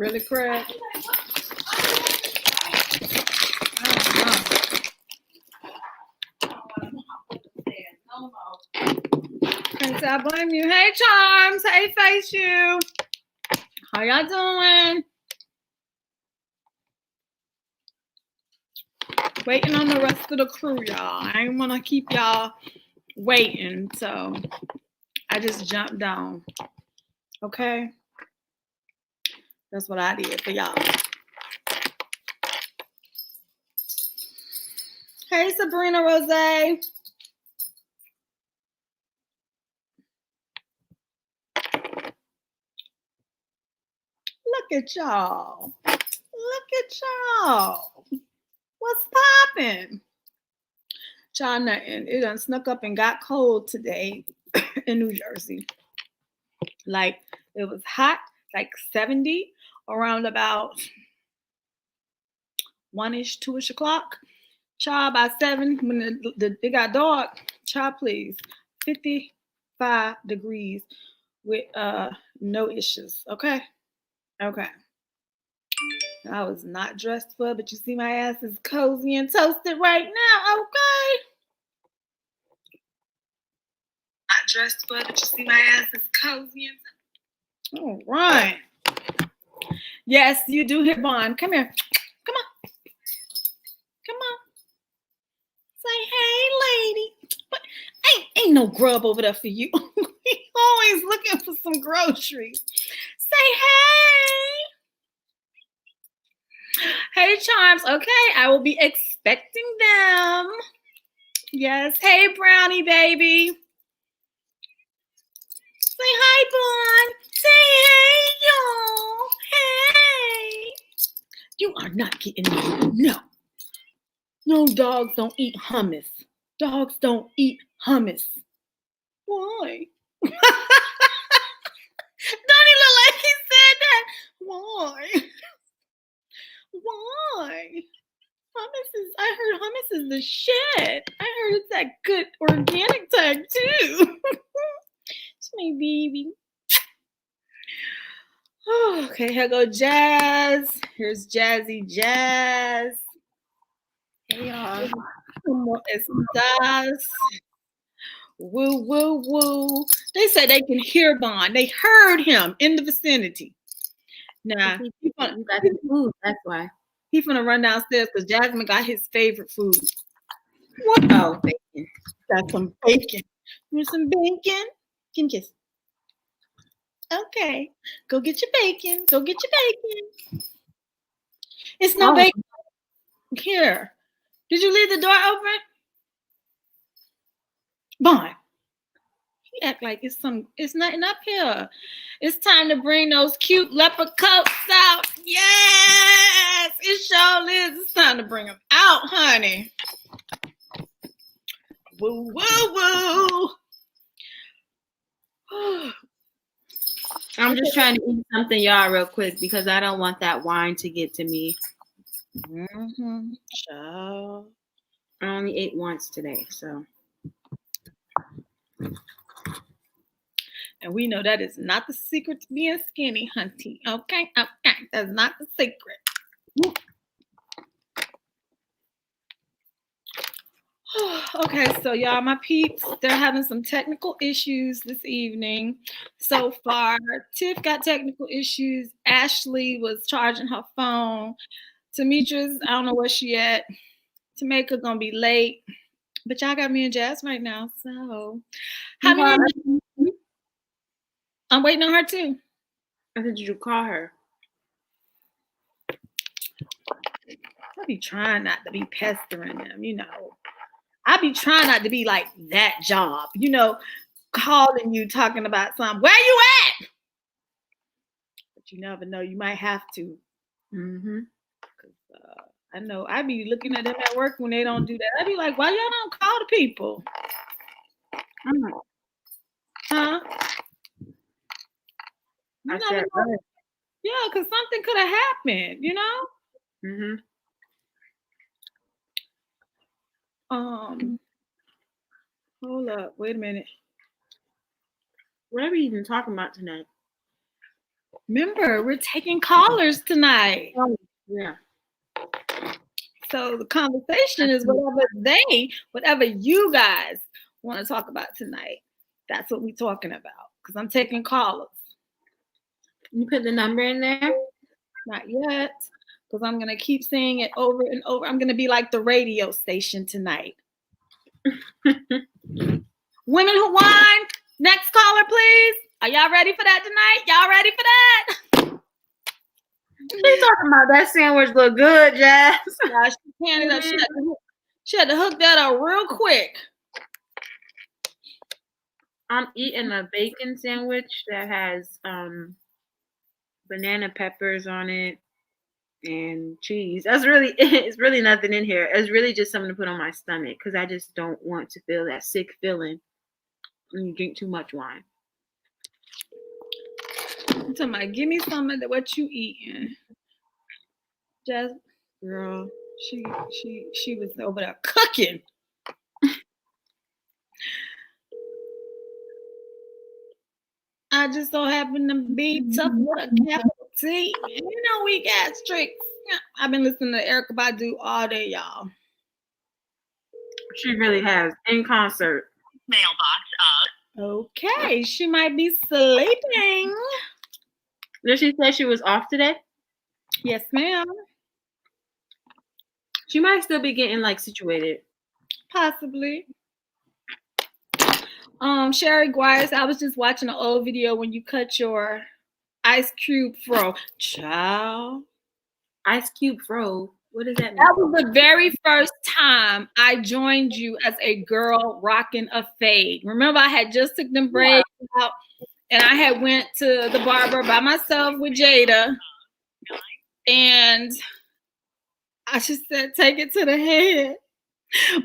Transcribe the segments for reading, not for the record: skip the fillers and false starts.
Really, Craig? Prince, I blame you. Hey, Charms. Hey, Face You. How y'all doing? Waiting on the rest of the crew, y'all. I ain't want to keep y'all waiting, so I just jumped down. Okay? That's what I did for y'all. Hey, Sabrina Rose. Look at y'all. Look at y'all. What's poppin'? Y'all nothing. It done snuck up and got cold today in New Jersey. Like, it was hot, like 70, around about 1-ish, 2-ish o'clock. Child, by 7, when it got dark, child, please, 55 degrees with no issues. Okay? Okay. I was not dressed for, but you see my ass is cozy and toasted right now. Okay? Not dressed for, but you see my ass is cozy and all right. Yes, you do hear Bond. Come here. Come on. Come on. Say, hey, lady. But ain't no grub over there for you. He's always looking for some groceries. Say, hey. Hey, Charms. Okay, I will be expecting them. Yes. Hey, Brownie, baby. Say hi, Bond. Say hey, y'all. Hey. You are not getting me. No. No, dogs don't eat hummus. Dogs don't eat hummus. Why? Don't he look like he said that? Why? Why? I heard hummus is the shit. I heard it's that good organic type too. It's my baby. Oh, okay, here go Jazz. Here's Jazzy Jazz. Hey y'all. Como estás? Woo, woo, woo. They said they can hear Bond. They heard him in the vicinity. Nah, you got his food, that's why. He's gonna run downstairs because Jasmine got his favorite food. What? Oh, bacon. Got some bacon. You want some bacon? Give me a kiss. Okay. Go get your bacon. Go get your bacon. It's no bacon here. Did you leave the door open? Bond. He act like it's nothing up here. It's time to bring those cute leopard coats out. Yes, it sure is. It's time to bring them out, honey. Woo, woo, woo. I'm just trying to eat something, y'all, real quick because I don't want that wine to get to me. Child. I only ate once today, so. And we know that is not the secret to being skinny, hunty. Okay? Okay. That's not the secret. Okay, so y'all, my peeps, they're having some technical issues this evening. So far, Tiff got technical issues. Ashley was charging her phone. Demetrius, I don't know where she at. Tameka gonna be late. But y'all got me and Jazz right now, so how many? I'm waiting on her too. I said, did you call her? I be trying not to be pestering them, you know. I be trying not to be like that job, you know, calling you, talking about something. Where you at? But you never know. You might have to. I know I be looking at them at work when they don't do that. I be like, why y'all don't call the people? Huh? You never know. Yeah, because something could have happened, you know? Hold up. Wait a minute. What are we even talking about tonight? Remember, we're taking callers tonight. Yeah. So the conversation is whatever you guys want to talk about tonight. That's what we're talking about. Because I'm taking callers. You put the number in there? Not yet. Because I'm going to keep saying it over and over. I'm going to be like the radio station tonight. Women Who Whine. Next caller, please. Are y'all ready for that tonight? Y'all ready for that? She's talking about that sandwich look good, Jazz. Yeah, she had to hook that up real quick. I'm eating a bacon sandwich that has banana peppers on it and cheese. It's really nothing in here. It's really just something to put on my stomach because I just don't want to feel that sick feeling when you drink too much wine. I'm talking about, give me some of what you eating. Just girl, she was over there cooking. I just so happen to be tough with a capital T. You know we got strict. I've been listening to Erykah Badu all day, y'all. She really has. In concert. Mailbox up. Okay, she might be sleeping. Did she say she was off today? Yes, ma'am. She might still be getting like situated. Possibly. Sherry Guice, I was just watching an old video when you cut your Ice Cube fro. Child. Ice Cube fro. What does that mean? That was the very first time I joined you as a girl rocking a fade. Remember, I had just took them braids out, and I had went to the barber by myself with Jada, and I just said, take it to the head.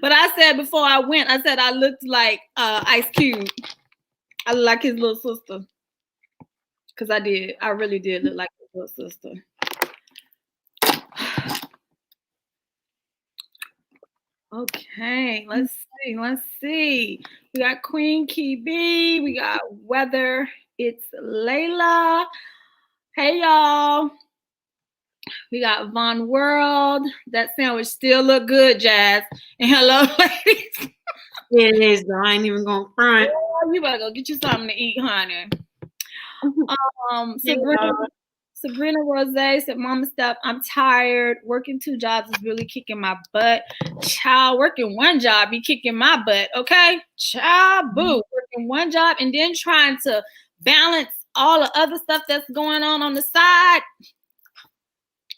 But I said before I went, I said I looked like Ice Cube. I look like his little sister. Because I did. I really did look like his little sister. Okay, let's see. We got Queen Key B. We got Weather. It's Layla. Hey, y'all. We got Von World. That sandwich still look good, Jazz. And hello, ladies. It is, though. I ain't even going front. Oh, you better go get you something to eat, honey. Sabrina Rose said, Mama, stop. I'm tired. Working 2 jobs is really kicking my butt. Child, working 1 job be kicking my butt, okay? Child, boo. Working 1 job and then trying to balance all the other stuff that's going on the side.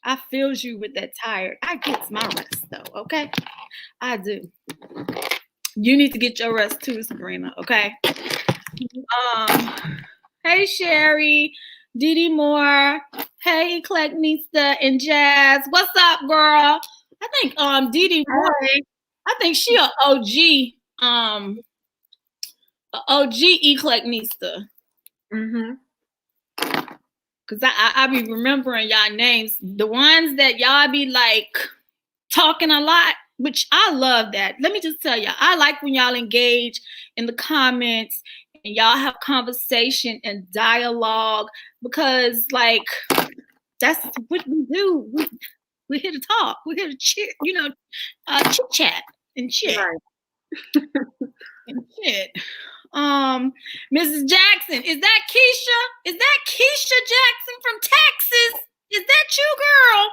I feels you with that tired. I get my rest, though, okay? I do. You need to get your rest, too, Sabrina, okay? Hey, Sherry. Didi Moore, hey, Eclecticnista and Jazz. What's up, girl? I think Didi Moore, I think she a OG Eclecticnista. Cause I be remembering y'all names, the ones that y'all be like talking a lot, which I love that. Let me just tell y'all, I like when y'all engage in the comments and y'all have conversation and dialogue, because like that's what we do. We're here to talk. We're here to chit chat and shit. Right. And shit. Mrs. Jackson, is that Keisha? Is that Keisha Jackson from Texas? Is that you, girl?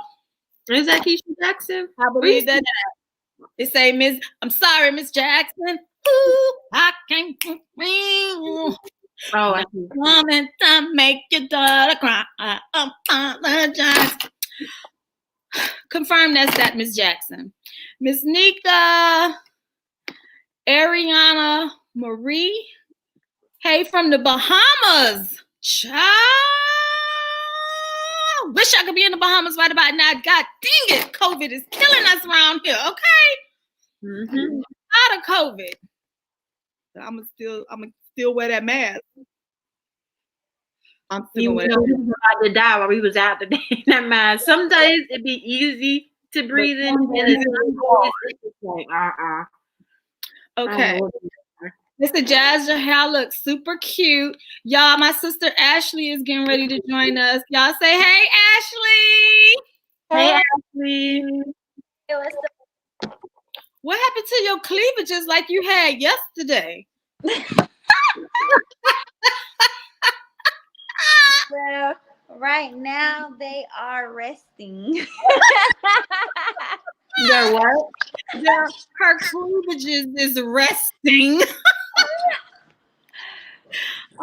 Is that Keisha Jackson? I believe that. They say, I'm sorry, Miss Jackson. Ooh, I can't. Oh, I see. Woman to make your daughter cry. I apologize. Confirm that's that, Miss Jackson. Miss Nika, Ariana Marie. Hey, from the Bahamas. Child. Wish I could be in the Bahamas right about now. God dang it. COVID is killing us around here, okay? Out of COVID. I'm gonna still wear that mask. I'm still we about to die while we was out today. That mask. Some days it'd be easy to breathe in, and it's like, okay. Mr. Jazz, your hair looks super cute. Y'all, my sister Ashley is getting ready to join us. Y'all say, hey, Ashley. Hey, Ashley. Hey, what's up? What happened to your cleavages like you had yesterday? Well, right now they are resting. Your what? Her cleavages is resting.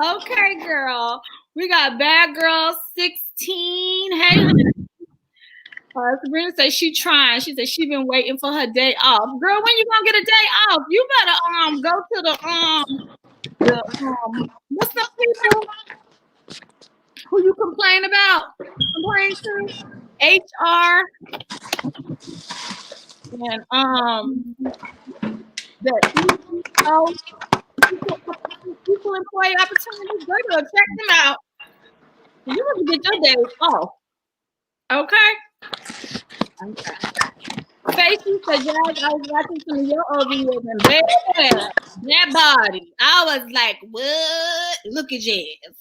Okay, girl. We got Bad Girl 16. Hey, Sabrina said she trying. She said she been waiting for her day off. Girl, when you gonna get a day off? You better go to the what's the people who you complain to? HR and the equal employee opportunities. Go to check them out. You want to get your days off. Okay. Facey said, Jazz, I was watching some of your OVs and baby, that body. I was like, what? Look at Jazz.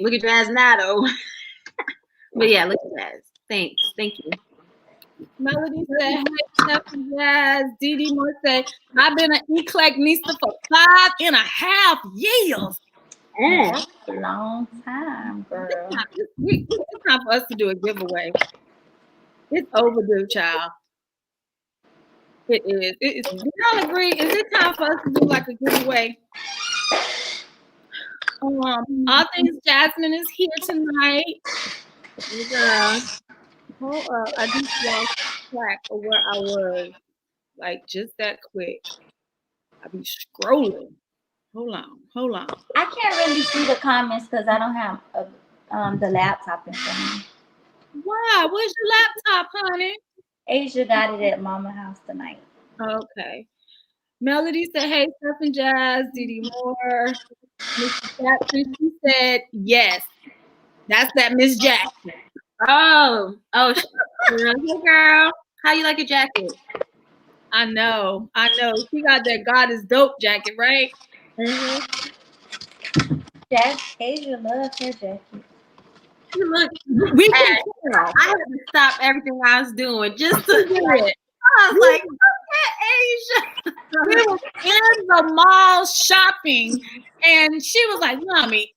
Look at Jazz now, though. But yeah, look at Jazz. Thank you. Melody said, hey, Steph and Jazz. Dee Dee Moore said, I've been an Eclecticnista for 5.5 years. That's a long time, girl. It's time for us to do a giveaway. It's overdue, child. It is. Do y'all agree? Is it time for us to do like a giveaway? All things Jasmine is here tonight. Girl, hold up. I just lost track of where I was. Like just that quick. I be scrolling. Hold on. I can't really see the comments because I don't have the laptop in front of me. Why? Where's your laptop, honey? Asia got it at Mama house tonight. Okay. Melody said, hey, Steph and Jazz, Dee Dee Moore. Mrs. Jackson, she said, yes. That's that Miss Jackson. Oh, hey girl. How you like your jacket? I know. She got that God is dope jacket, right? Mm-hmm. Asia loves her jacket. Look, we can tell. I had to stop everything I was doing just to do it. I was like, Asia. We were in the mall shopping, and she was like, Mommy.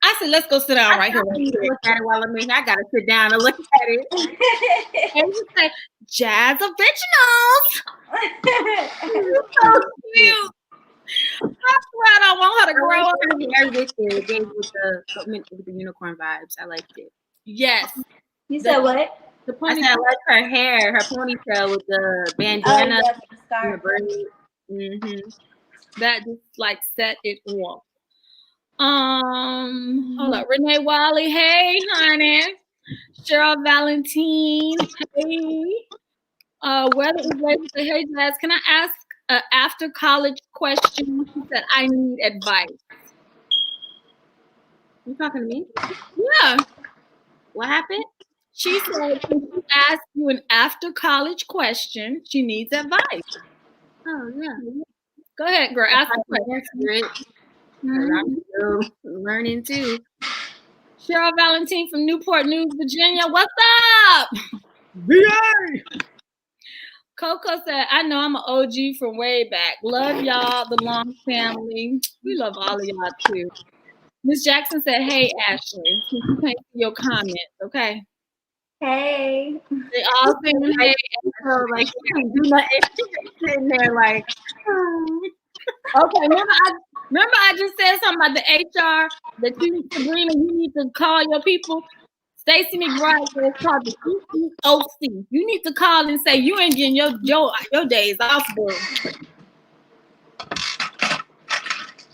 I said, let's go sit down right here. Look at it while I gotta sit down and look at it. And you said, Jazz Originals. You're so cute. I swear I don't want her to grow up. With the unicorn vibes. I liked it. Yes. You said what? I said I like her hair, her ponytail with the bandana and the braid. That just like set it off. Hold up. Renee Wiley, hey, honey. Cheryl Valentine, hey. Weather is ready to say, hey, Jazz, can I ask an after college question? She said, I need advice. You talking to me? Yeah. What happened? She said, can she ask you an after college question? She needs advice. Oh, yeah. Go ahead, girl. Ask the question. I'm still learning too. Cheryl Valentine from Newport News, Virginia. What's up? VA. Coco said, I know I'm an OG from way back. Love y'all, the Long family. We love all of y'all too. Miss Jackson said, hey, Ashley. You can't see your comments, okay? Hey. They all saying, hey, so, like, you can't do nothing. She's sitting there like, Okay, remember I just said something about the HR that Sabrina, you need to call your people. Stacey McBride says called the EEOC. You need to call and say you ain't getting your days off, boy.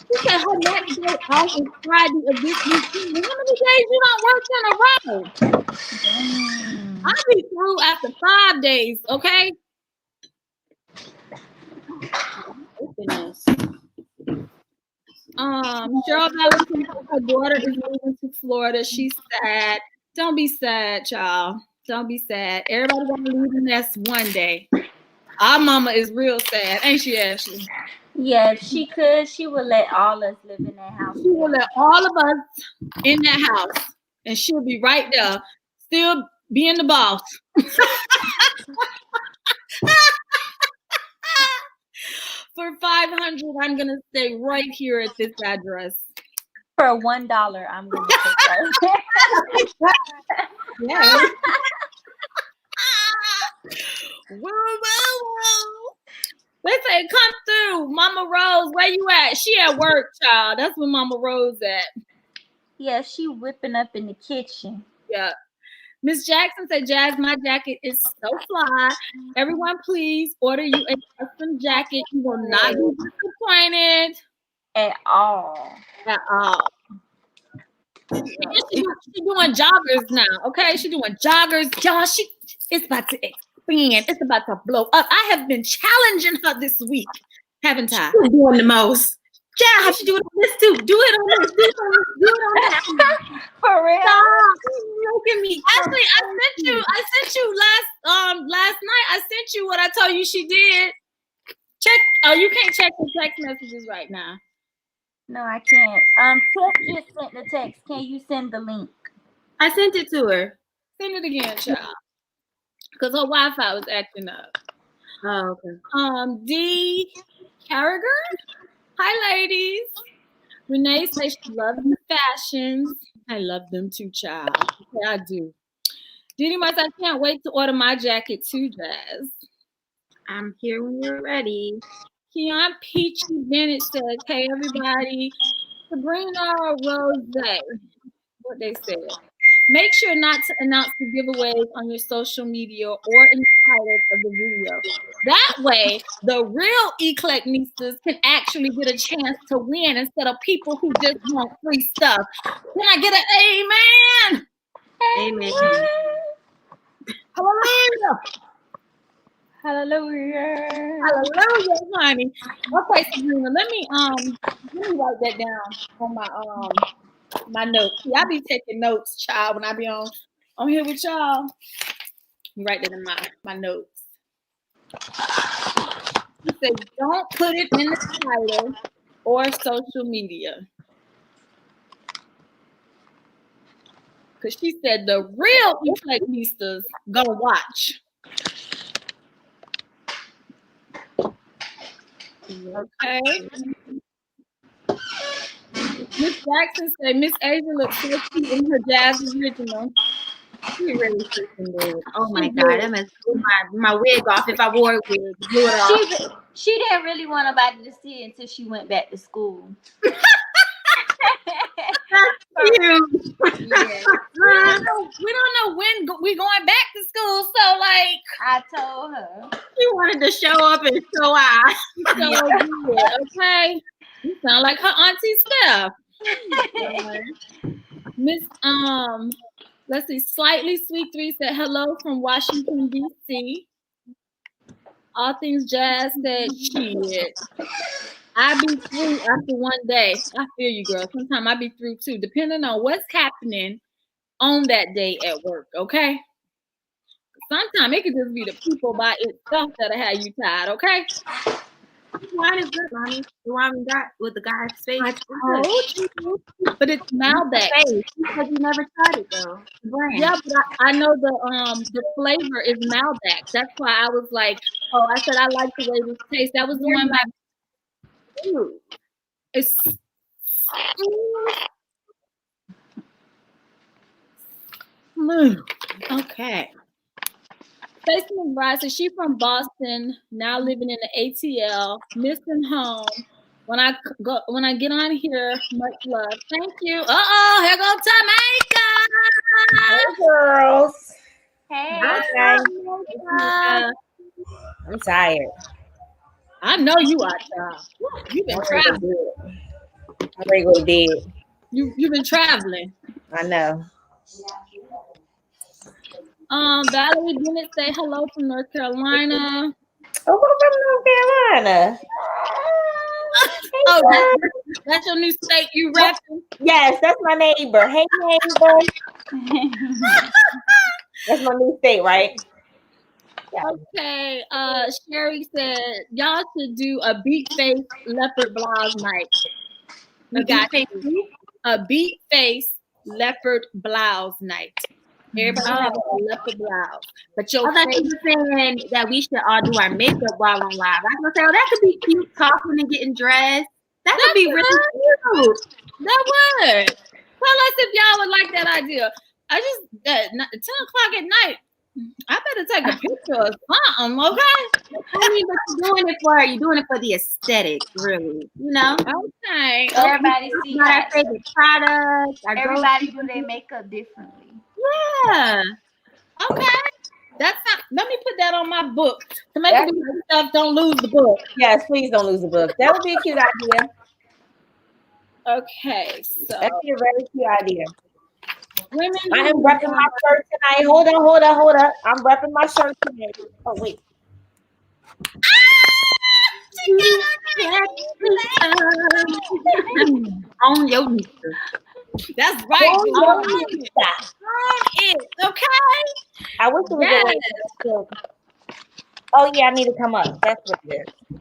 She said her next day off is Friday of this week. How many days you don't work in a row? I'll be through after 5 days, okay? Openness. Cheryl Valentine, her daughter is moving to Florida. She's sad. Don't be sad, child. Don't be sad. Everybody gonna leave the nest one day. Our mama is real sad, ain't she, Ashley? Yeah, if she could, she would let all us live in that house. She will let all of us in that house, and she'll be right there, still being the boss. For $500, I'm gonna stay right here at this address. For $1, I'm gonna take her. Yeah. Woo. They say, come through, Mama Rose. Where you at? She at work, child. That's where Mama Rose at. Yeah, she whipping up in the kitchen. Yeah. Miss Jackson said, Jazz, my jacket is so fly. Everyone, please order you a custom jacket. You will not be disappointed At all. at all. She doing joggers now, okay? She doing joggers. Y'all, it's about to expand. It's about to blow up. I have been challenging her this week, haven't I? She's doing the most. Yeah, how she do it on this too? Do it on this. Do it on that. For real? Stop. Look at me. Actually, I sent you last night. I sent you what I told you she did. Check. Oh, you can't check the text messages right now. No, I can't. Clip just sent the text. Can you send the link? I sent it to her. Send it again, child. Because her Wi-Fi was acting up. Oh, okay. D. Carragher. Hi, ladies. Renee says she loves the fashions. I love them too, child. Okay, I do. Didi Mars, I can't wait to order my jacket too, Jazz. I'm here when you're ready. Keon Peachy Bennett says, hey, everybody. Sabrina Rose, what they said. Make sure not to announce the giveaways on your social media or in the title of the video. That way, the real Eclecticnistas can actually get a chance to win instead of people who just want free stuff. Can I get an amen? Amen. Hallelujah. Hallelujah. Hallelujah, honey. Okay, Sabrina, let me write that down on my notes. See, I be taking notes, child, when I be on here with y'all. Write that in my notes. She said, don't put it in the title or social media. Because she said the real Eclecticnistas gonna watch. Okay. Miss Jackson said Miss Asia looks so cute in her Jazz original. She really freaking did. Oh my God, I must put my wig off if I wore a wig. Blew it off. She didn't really want nobody to see it until she went back to school. Cute. Yeah. We don't know when we going back to school, so like I told her. She wanted to show up and show out. So good, okay. You sound like her auntie Steph. Miss let's see, Slightly Sweet 3 said hello from Washington, D.C. All Things Jazz said shit. I be through after one day. I feel you, girl. Sometimes I be through too, depending on what's happening on that day at work, okay? Sometimes it could just be the people by itself that'll have you tired, okay? Wine is good, mommy. The wine we got with the guy's face. I told you. But it's Malbec. Because you never tried it though. The brand. Yeah, but I know the flavor is Malbec. That's why I was like, oh, I said I like the way this tastes. That was the one by it's smooth. Okay. Stacey McBride says she's from Boston, now living in the ATL, missing home. When I get on here, much love. Thank you. Here goes Tamika. Hey, girls. Hey. Okay. I'm tired. I know you are, child. You've been traveling. I'm ready to go to bed. You've been traveling. I know. Valerie Bennett say hello from North Carolina. Oh, we're from North Carolina. Oh, that's your new state you repping? Yes, that's my neighbor. Hey, neighbor. That's my new state, right? Okay. Sherry said y'all should do a beat face leopard blouse night. We got a beat face leopard blouse night. Everybody have a leopard blouse, but your I thought you were saying that we should all do our makeup while on live. I was gonna say, oh, that could be cute, talking and getting dressed. That could be really cute. That would. Tell us if y'all would like that idea. I just 10 o'clock at night. I better take a picture of something, okay? I mean, but you're doing it for the aesthetic, really. You know? Okay. Everybody see Our that. favorite products. Everybody do their makeup differently. Yeah. Okay. That's not. Let me put that on my book. To make it stuff, don't lose the book. Yes, please don't lose the book. That would be a cute idea. Okay, so That'd be a very cute idea. women. I am repping my shirt tonight. Hold on. I'm repping my shirt tonight. Oh wait. On your Nista. That's right. On it. Okay. I wish it was a way. Oh yeah, I need to come up. That's what it is.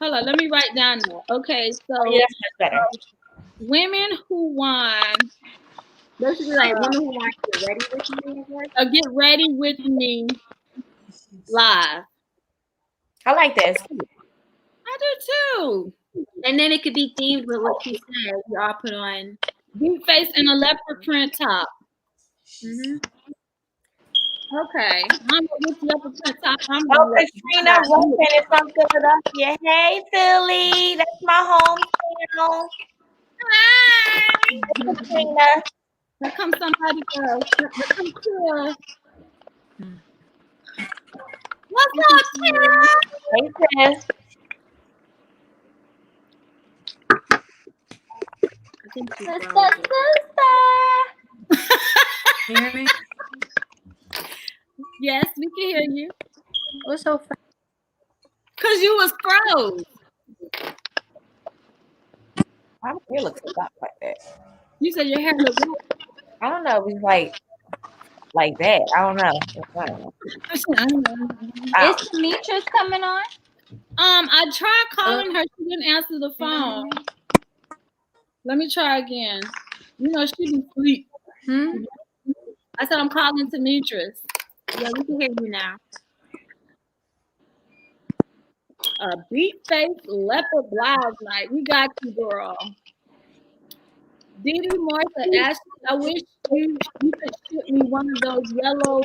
Hold on, let me write down there. Okay, so Yeah, that's much better. women who won. Basically, like women who want to get ready with me. Get ready with me live. I like that. I do too. And then it could be themed with what she said. We all put on Beat face and a leopard print top. Mm-hmm. Okay. I'm with leopard print top. Oh, Katrina Rosen is from Philadelphia. Hey, Philly. That's my hometown. Hi. Katrina. Here comes somebody else. Here comes Kira. What's up, Kira? Hey, Chris. Sister. You hear me? Yes, we can hear you. What's so funny? Because you was froze. My hair looks a lot like that. You said your hair looked good. I don't know. It was like that. I don't know. Is Demetrius coming on? I tried calling her. She didn't answer the phone. Let me try again. You know, she be asleep. I said I'm calling Demetrius. Yeah, we can hear you now. A beat face leopard blouse night. We got you, girl. Didi Martha asked, I wish you could ship me one of those yellow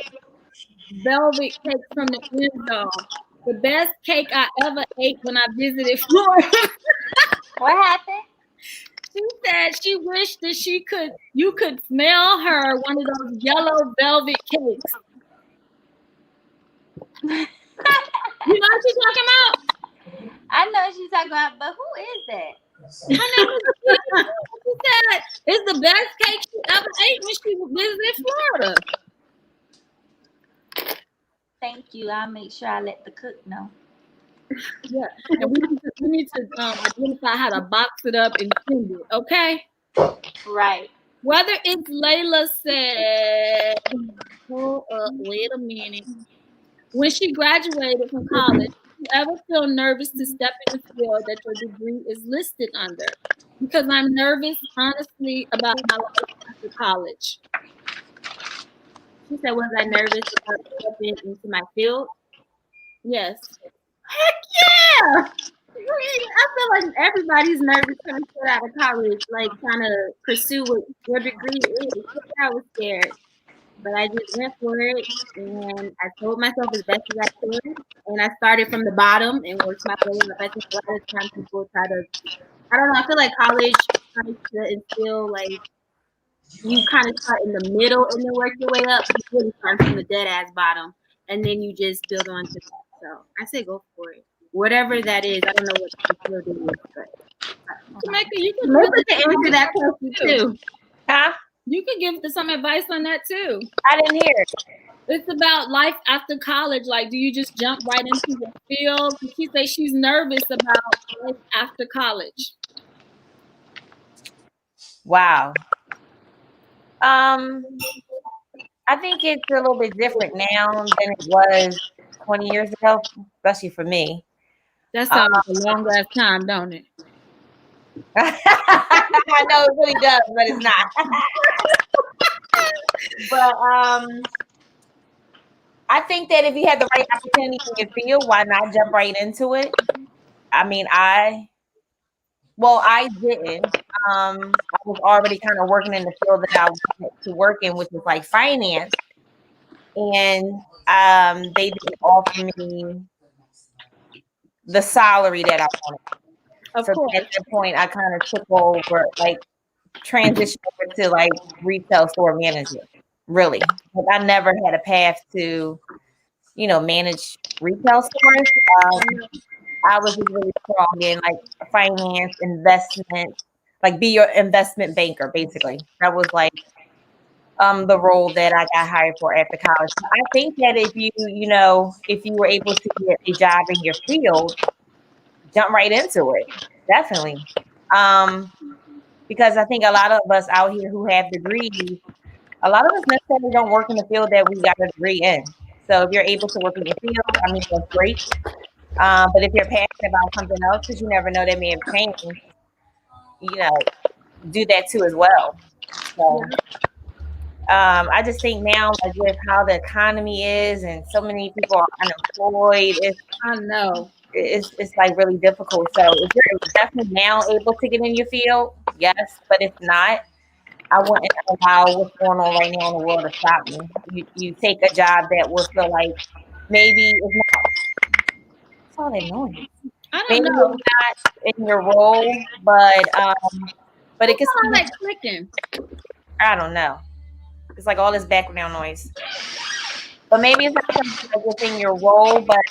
velvet cakes from the end zone. The best cake I ever ate when I visited Florida. What happened? She said she wished that you could smell her one of those yellow velvet cakes. You know what she's talking about? I know she's talking about, but who is that? Her name is Kira. She said it's the best cake she ever ate when she visited Florida. Thank you. I'll make sure I let the cook know. Yeah, and we need to identify how to box it up and send it, okay? Right. Whether it's Layla said, hold up, wait a minute. When she graduated from college, did you ever feel nervous to step in the field that your degree is listed under? Because I'm nervous, honestly, about my life after college. She said, was I nervous about stepping into my field? Yes. Heck yeah! I feel like everybody's nervous coming straight out of college, like trying to pursue what your degree is. I was scared, but I just went for it, and I told myself as best as I could, and I started from the bottom and worked my way up. I think a lot of times people try to, I don't know, I feel like college tries to instill like you kind of start in the middle and then work your way up. You really start from the dead ass bottom, and then you just build on to that. So I say go for it. Whatever that is, I don't know what the field is, but Jamaica, you can answer that question too. Huh? You could give some advice on that too. I didn't hear it. It's about life after college. Like, do you just jump right into the field? She says she's nervous about life after college. Wow. I think it's a little bit different now than it was 20 years ago, especially for me. That sounds like a long ass time, don't it? I know it really does, but it's not. But I think that if you had the right opportunity in your field, why not jump right into it? I mean, I didn't. I was already kind of working in the field that I wanted to work in, which was like finance. And they didn't offer me the salary that I wanted. Of So course. at that point, I kind of took over, like transitioned over to like retail store manager, really. But I never had a path to, manage retail stores. I was just really strong in like finance, investment, like be your investment banker, basically. That was like the role that I got hired for after college. I think that if you were able to get a job in your field, jump right into it. Definitely. Because I think a lot of us out here who have degrees, a lot of us necessarily don't work in the field that we got a degree in. So if you're able to work in your field, I mean, that's great. But if you're passionate about something else, because you never know, that may have changed, do that too as well. So I just think now, like with how the economy is and so many people are unemployed, I know. It's like really difficult. So if you're definitely now able to get in your field, yes. But if not, I wouldn't allow what's going on right now in the world to stop me. You take a job that will feel like maybe it's not. What's all that noise? I don't Maybe know. it's not in your role, but it can What's still all be. that clicking? I don't know. It's like all this background noise. But maybe it's not something like within your role, but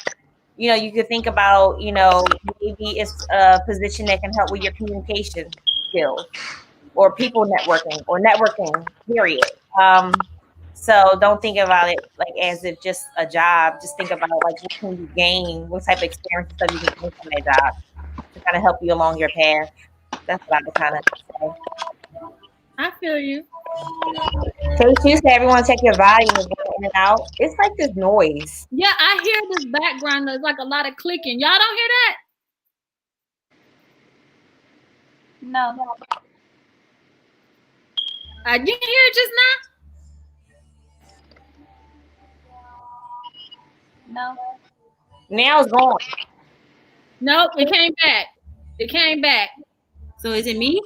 you could think about, maybe it's a position that can help with your communication skills or people networking or networking, period. So don't think about it like as if just a job. Just think about like what can you gain, what type of experience and stuff you can gain from that job to kind of help you along your path. That's what I would kind of say. I feel you. So you said everyone check your volume is going in and out. It's like this noise. Yeah, I hear this background. There's like a lot of clicking. Y'all don't hear that? No. I didn't hear it just No. Now it's gone. now? Nope, it came back. It came back. So is it me?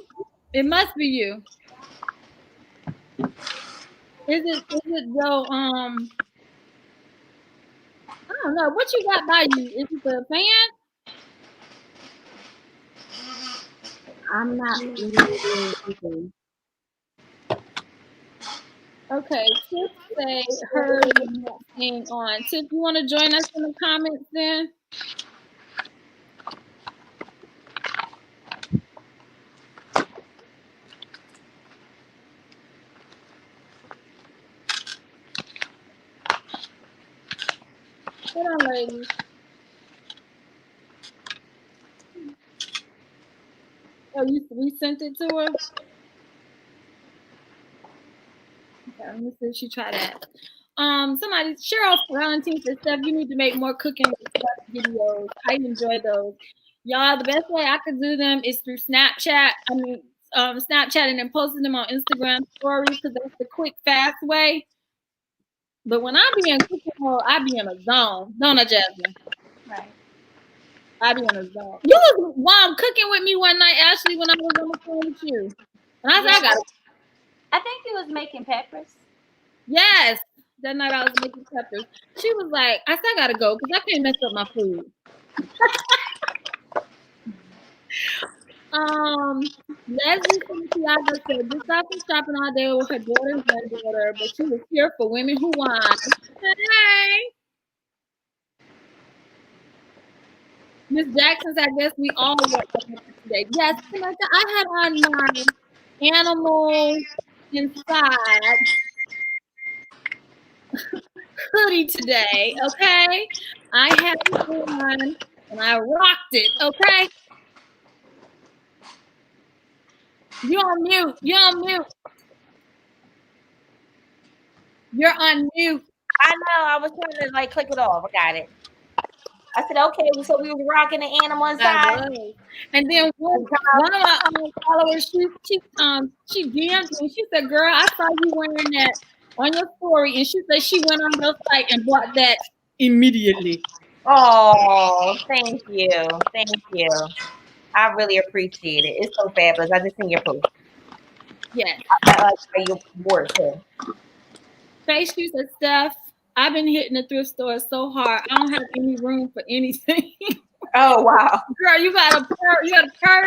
It must be you. Is it though? I don't know. What you got by you? Is it the fan? I'm not really. Okay, Tiff say her thing on. Tiff, you want to join us in the comments then? Hold on, ladies. Oh, we sent it to her? Okay, let me see if she tried that. Somebody, Cheryl Valentine said, Steph, you need to make more cooking videos. I enjoy those. Y'all, the best way I could do them is through Snapchat. Snapchat and then posting them on Instagram stories because that's the quick, fast way. But when I be in cooking mode, I be in a zone. Don't I, Jasmine? Right. I be in a zone. You was cooking with me one night, Ashley, when I was on the phone with you. And I said, I think he was making peppers. Yes. That night I was making peppers. She was like, I said, I gotta go because I can't mess up my food. Leslie Santiago said this stuff is shopping all day with her daughter and granddaughter, but she was here for women who whine. Hey. Miss Jackson said, I guess we all work today. Yes, I had on my animal inside hoodie today, okay? I had it on and I rocked it, okay? You're on mute. You're on mute. You're on mute. I I know. I was trying to like click it off. I got it. I said, okay, so we was rocking the animal I inside. was. And then one of my followers, she DM'd me. She said, "Girl, I saw you wearing that on your story," and she said she went on your site and bought that immediately. Oh, thank you. Thank you. I really appreciate it. It's so fabulous. I just seen your post. Yes. Your board too. Face shoes and stuff. I've been hitting the thrift store so hard. I don't have any room for anything. Oh wow. Girl, you gotta purge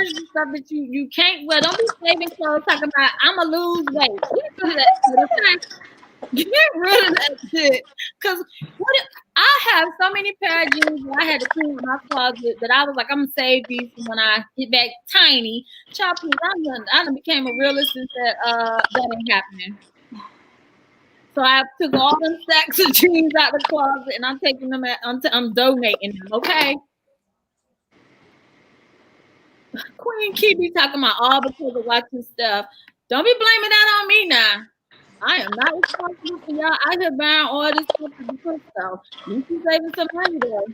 and stuff that you can't wear. Don't be saving clothes talking about I'ma lose weight. Get rid of that shit, okay? Get rid of that shit. Cause I have so many pair of jeans that I had to clean in my closet that I was like, I'm gonna save these for when I get back tiny. Child, please, I done became a realist and said, that ain't happening. So I took all them stacks of jeans out the closet and I'm taking them I'm donating them, okay? Queen Key talking about all because of watching stuff. Don't be blaming that on me now. I am not responsible for y'all out here buying all this stuff to be put stuff. You keep saving some money though.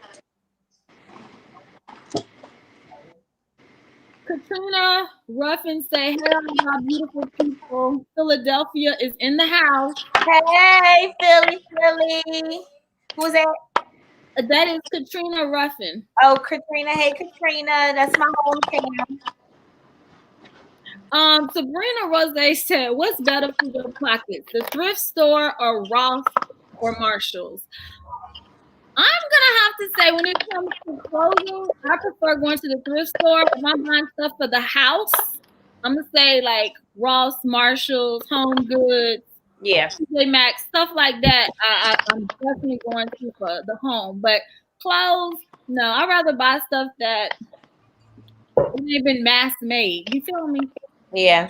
Katrina Ruffin say, "Hello, my beautiful people. Philadelphia is in the house." Hey, Philly. Who's that? That is Katrina Ruffin. Oh, Katrina. Hey, Katrina. That's my hometown. Sabrina Rose said, "What's better for your pockets, the thrift store or Ross or Marshalls?" I'm gonna have to say, when it comes to clothing, I prefer going to the thrift store. If I'm buying stuff for the house, I'm gonna say like Ross, Marshalls, Home Goods, Yeah. TJ Maxx, stuff like that. I'm definitely going to for the home. But clothes, no, I'd rather buy stuff that ain't been mass made. You feel me? Yeah.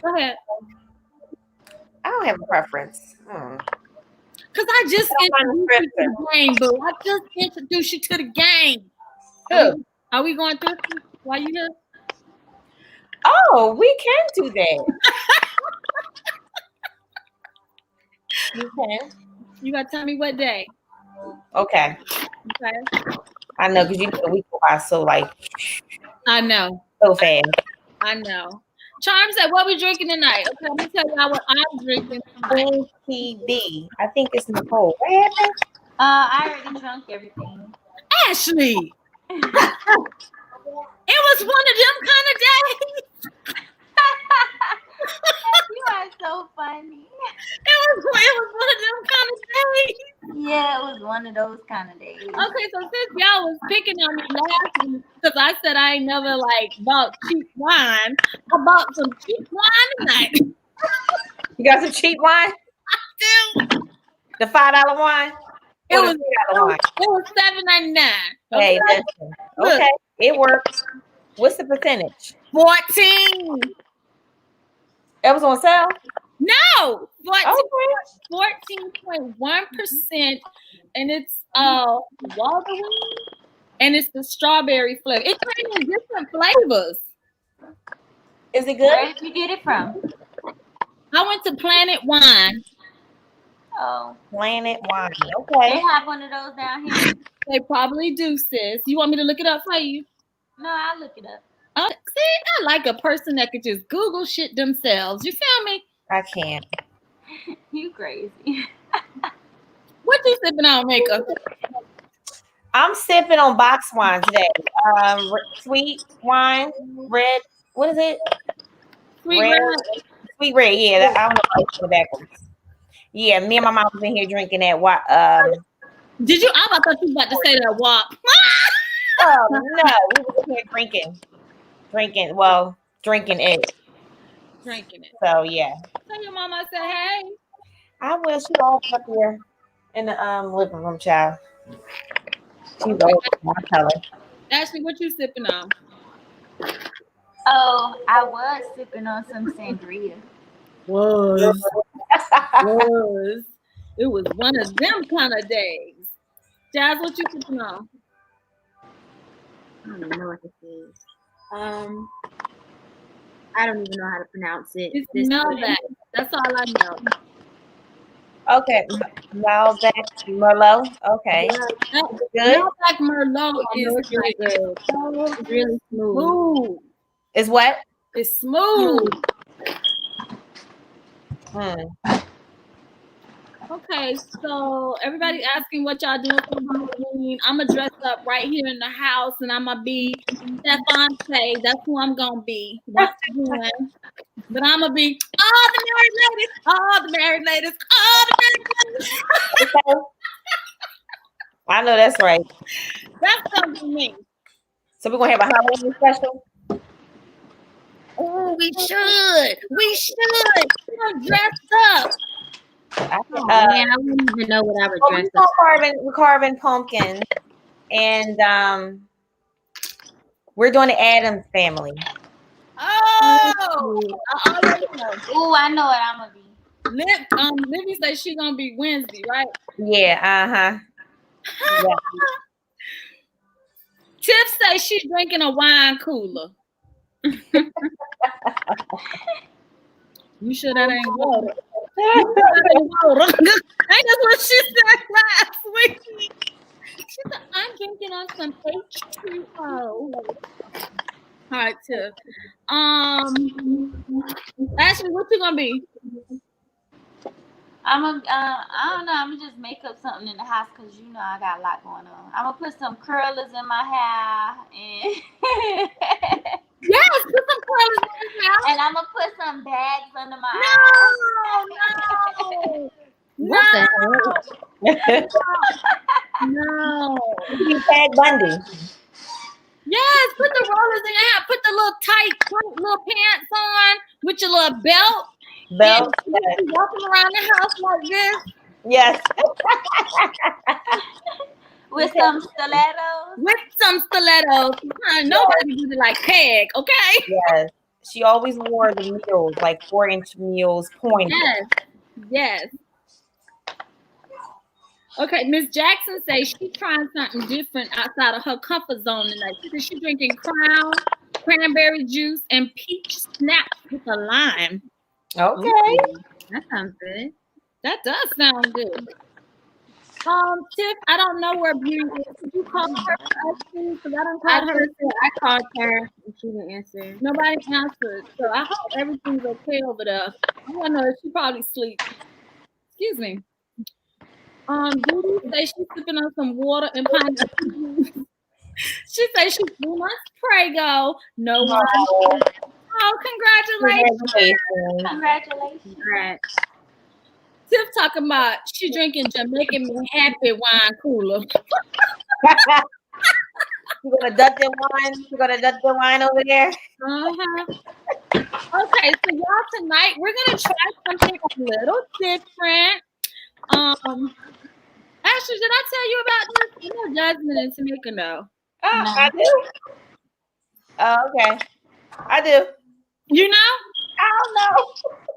Go ahead. I don't have a preference. Because I just introduced you to the game, boo. I just introduced you to the game. Who? Are we going through while you here? Oh, we can do that. You can. You got to tell me what day. Okay. Okay. I know, because you know the week go by so like. I know. So fast. I know. Charm said, "What we drinking tonight?" Okay, I'm gonna tell y'all what I'm drinking tonight. NTB. I think it's Nicole. What happened? I already drunk everything. Ashley. It was one of them kind of days. You are so funny. It was one of them kind of days. Yeah, it was one of those kind of days. Okay, so since y'all was picking on me last week because I said I ain't never like bought cheap wine, I bought some cheap wine tonight. You got some cheap wine? The $5 wine? It Or was the $3 wine? It was $7.99. Hey, listen. Okay, it works. What's the percentage? 14. It was on sale? No, 14.1%. 14.1%, and it's Walgreens, and it's the strawberry flavor. It came in different flavors. Is it good? Where did you get it from? I went to Planet Wine. Oh, Planet Wine. they Okay. have one of those down here. They probably do, sis. You want me to look it up for you? No, I'll look it up. Oh, see, I like a person that could just Google shit themselves. You feel me? I can't. You crazy. What you sipping on, Maker? I'm sipping on box wine today. Sweet wine, red. What is it? Sweet red. Sweet red. Yeah, I don't know how to put it backwards. Yeah, me and my mom was in here drinking that. Did you? I thought you were about to say that WAP. Oh no, we were here drinking it. Drinking it. So yeah. Tell your mama I said hey. I will. She all up here in the living room, child. She's old. I'll tell her. Ashley, what you sipping on? Oh, I was sipping on some sangria. Was. It was one of them kind of days. Jazz, what you sipping on? I don't even know what this is. I don't even know how to pronounce it. It's Melvac. That's all I know. Okay, Malbec Merlot. Okay, good. Malbec Merlot is It's really good. so It's really smooth. smooth. Is what? It's smooth. Okay, so everybody asking what y'all doing for Halloween. I'm gonna dress up right here in the house, and I'm gonna be Stephante. That's who I'm gonna be once again. But I'm gonna be all the married ladies, all the married ladies, all the married ladies. Okay. I know that's right. That's gonna be me. So we're gonna have a Halloween special. Oh, we should. We should. I'm dressed up. Man, I wouldn't even know what I would dress up. We're carving pumpkins, and we're doing the Addams family. Oh, I already know. Ooh, I know what I'm gonna be. Livy says she's gonna be Wednesday, right? Yeah, yeah. Tiff says she's drinking a wine cooler. You sure that ain't water? Ain't that what she said last week? She said, I'm drinking on some H2O. All right, Tiff. Ashley, what you gonna be? I don't know. I'm gonna just make up something in the house because you know I got a lot going on. I'm gonna put some curlers in my hair and Yes, put some curlers in your hair. and I'm gonna put some bags under my No. What the hell? No. You Tag Bundy. Yes, put the rollers in your hair. Put the little tight little pants on with your little belt. Belt. And you be walking around the house like this. Yes. with some stilettos. With some stilettos. Nobody do it like Peg, okay? Yes. She always wore the mules, like 4-inch mules, pointed. Yes. Okay, Miss Jackson says she's trying something different outside of her comfort zone tonight. She says she's drinking Crown, cranberry juice, and peach snaps with a lime. Okay. Ooh, that sounds good. That does sound good. Tiff, I don't know where Beauty is. Did you call her for us, please? Because I don't call her. I called her and she didn't answer. Nobody answered. So I hope everything's okay over there. I don't know if she probably sleeps. Excuse me. Beauty says she's sipping on some water and pineapple juice. She says she's 3 months Prego. No one. Oh, congratulations. Congratulations. Right. Tiff talking about she drinking Jamaican Me Happy wine cooler. You gonna duck the wine? You gonna duck the wine over there? Okay, so y'all tonight we're gonna try something a little different. Ashley, did I tell you about this? You know Jasmine and Tamika know. Oh, no. I do. Oh, okay. I do. You know? I don't know.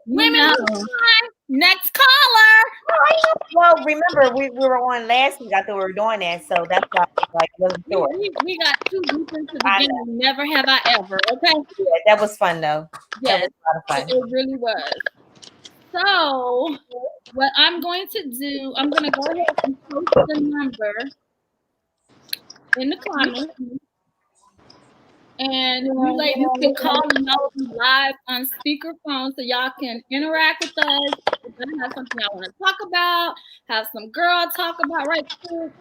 Women who time. Next caller. Well, remember we were on last week. I thought we were doing that, so that's why I wasn't sure. We got 2 deep into the beginning. Never have I ever. Okay. Yeah, that was fun though. Yes, that was a lot of fun. it really was. So, what I'm going to do, I'm going to go ahead and post the number in the comments. And you ladies can call and y'all be live on speakerphone so y'all can interact with us. If you have something I want to talk about, have some girl talk about right quick.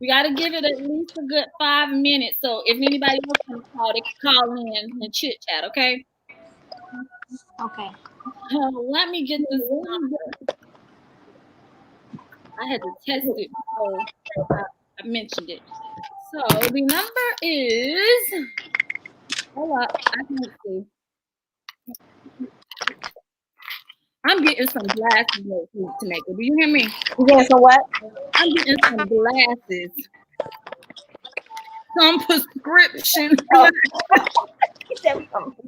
We got to give it at least a good 5 minutes. So if anybody else wants to call, they can call in and chit chat, okay? Okay. Let me get this number. I had to test it before I mentioned it. So the number is, hold up, I can't see. I'm getting some glasses to make it. Do you hear me? You getting some what? I'm getting some glasses. Some prescription. Some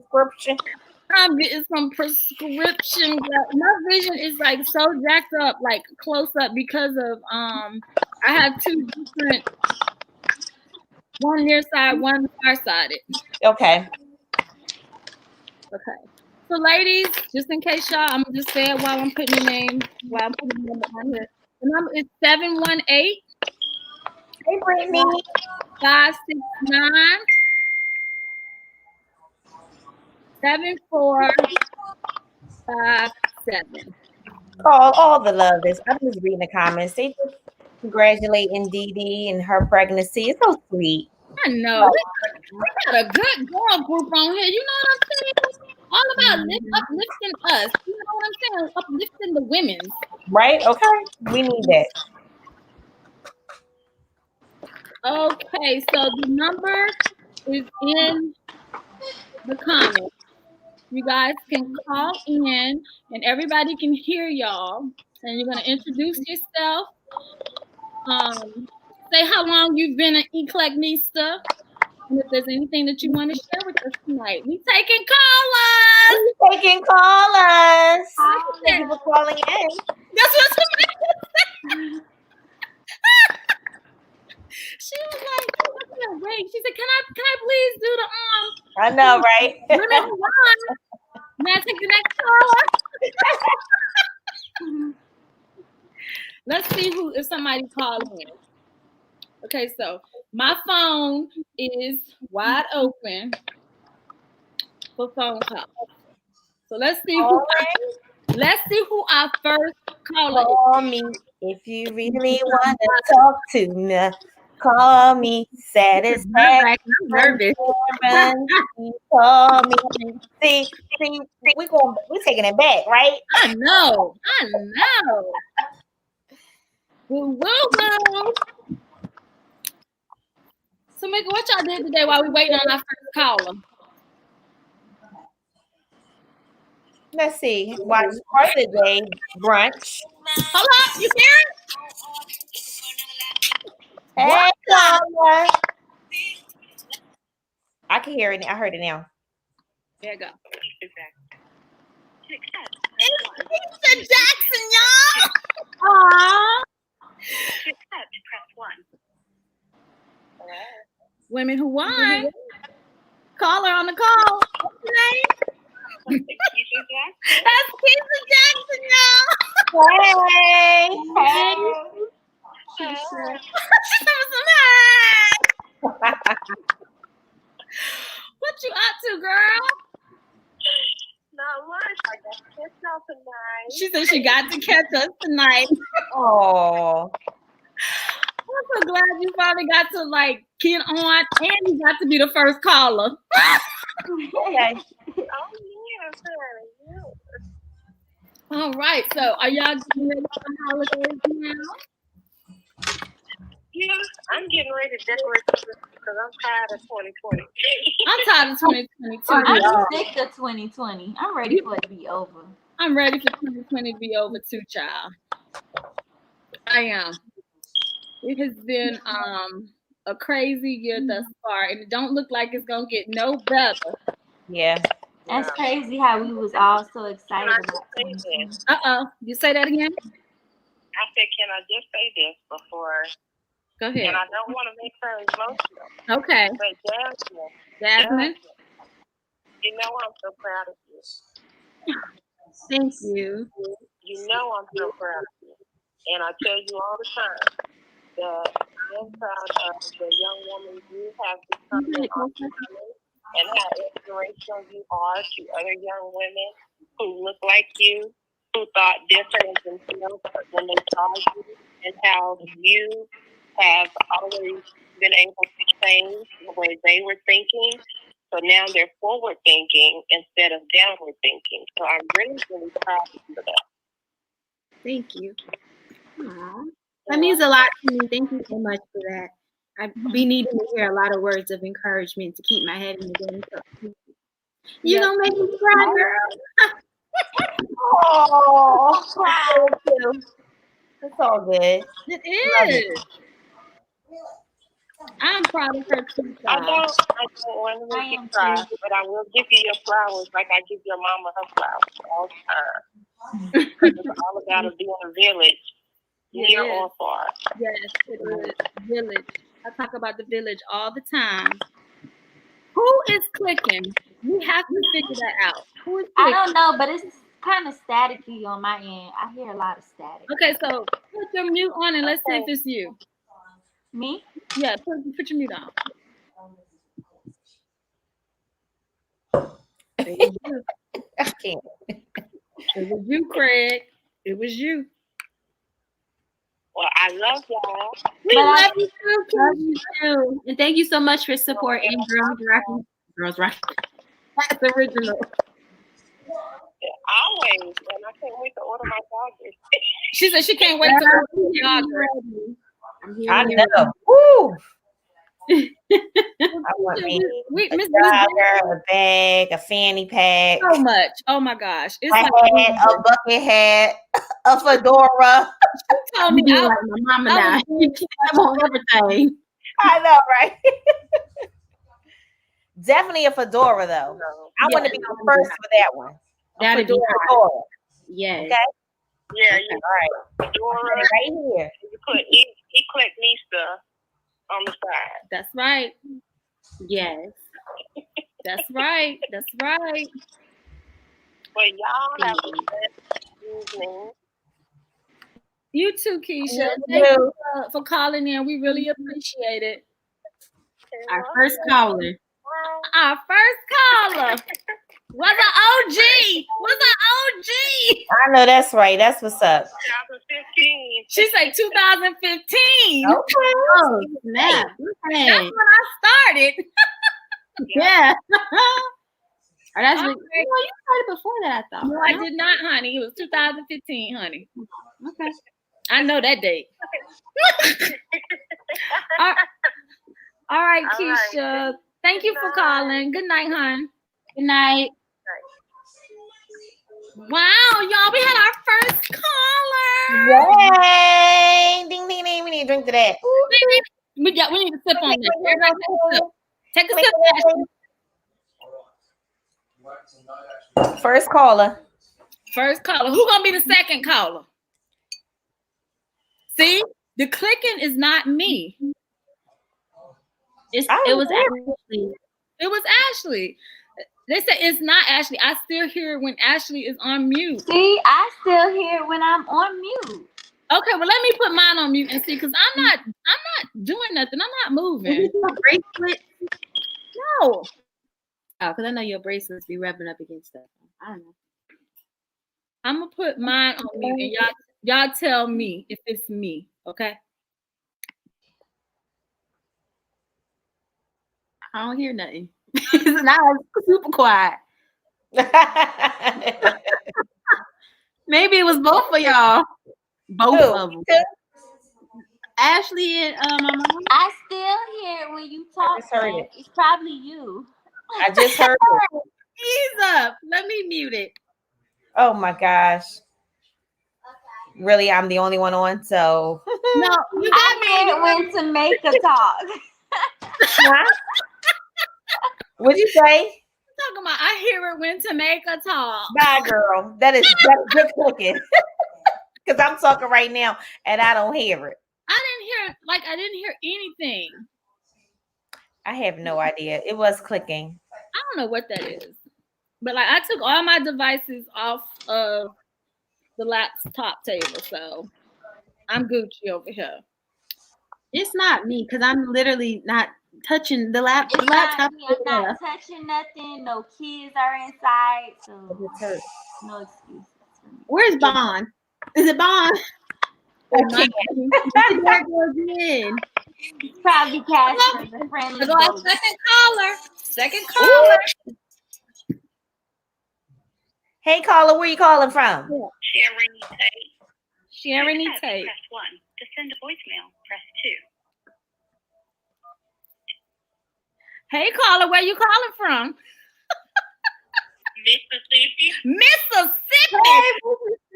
prescription. I'm getting some prescription. My vision is like so jacked up, like close up, because of I have 2 different, one near side, one far sided. Okay. Okay. So So, ladies, just in case y'all, I'm gonna just say it while I'm putting your name, while I'm putting the number on here. The number is 718. Hey, Brittany. 569 7457. All the love is. I'm just reading the comments. They just congratulating Dee Dee and her pregnancy. It's so sweet. I know. We got a good girl group on here. You know what I'm saying? All about uplifting us. You know what I'm saying? Uplifting the women. Right? Okay. We need that. Okay, so the number is in the comments. You guys can call in and everybody can hear y'all. And you're going to introduce yourself. Say how long you've been an Eclecticnista. And if there's anything that you want to share with us tonight. We taking callers. Taking callers. Thank you for calling in. That's what she was like, wait. She said, can I please do the I know, right? women who won? May I take the next caller? Let's see if somebody calls in. Okay, so my phone is wide open for phone calls. So let's see who our first caller is. Call me if you really want to talk to me. Call me satisfaction. I'm nervous. Call me. See, we're taking it back, right? I know. Woo. So, Mika, what y'all did today while we waiting on our first caller? Let's see. Watch part of the day brunch. Hold up, you hear it? Hey, caller. I can hear it. I heard it now. There you go. It's Lisa Jackson, y'all. Aww. Press 1. Women who won. Caller on the call. What's your name? That's Lisa Jackson, y'all. Hey. She's some What you up to, girl? Not much. I got to catch y'all tonight. She said she got to catch us tonight. Oh. I'm so glad you finally got to get on and you got to be the first caller. Okay. Oh, yeah, sure. All right. So are y'all getting ready for the holidays now? Yeah, I'm getting ready to decorate because I'm tired of 2020. I'm tired of 2022. I'm sick of 2020. I'm ready for it to be over. I'm ready for 2020 to be over too, child. I am. It has been a crazy year thus far, and it don't look like it's gonna get no better. Yeah. That's crazy how we was all so excited about 2020. You say that again? I said, can I just say this before? Go ahead. And I don't want to make her emotional. Okay. But Jasmine, you know I'm so proud of you. thank you. You know I'm so proud of you. And I tell you all the time that I am proud of the young woman you have become and how inspirational you are to other young women who look like you, who thought different of themselves when they saw you, and how you have always been able to change the way they were thinking. So now they're forward thinking instead of downward thinking. So I'm really, really proud of you for that. Thank you. Aww. That means a lot to me. Thank you so much for that. I've been needing to hear a lot of words of encouragement to keep my head in the game. You don't make me cry, girl. Oh, thank you. It's all good. It is. I'm proud of her too. I don't want to make you cry, but I will give you your flowers like I give your mama her flowers all the time. Because it's all about it being a village, near or far. Yes, it is. Village. I talk about the village all the time. Who is clicking? We have to figure that out. Who is I quick? don't know, but it's kind of staticky on my end. I hear a lot of static. Okay, so put your mute on and let's see if it's you. Me? Yeah, put your mute on. It was you. I can't. It was you, Craig. It was you. Well, I love y'all. We But love you too. Love you too. And thank you so much for supporting Girls Rock. That's original. Always. And I can't wait to order my joggers. She said she can't wait to order the jogger. I'm here. I know. Woo! I want me We a Miss jogger, a bag, a fanny pack, so much. Oh my gosh. It's a like hat, a bucket hat, a fedora. told You me be I, like my mama I now. was You keep them on everything. I know, right? Definitely a fedora, though. I want to be the first for that one. That'd be hot. Fedora. Yes. Okay. Yeah, All right. Dora, Right here. you put Eclecticnista on the side. that's right. Yes. That's right. That's right. But y'all have a blessed evening. You too, Keisha. You Thank too. you for calling in. We really appreciate it. Our first caller. Our first caller was an OG. Was an OG. I know that's right. That's what's up. 2015. She's like 2015. Okay. Oh, snap. That's when I started. Yeah. Oh, that's Okay. you started before that, I thought. No, I did not, honey. It was 2015, honey. Okay. I know that date. All right, All Keisha. right. Thank you for calling. Good night, hon. Good night. Wow, y'all, we had our first caller. Yay! Ding, ding, ding. We need to drink to that. We need to sip on this. Everybody take a sip. First caller. First caller. Who gonna be the second caller? See, the clicking is not me. It was actually. It was Ashley. They said it's not Ashley. I still hear it when Ashley is on mute. See, I still hear it when I'm on mute. Okay, well let me put mine on mute and see, because I'm not doing nothing. I'm not moving. Is it your bracelet? No. Oh, because I know your bracelets be rubbing up against stuff. I don't know. I'm gonna put mine on mute and y'all tell me if it's me, okay? I don't hear nothing. Now it's super quiet. Maybe it was both of y'all. Both of them. Ashley and my mom. I still hear it when you talk. just heard it. It's probably you. I just heard it. Ease up. Let me mute it. Oh my gosh. Really, I'm the only one on, so No, you I got hear me. it when Tameka talk. What'd you say? Talking about I hear it when Tameka talk. Bye, girl. That's good cooking. Because I'm talking right now and I don't hear it. I didn't hear anything. I have no idea. It was clicking. I don't know what that is. But like I took all my devices off of the laptop table, so I'm Gucci over here. It's not me because I'm literally not touching the laptop. It's not me. I'm not touching nothing. No kids are inside, so no excuses for me. Where's Bond? Is it Bond? Okay. There it goes again. It's probably casting the friendly Go our ghost. second caller. Second caller. Hey, caller, where you calling from? Sharing Tate. Sharon E. Tate. Press 1. To send a voicemail, press 2. Hey, caller, where you calling from? Mississippi. Mississippi.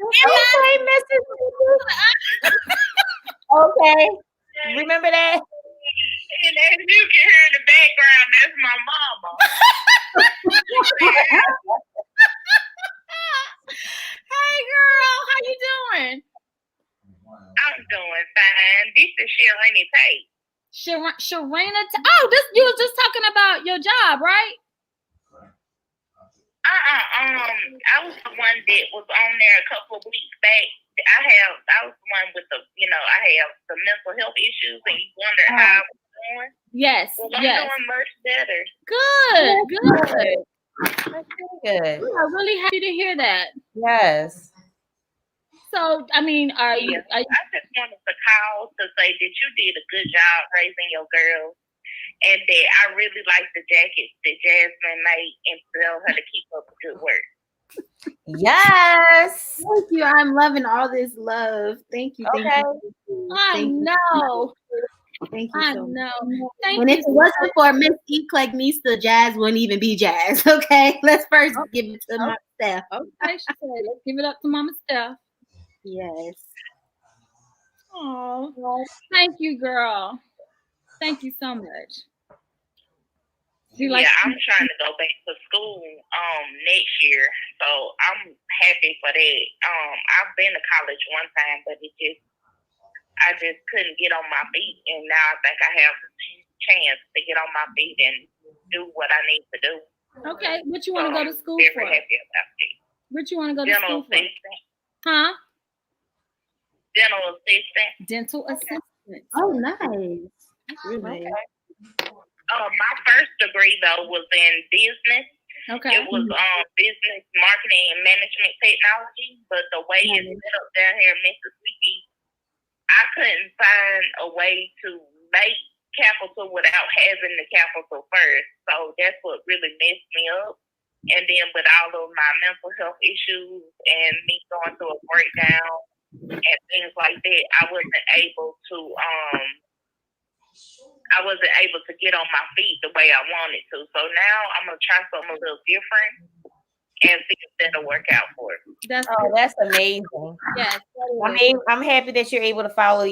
Okay, Mississippi. Okay. Remember that? And as you can hear in the background, that's my mama. Hey, girl, how you doing? I'm doing fine. This is Sharon Tate. Sharina. Oh, you was just talking about your job, right? I was the one that was on there a couple of weeks back. I was the one with the, I have the mental health issues, and you wonder how I was doing. Yes. Well, I'm doing much better. Good. That's good. We are really happy to hear that. Yes. So, I mean, I just wanted to call to say that you did a good job raising your girls, and that I really like the jackets that Jasmine made, and tell her to keep up the good work. Yes. Thank you. I'm loving all this love. Thank you. Okay. I know. Thank you I so much. know. And if it wasn't for Miss Eclecticnista, Jazz wouldn't even be Jazz. Okay, let's first give it to my staff. Okay, she said, let's give it up to Mama Steph. Yes. Oh, thank you, girl. Thank you so much. I'm trying to go back to school next year, so I'm happy for that. I've been to college one time, but I just couldn't get on my feet, and now I think I have a chance to get on my feet and do what I need to do. Okay, what you want to go to school for? Very happy about it. What you want to go to Dental school assistant. for? Huh? Dental assistant. Dental assistant. Oh, nice. Really? Okay. My first degree though was in business. Okay. It was business marketing and management technology, but the way it's set up down here in Mississippi, I couldn't find a way to make capital without having the capital first. So that's what really messed me up. And then with all of my mental health issues and me going through a breakdown and things like that, I wasn't able to get on my feet the way I wanted to. So now I'm gonna try something a little different and see if that'll work out for me. That's amazing. Yes. I mean, I'm happy that you're able to follow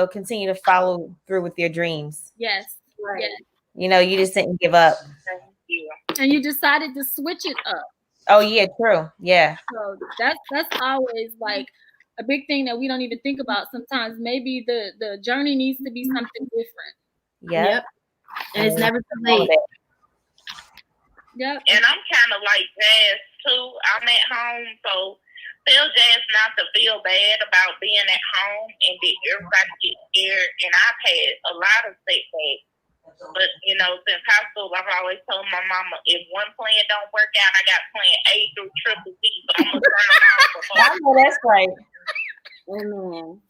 continue to follow through with your dreams. Yes. Right. Yes. You just didn't give up. Thank you. And you decided to switch it up. Oh yeah, true. Yeah. So that's always like a big thing that we don't even think about sometimes. Maybe the journey needs to be something different. Yep. And it's never too late. Yep. And I'm kind of like Jazz too. I'm at home, so tell Jazz not to feel bad about being at home and that everybody gets scared. And I've had a lot of setbacks. But, since high school, I've always told my mama, if one plan don't work out, I got plan A through triple D. So I'm going to try them all before. I know that's right. Amen.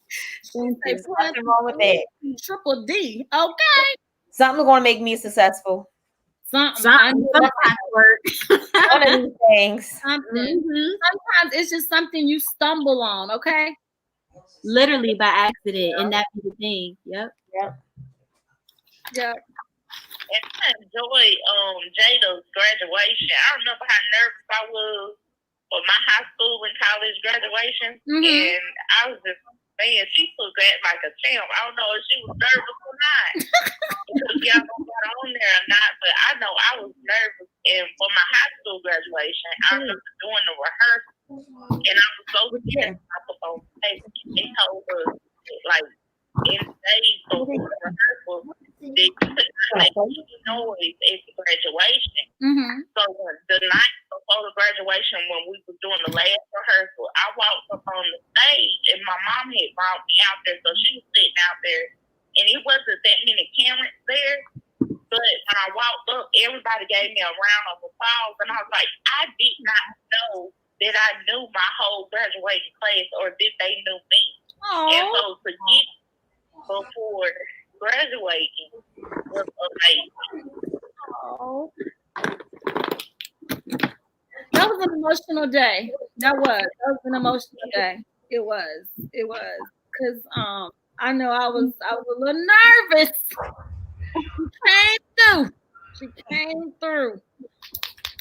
There's nothing wrong with that. Triple D. Okay. Something's going to make me successful. Something work. One of these things. Something. Mm-hmm. Sometimes it's just something you stumble on, okay? Literally by accident, and that be the thing. Yep. Yeah. And I enjoy Jada's graduation. I remember how nervous I was for my high school and college graduation. Mm-hmm. And I was just, man, she took that like a champ. I don't know if she was nervous or not. Because y'all don't got on there or not, but I know I was nervous. And for my high school graduation, I remember doing the rehearsal. And I was so scared. They told us, like, in days before the rehearsal, they could not make any noise at the graduation. Mm-hmm. So the night before the graduation, when we were doing the last rehearsal, I walked up on the stage, and my mom had brought me out there, so she was sitting out there, and it wasn't that many parents there. But when I walked up, everybody gave me a round of applause, and I was like, I did not know that I knew my whole graduating class, or that they knew me. Aww. And so to get before graduating was amazing. Oh. That was an emotional day. That was an emotional day. It was. Because I know I was a little nervous. She came through.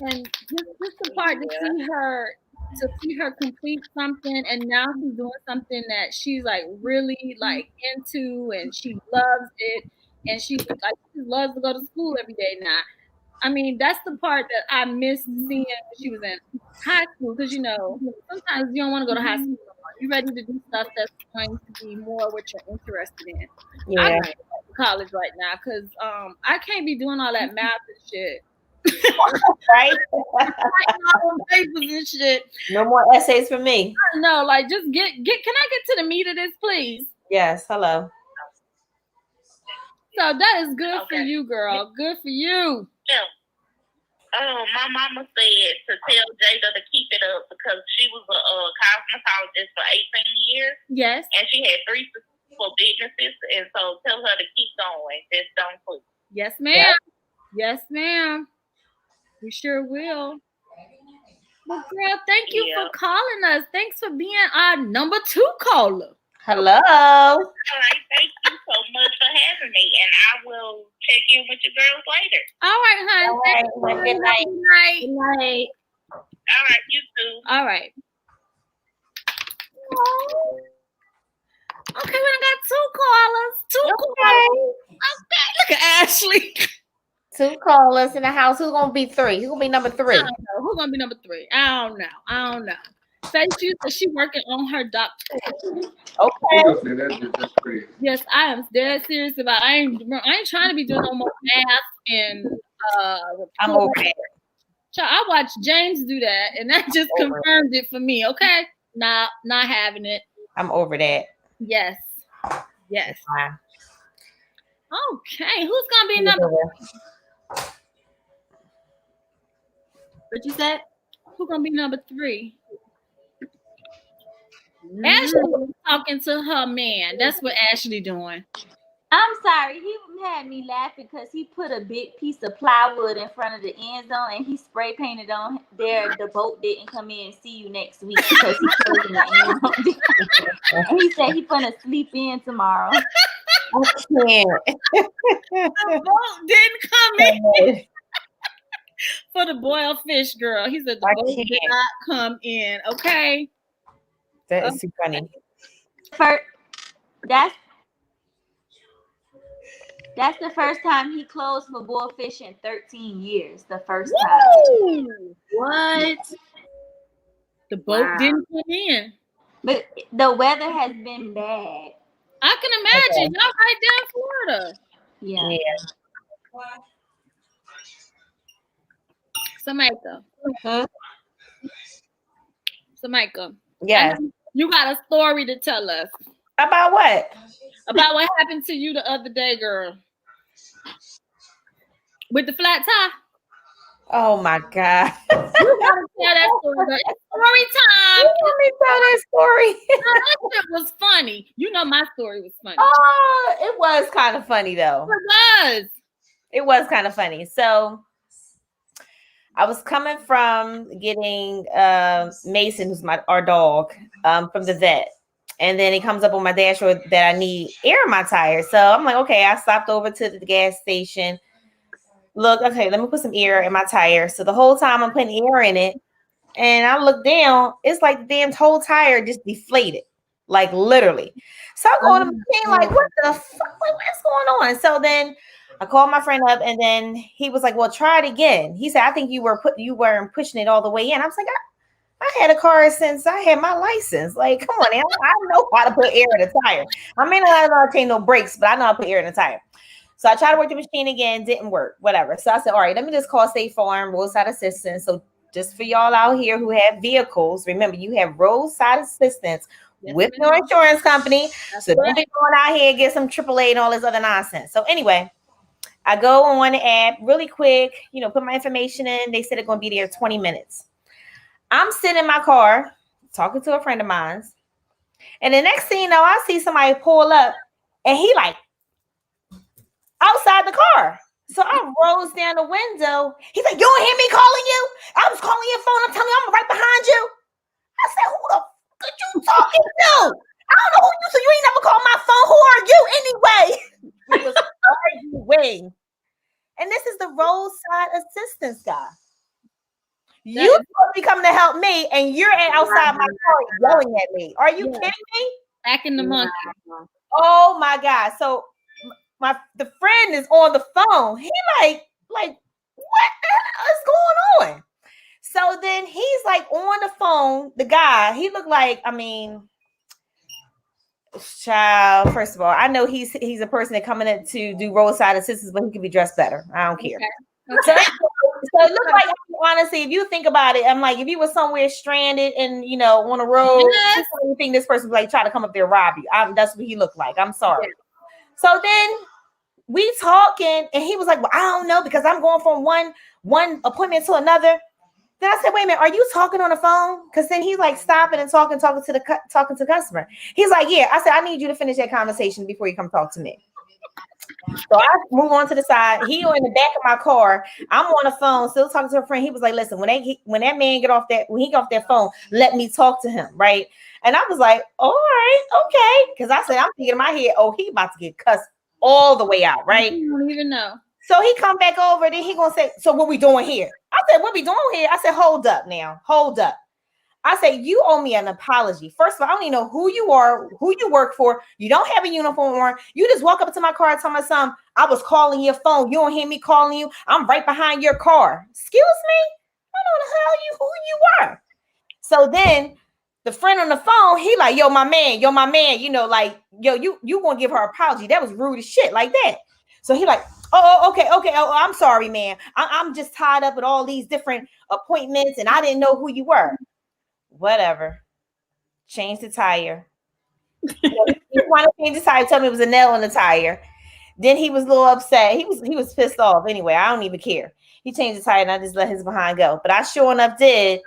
And just the part to see her complete something, and now she's doing something that she's like really like into, and she loves it, and she loves to go to school every day now. I mean, that's the part that I missed seeing when she was in high school, because sometimes you don't want to go to high school anymore. You're ready to do stuff that's going to be more what you're interested in. Yeah. I'm in college right now because I can't be doing all that math and shit. Right? Writing all them papers and shit. No more essays for me. No, like just get. Can I get to the meat of this, please? Yes, hello. So that is good for Okay. you, girl. Good for you. Yeah. My mama said to tell Jada to keep it up because she was a cosmetologist for 18 years. Yes. And she had 3 successful businesses. And so tell her to keep going. Just don't quit. Yes, ma'am. Yes, ma'am. We sure will. Well, girl, thank you for calling us. Thanks for being our number 2 caller. Hello. All right. Thank you so much for having me. And I will check in with you girls later. All right, honey. All right. Good night. Good night. Good night. All right. You too. All right. Okay, we done got 2 callers. 2 callers. Okay, look at Ashley. 2 callers in the house. Who's gonna be 3? Who's gonna be number 3? I don't know. Who's gonna be number 3? I don't know. Faith, you said she working on her doctorate. Okay. Yes, I am dead serious about. I ain't trying to be doing no more math and I'm over it. I watched James do that, and that just confirmed it for me. Okay, not having it. I'm over that. Yes. Fine. Okay, who's gonna be number? What you said? Who's gonna be number 3? Ashley was talking to her man. That's what Ashley doing. I'm sorry. He had me laughing because he put a big piece of plywood in front of the end zone and he spray painted on there. The boat didn't come in and see you next week because he closing the end zone. And he said he gonna sleep in tomorrow. I can't. The boat didn't come in for the boiled fish, girl. He said the boat did not come in. Okay. That is too funny. That's the first time he closed for boiled fish in 13 years. The first time. What? The boat didn't come in. But the weather has been bad. I can imagine. Y'all right there in Florida. Yeah. Samantha. Yes. You got a story to tell us. About what? About what happened to you the other day, girl. With the flat tire. Oh my God. You gotta tell that story, girl. It's story time. Let me tell that story. That shit was funny. You know my story was funny. Oh, it was kind of funny though. It was kind of funny. So I was coming from getting Mason, who's our dog, from the vet. And then it comes up on my dashboard that I need air in my tire. So I'm like, okay, I stopped over to the gas station. Look, okay, let me put some air in my tire. So the whole time I'm putting air in it, and I look down, it's like the damn whole tire just deflated, like literally. So I'm going to the machine like, what the fuck? What's going on? So then I called my friend up, and then he was like, well, try it again. He said, I think you weren't pushing it all the way in. I was like, I had a car since I had my license. Like, come on, I know how to put air in a tire. I may not know how to change no brakes, but I know how to put air in a tire. So I tried to work the machine again, didn't work, whatever. So I said, all right, let me just call State Farm, roadside assistance. So just for y'all out here who have vehicles, remember you have roadside assistance with your insurance company. So don't be going out here and get some AAA and all this other nonsense. So anyway, I go on the app really quick, put my information in. They said they're going to be there 20 minutes. I'm sitting in my car talking to a friend of mine. And the next thing you know, I see somebody pull up and he like outside the car. So I rolls down the window. He's like, you don't hear me calling you? I was calling your phone. I'm telling you, I'm right behind you. I said, who the fuck are you talking to? I don't know who you, so you ain't never called my phone. Who are you anyway? He was arguing. And this is the roadside assistance guy. You're supposed to be coming to help me, and you're outside my car yelling at me. Are you kidding me? Acting the monkey. Oh my God. So the friend is on the phone. He like, what the hell is going on? So then he's like on the phone. The guy, he looked like, child, first of all, I know he's a person that coming in to do roadside assistance, but he could be dressed better. I don't care. So it looked like, honestly, if you think about it, I'm like, if you were somewhere stranded and on a road, Yes. you think this person was like trying to come up there and rob you. That's what he looked like. I'm sorry. So then we talking, and he was like, "Well, I don't know because I'm going from one appointment to another." Then I said, "Wait a minute, are you talking on the phone?" Because then he's like stopping and talking to the customer. He's like, "Yeah." I said, "I need you to finish that conversation before you come talk to me." So I move on to the side. He in the back of my car. I'm on the phone, still talking to a friend. He was like, "Listen, when that man when he get off that phone, let me talk to him, right?" And I was like, "All right, okay," because I said I'm thinking in my head, "Oh, he about to get cussed all the way out, right?" You don't even know. So he come back over, then he gonna say, "So what we doing here?" I said, "What we doing here?" I said, "Hold up now, hold up." I said, "You owe me an apology. First of all, I don't even know who you are, who you work for. You don't have a uniform on. You just walk up to my car and tell my son, I was calling your phone. You don't hear me calling you. I'm right behind your car. Excuse me? I don't know who you are." So then the friend on the phone, he like, yo, my man, like, yo, you gonna give her an apology. That was rude as shit, like that. So he like, okay. Oh, I'm sorry, man. I'm just tied up with all these different appointments and I didn't know who you were. Whatever. Change the tire. He wanted to change the tire, told me it was a nail in the tire. Then he was a little upset. He was pissed off. Anyway, I don't even care. He changed the tire and I just let his behind go. But I sure enough did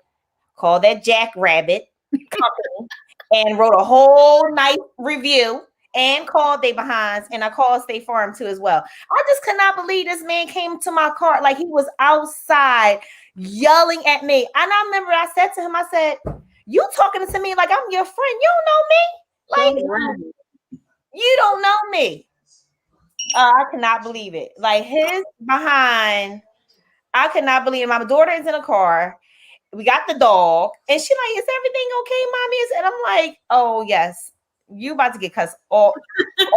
call that Jackrabbit company and wrote a whole nice review and called they behinds, and I called State Farm too as well. I just could not believe this man came to my car like he was outside yelling at me. And I remember I said to him, I said, "You talking to me like I'm your friend. You don't know me. Like you don't know me." I cannot believe it. Like his behind, I could not believe it. My daughter is in a car. We got the dog, and she like, "Is everything okay, mommy?" And I'm like, "Oh yes, you about to get cussed all like,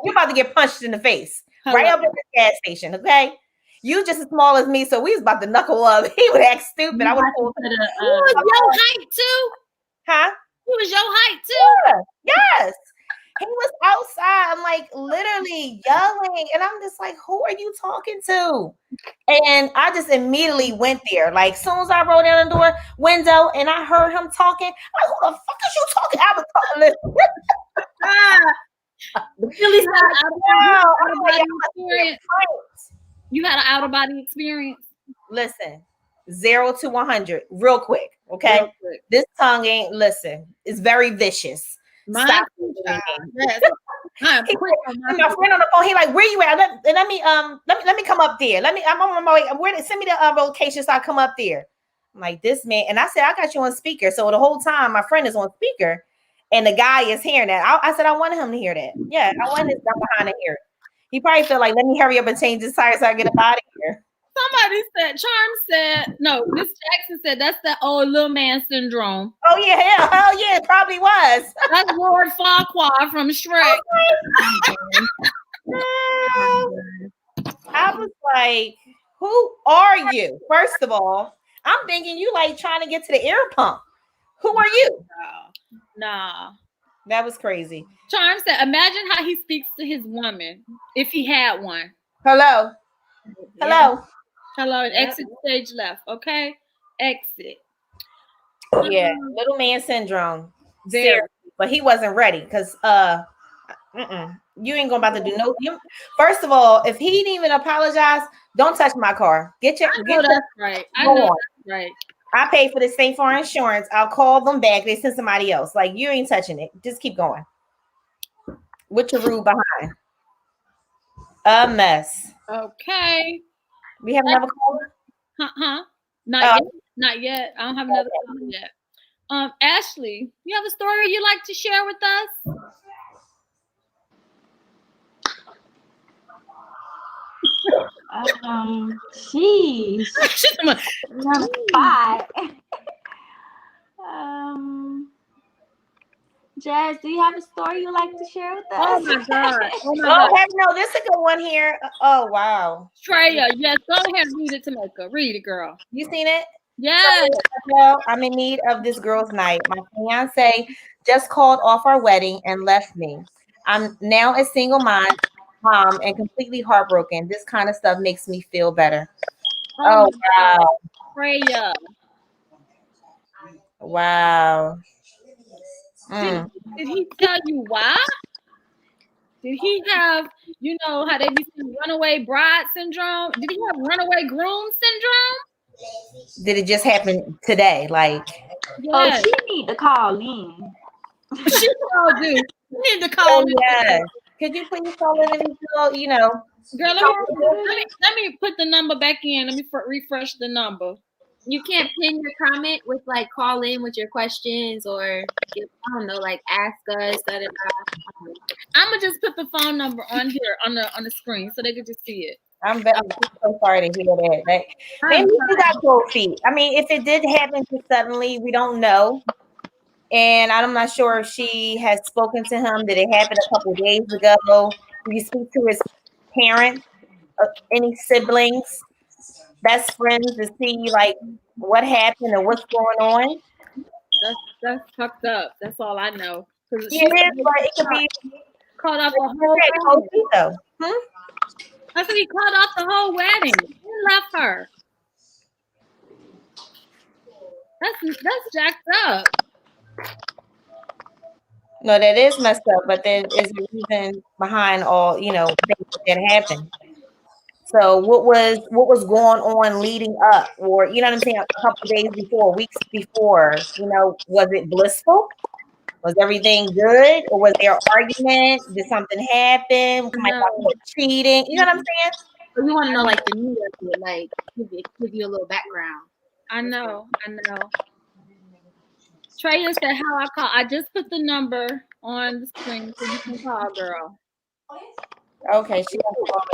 you about to get punched in the face right up at the gas station, okay? You just as small as me, so we was about to knuckle up. He would act stupid. I would have pulled. Who was your height too? Huh? Who was your height too? Yeah. Yes. He was outside. I'm like literally yelling, and I'm just like, "Who are you talking to?" And I just immediately went there. Like, as soon as I rolled down the window and I heard him talking, like, "Who the fuck is you talking?" I was talking. Really out-of-body experience. You had an out-of-body experience. Listen, 0 to 100, real quick. Okay, real quick. This tongue ain't. Listen, it's very vicious. Stop. Yes. My friend on the phone, he like, "Where you at? Let me come up there. I'm on my way. Send me the location so I come up there." I'm like, this man, and I said, "I got you on speaker." So the whole time my friend is on speaker and the guy is hearing that. I said, I wanted him to hear that. Yeah, I wanted his stuff behind to hear it. He probably felt like, let me hurry up and change this tire so I get up out of here. Somebody said, Miss Jackson said, that's that old little man syndrome. Oh yeah, hell yeah, it probably was. That's Lord Farquaad from Shrek. I was like, who are you? First of all, I'm thinking you like trying to get to the air pump. Who are you? Nah. That was crazy. Charm said, imagine how he speaks to his woman if he had one. Hello. Yeah. Hello. Exit stage left. Okay. Exit. Yeah. Little man syndrome. Seriously. But he wasn't ready because you ain't gonna about to do no. First of all, if he didn't even apologize, don't touch my car. That's right. I know that's right. I paid for the State Farm insurance. I'll call them back. They send somebody else. Like, you ain't touching it. Just keep going. With your rude behind. A mess. Okay. We have another caller? Not yet. I don't have another caller yet. Ashley, you have a story you'd like to share with us? Sheesh. Number 5. Jazz, do you have a story you'd like to share with us? Oh my God. No, this is a good one here. Oh, wow. Shreya, yes, go ahead and read it, Tamika. Read it, girl. You seen it? Yes. Well, I'm in need of this girl's night. My fiance just called off our wedding and left me. I'm now a single mom and completely heartbroken. This kind of stuff makes me feel better. Oh, wow. Freya. Wow. Did he tell you why? Did he have, you know, how they be saying runaway bride syndrome? Did he have runaway groom syndrome? Did it just happen today? Like, oh, she need to call in. She called you. You need to call in. Yeah. Could you please call in and you know? Girl, let me put the number back in. Let me refresh the number. You can't pin your comment with like call in with your questions or I don't know, like ask us. I'm gonna just put the phone number on here on the screen so they can just see it. I'm so sorry to hear that. Maybe you got cold feet. I mean, if it did happen just suddenly, we don't know. And I'm not sure if she has spoken to him. Did it happen a couple of days ago? Did you speak to his parents? Any siblings, best friends to see like what happened and what's going on? That's fucked up. That's all I know. Yeah, it is, but it could be caught off a whole wedding. I said he caught off the whole wedding. He left her. That's jacked up. No, that is messed up, but there is a reason behind all, you know, things that happened. So what was going on leading up, or you know what I'm saying, a couple of days before, weeks before, you know, was it blissful? Was everything good, or was there an argument? Did something happen? Somebody talking about cheating? You know what I'm saying? So we want to know like the news, like give you a little background. I know. Treya said how I call. I just put the number on the screen so you can call, girl. Okay, she has called.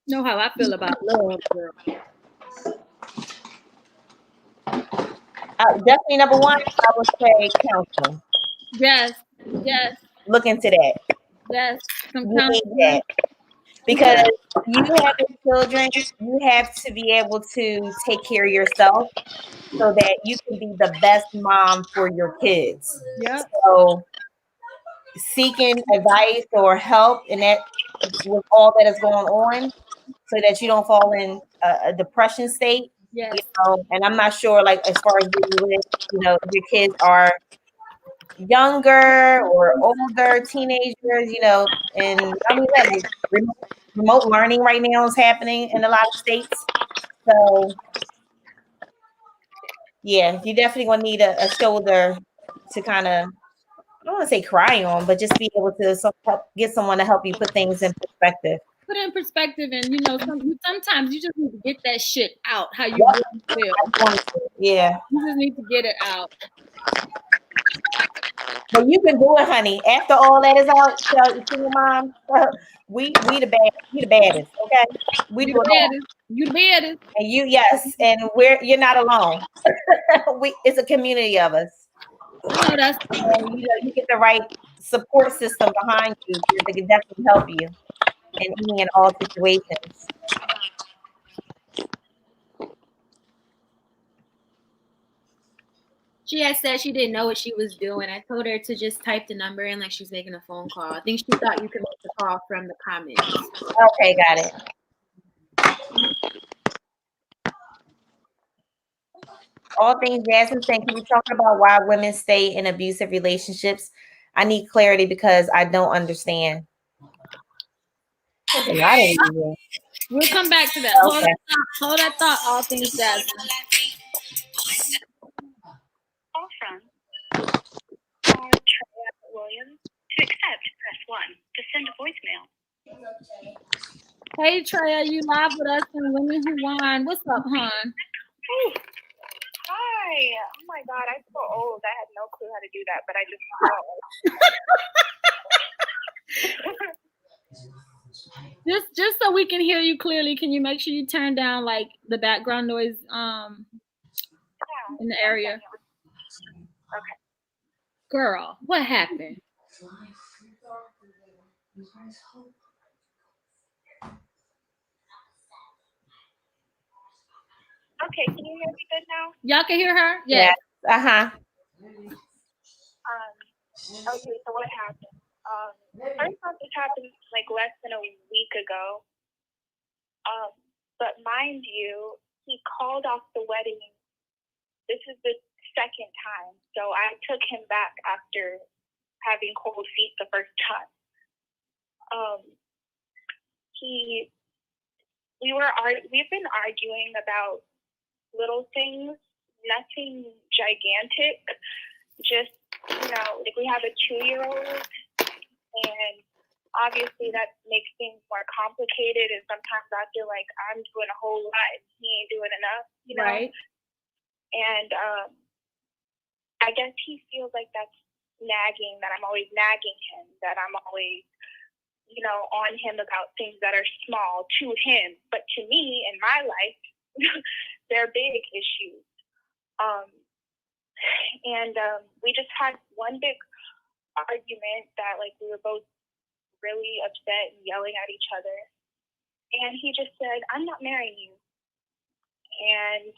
Know how I feel about love, girl. Definitely number one, I would say counseling. Yes. Look into that. Yes. You need that. Because you having children, you have to be able to take care of yourself so that you can be the best mom for your kids. Yeah. So seeking advice or help in that with all that is going on so that you don't fall in a depression state. Yes. You know, and I'm not sure, like, as far as you know, if your kids are younger or older, teenagers, you know, and I mean that remote learning right now is happening in a lot of states. So yeah, you definitely gonna need a shoulder to kind of, I don't want to say cry on, but just be able to get someone to help you put things in perspective. Put it in perspective, and you know, sometimes you just need to get that shit out. How you really feel. Yeah. You just need to get it out. But you can do it, honey. After all that is out, tell your mom, we the baddest, okay? We do it. You the baddest. And yes, and you're not alone. It's a community of us. I know that's and you get the right support system behind you that can definitely help you in any and all situations. She had said she didn't know what she was doing. I told her to just type the number in like she's making a phone call. I think she thought you could make the call from the comments. Okay, got it. All things Jasmine saying, can you talk about why women stay in abusive relationships? I need clarity because I don't understand. We'll come back to that. Okay. Hold that thought. All things Jasmine. Call from Treya Williams. To accept, press 1. To send a voicemail. Hey Treya, you live with us in Women Who Wine. What's up, hon? Hi. Oh my God, I'm so old. I had no clue how to do that, but I just just so we can hear you clearly, can you make sure you turn down like the background noise in the area? Okay. Girl, what happened? Okay, can you hear me good now? Y'all can hear her? Yes. Uh-huh. Okay, so what happened? First off, this happened like less than a week ago. But mind you, he called off the wedding. This is the second time. So I took him back after having cold feet the first time. We've been arguing about little things, nothing gigantic. Just, like we have a 2-year-old, and obviously that makes things more complicated. And sometimes I feel like I'm doing a whole lot and he ain't doing enough, Right. And I guess he feels like that's nagging, that I'm always nagging him, that I'm always, on him about things that are small to him. But to me, in my life, they're big issues. We just had one big argument that, like, we were both really upset and yelling at each other. And he just said, I'm not marrying you. And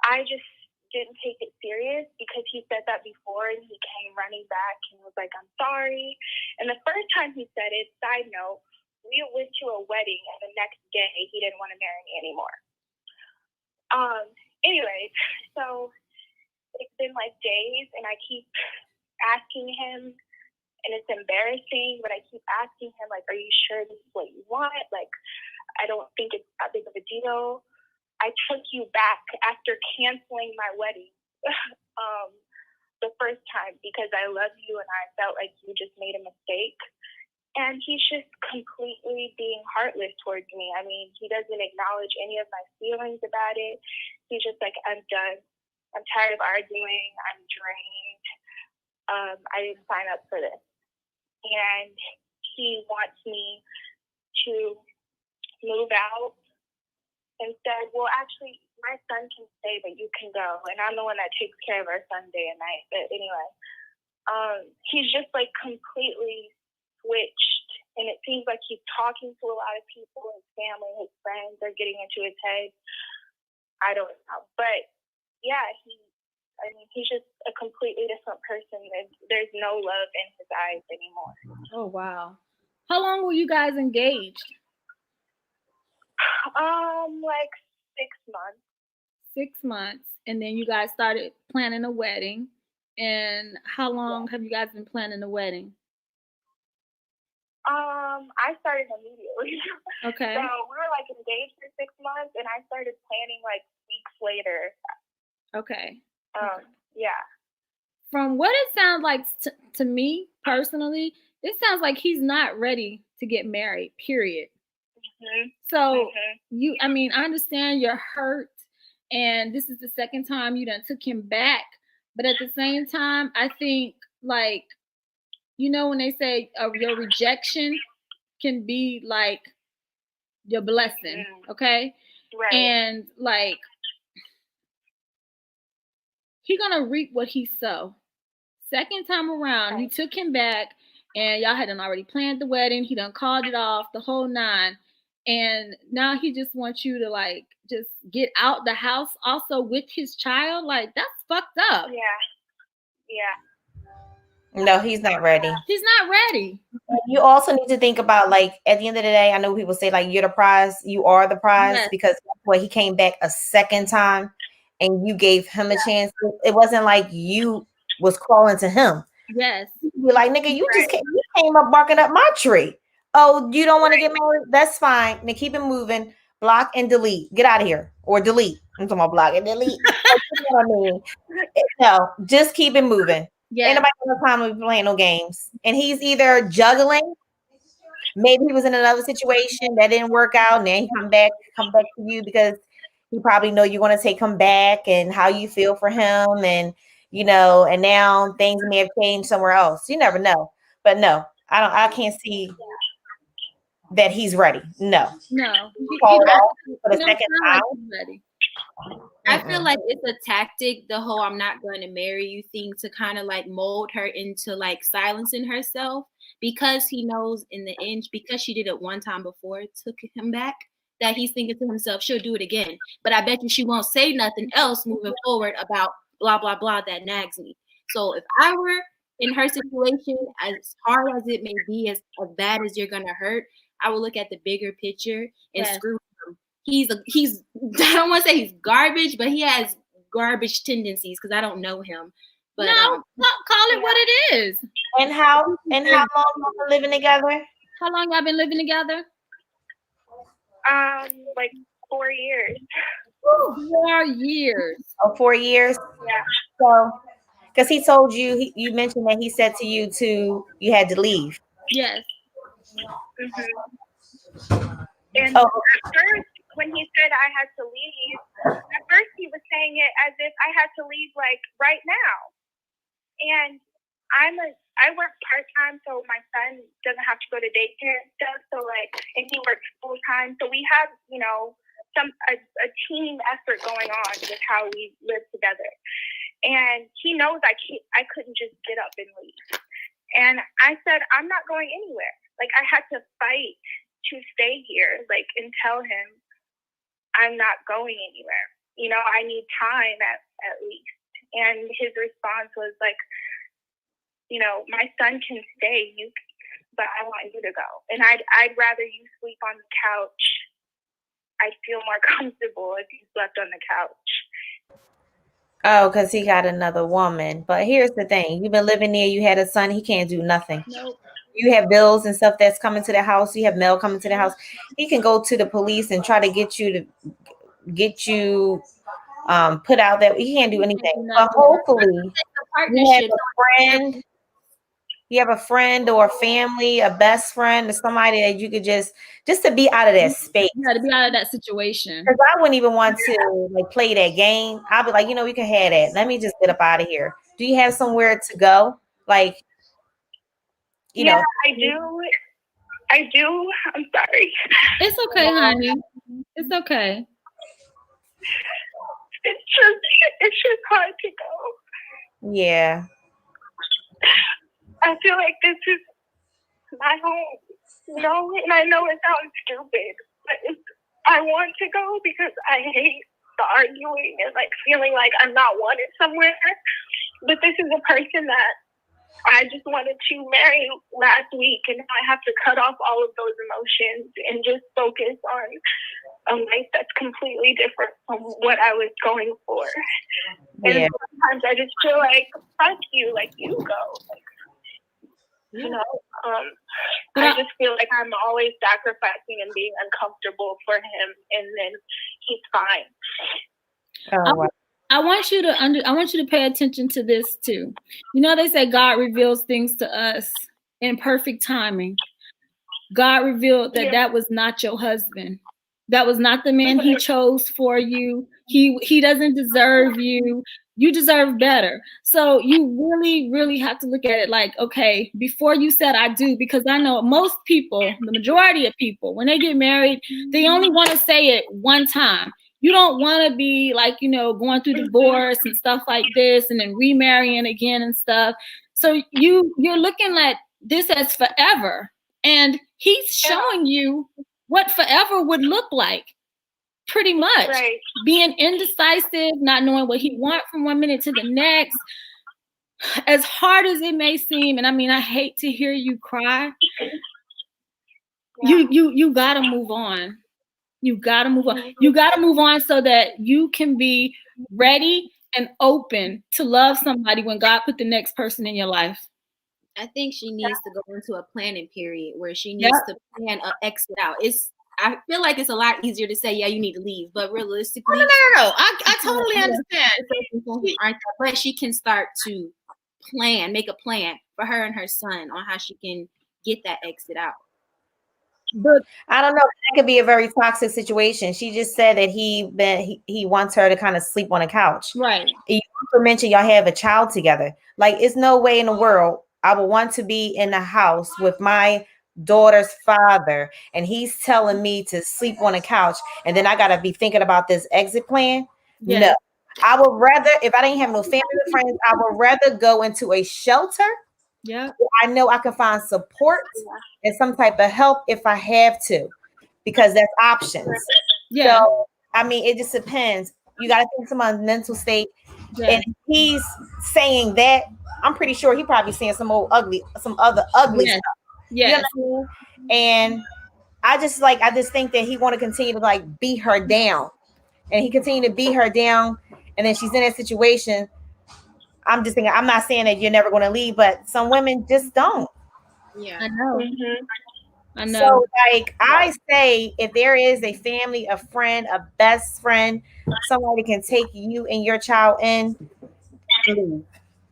I just didn't take it serious because he said that before, and he came running back and was like, I'm sorry. And the first time he said it, side note, we went to a wedding, and the next day he didn't want to marry me anymore. Anyways, so it's been like days, and I keep asking him, and it's embarrassing, but I keep asking him, like, are you sure this is what you want? Like, I don't think it's that big of a deal. I took you back after canceling my wedding the first time because I love you and I felt like you just made a mistake. And he's just completely being heartless towards me. I mean, he doesn't acknowledge any of my feelings about it. He's just like, I'm done. I'm tired of arguing. I'm drained. I didn't sign up for this. And he wants me to move out and said, well, actually, my son can stay, but you can go. And I'm the one that takes care of our son day and night. But anyway, he's just like completely switched. And it seems like he's talking to a lot of people, his family, his friends are getting into his head. I don't know. But yeah, he's just a completely different person. There's no love in his eyes anymore. Oh, wow. How long were you guys engaged? Like 6 months. 6 months. And then you guys started planning a wedding. And how long have you guys been planning the wedding? I started immediately. Okay. So we were like engaged for 6 months, and I started planning like weeks later. Okay. Yeah. From what it sounds like to me personally, it sounds like he's not ready to get married, period. Mm-hmm. So I understand you're hurt, and this is the second time you done took him back. But at the same time, I think, like, when they say your rejection can be like your blessing, okay? Right. And like, he gonna reap what he sow. Second time around, you took him back, and y'all had already planned the wedding. He done called it off, the whole 9. And now he just wants you to, like, just get out the house also with his child. Like, that's fucked up. Yeah. No, he's not ready. He's not ready. You also need to think about, like, at the end of the day, I know people say, like, you're the prize. You are the prize. Yes. Because he came back a second time and you gave him a chance. It wasn't like you was crawling to him. Yes. You're like, nigga, you just came up barking up my tree. Oh, you don't want to get married? That's fine. Now keep it moving. Block and delete. Get out of here. Or delete. I'm talking about block and delete. You know what I mean? No, just keep it moving. Yeah. Ain't nobody got time to be playing no games. And he's either juggling. Maybe he was in another situation that didn't work out. And then he come back to you because he probably know you're going to take him back and how you feel for him. And, and now things may have changed somewhere else. You never know. But no, I can't see that he's ready. No. For the second time. Ready. I feel like it's a tactic, the whole I'm not going to marry you thing, to kind of like mold her into like silencing herself, because he knows in the end, because she did it one time before, took him back, that he's thinking to himself, she'll do it again. But I bet you she won't say nothing else moving forward about blah, blah, blah that nags me. So if I were in her situation, as hard as it may be, as bad as you're gonna hurt, I will look at the bigger picture and screw him. He's I don't want to say he's garbage, but he has garbage tendencies because I don't know him. But no, call it what it is. And how long y'all been living together? How long y'all been living together? Like 4 years. 4 years. Oh, 4 years. Yeah. So, because he told you, you mentioned that he said to you you had to leave. Yes. And at first, when he said I had to leave, at first he was saying it as if I had to leave like right now. And I work part-time, so my son doesn't have to go to daycare and stuff. So and he works full-time. So we have, a team effort going on with how we live together. And he knows I couldn't just get up and leave. And I said, I'm not going anywhere. I had to fight to stay here, and tell him I'm not going anywhere. I need time at least. And his response was my son can stay, but I want you to go. And I'd rather you sleep on the couch. I'd feel more comfortable if you slept on the couch. Oh, because he got another woman. But here's the thing. You've been living there. You had a son. He can't do nothing. Nope. You have bills and stuff that's coming to the house. You have mail coming to the house. He can go to the police and try to get you put out that he can't do anything. But hopefully you have a friend or a family, a best friend, or somebody that you could just to be out of that space. Yeah, to be out of that situation. Because I wouldn't even want to play that game. I'll be like, we can have that. Let me just get up out of here. Do you have somewhere to go? Yeah, I do. I'm sorry. It's okay, honey. It's okay. It's just hard to go. Yeah. I feel like this is my home, and I know it sounds stupid, but I want to go because I hate the arguing and feeling like I'm not wanted somewhere. But this is a person that I just wanted to marry last week, and now I have to cut off all of those emotions and just focus on a life that's completely different from what I was going for. Yeah. And sometimes I just feel like, fuck you, you go. I just feel like I'm always sacrificing and being uncomfortable for him, and then he's fine. Oh, wow. I want you to pay attention to this too. They say God reveals things to us in perfect timing. God revealed that was not your husband. That was not the man he chose for you. He doesn't deserve you. You deserve better. So you really, really have to look at it okay, before you said I do, because I know most people, the majority of people, when they get married, they only want to say it one time. You don't want to be going through divorce and stuff like this and then remarrying again and stuff. So you're looking at this as forever. And he's showing you what forever would look like. Pretty much. Right. Being indecisive, not knowing what he wants from one minute to the next. As hard as it may seem, and I hate to hear you cry. Yeah. You gotta move on. You gotta move on. You gotta move on so that you can be ready and open to love somebody when God put the next person in your life. I think she needs to go into a planning period where she needs to plan an exit out. I feel like it's a lot easier to say, yeah, you need to leave, but realistically, no. I totally understand. But she can start to make a plan for her and her son on how she can get that exit out. But I don't know. That could be a very toxic situation. She just said that he wants her to kind of sleep on a couch. Right. You also mentioned y'all have a child together. It's no way in the world I would want to be in the house with my daughter's father, and he's telling me to sleep on a couch, and then I gotta be thinking about this exit plan. Yeah. No, I would rather, if I didn't have no family or friends, I would rather go into a shelter. Yeah, I know I can find support and some type of help if I have to, because that's options. Yeah. So it just depends. You gotta think someone's mental state, and he's saying that I'm pretty sure he probably seeing some other ugly Yes. stuff. Yes. You know what I mean? And I just think that he want to continue to like beat her down, and he continue to beat her down, and then she's in that situation. I'm just thinking, I'm not saying that you're never going to leave, but some women just don't. Yeah. I know. Mm-hmm. I know. So, like, I say, if there is a family, a friend, a best friend, somebody can take you and your child in, leave.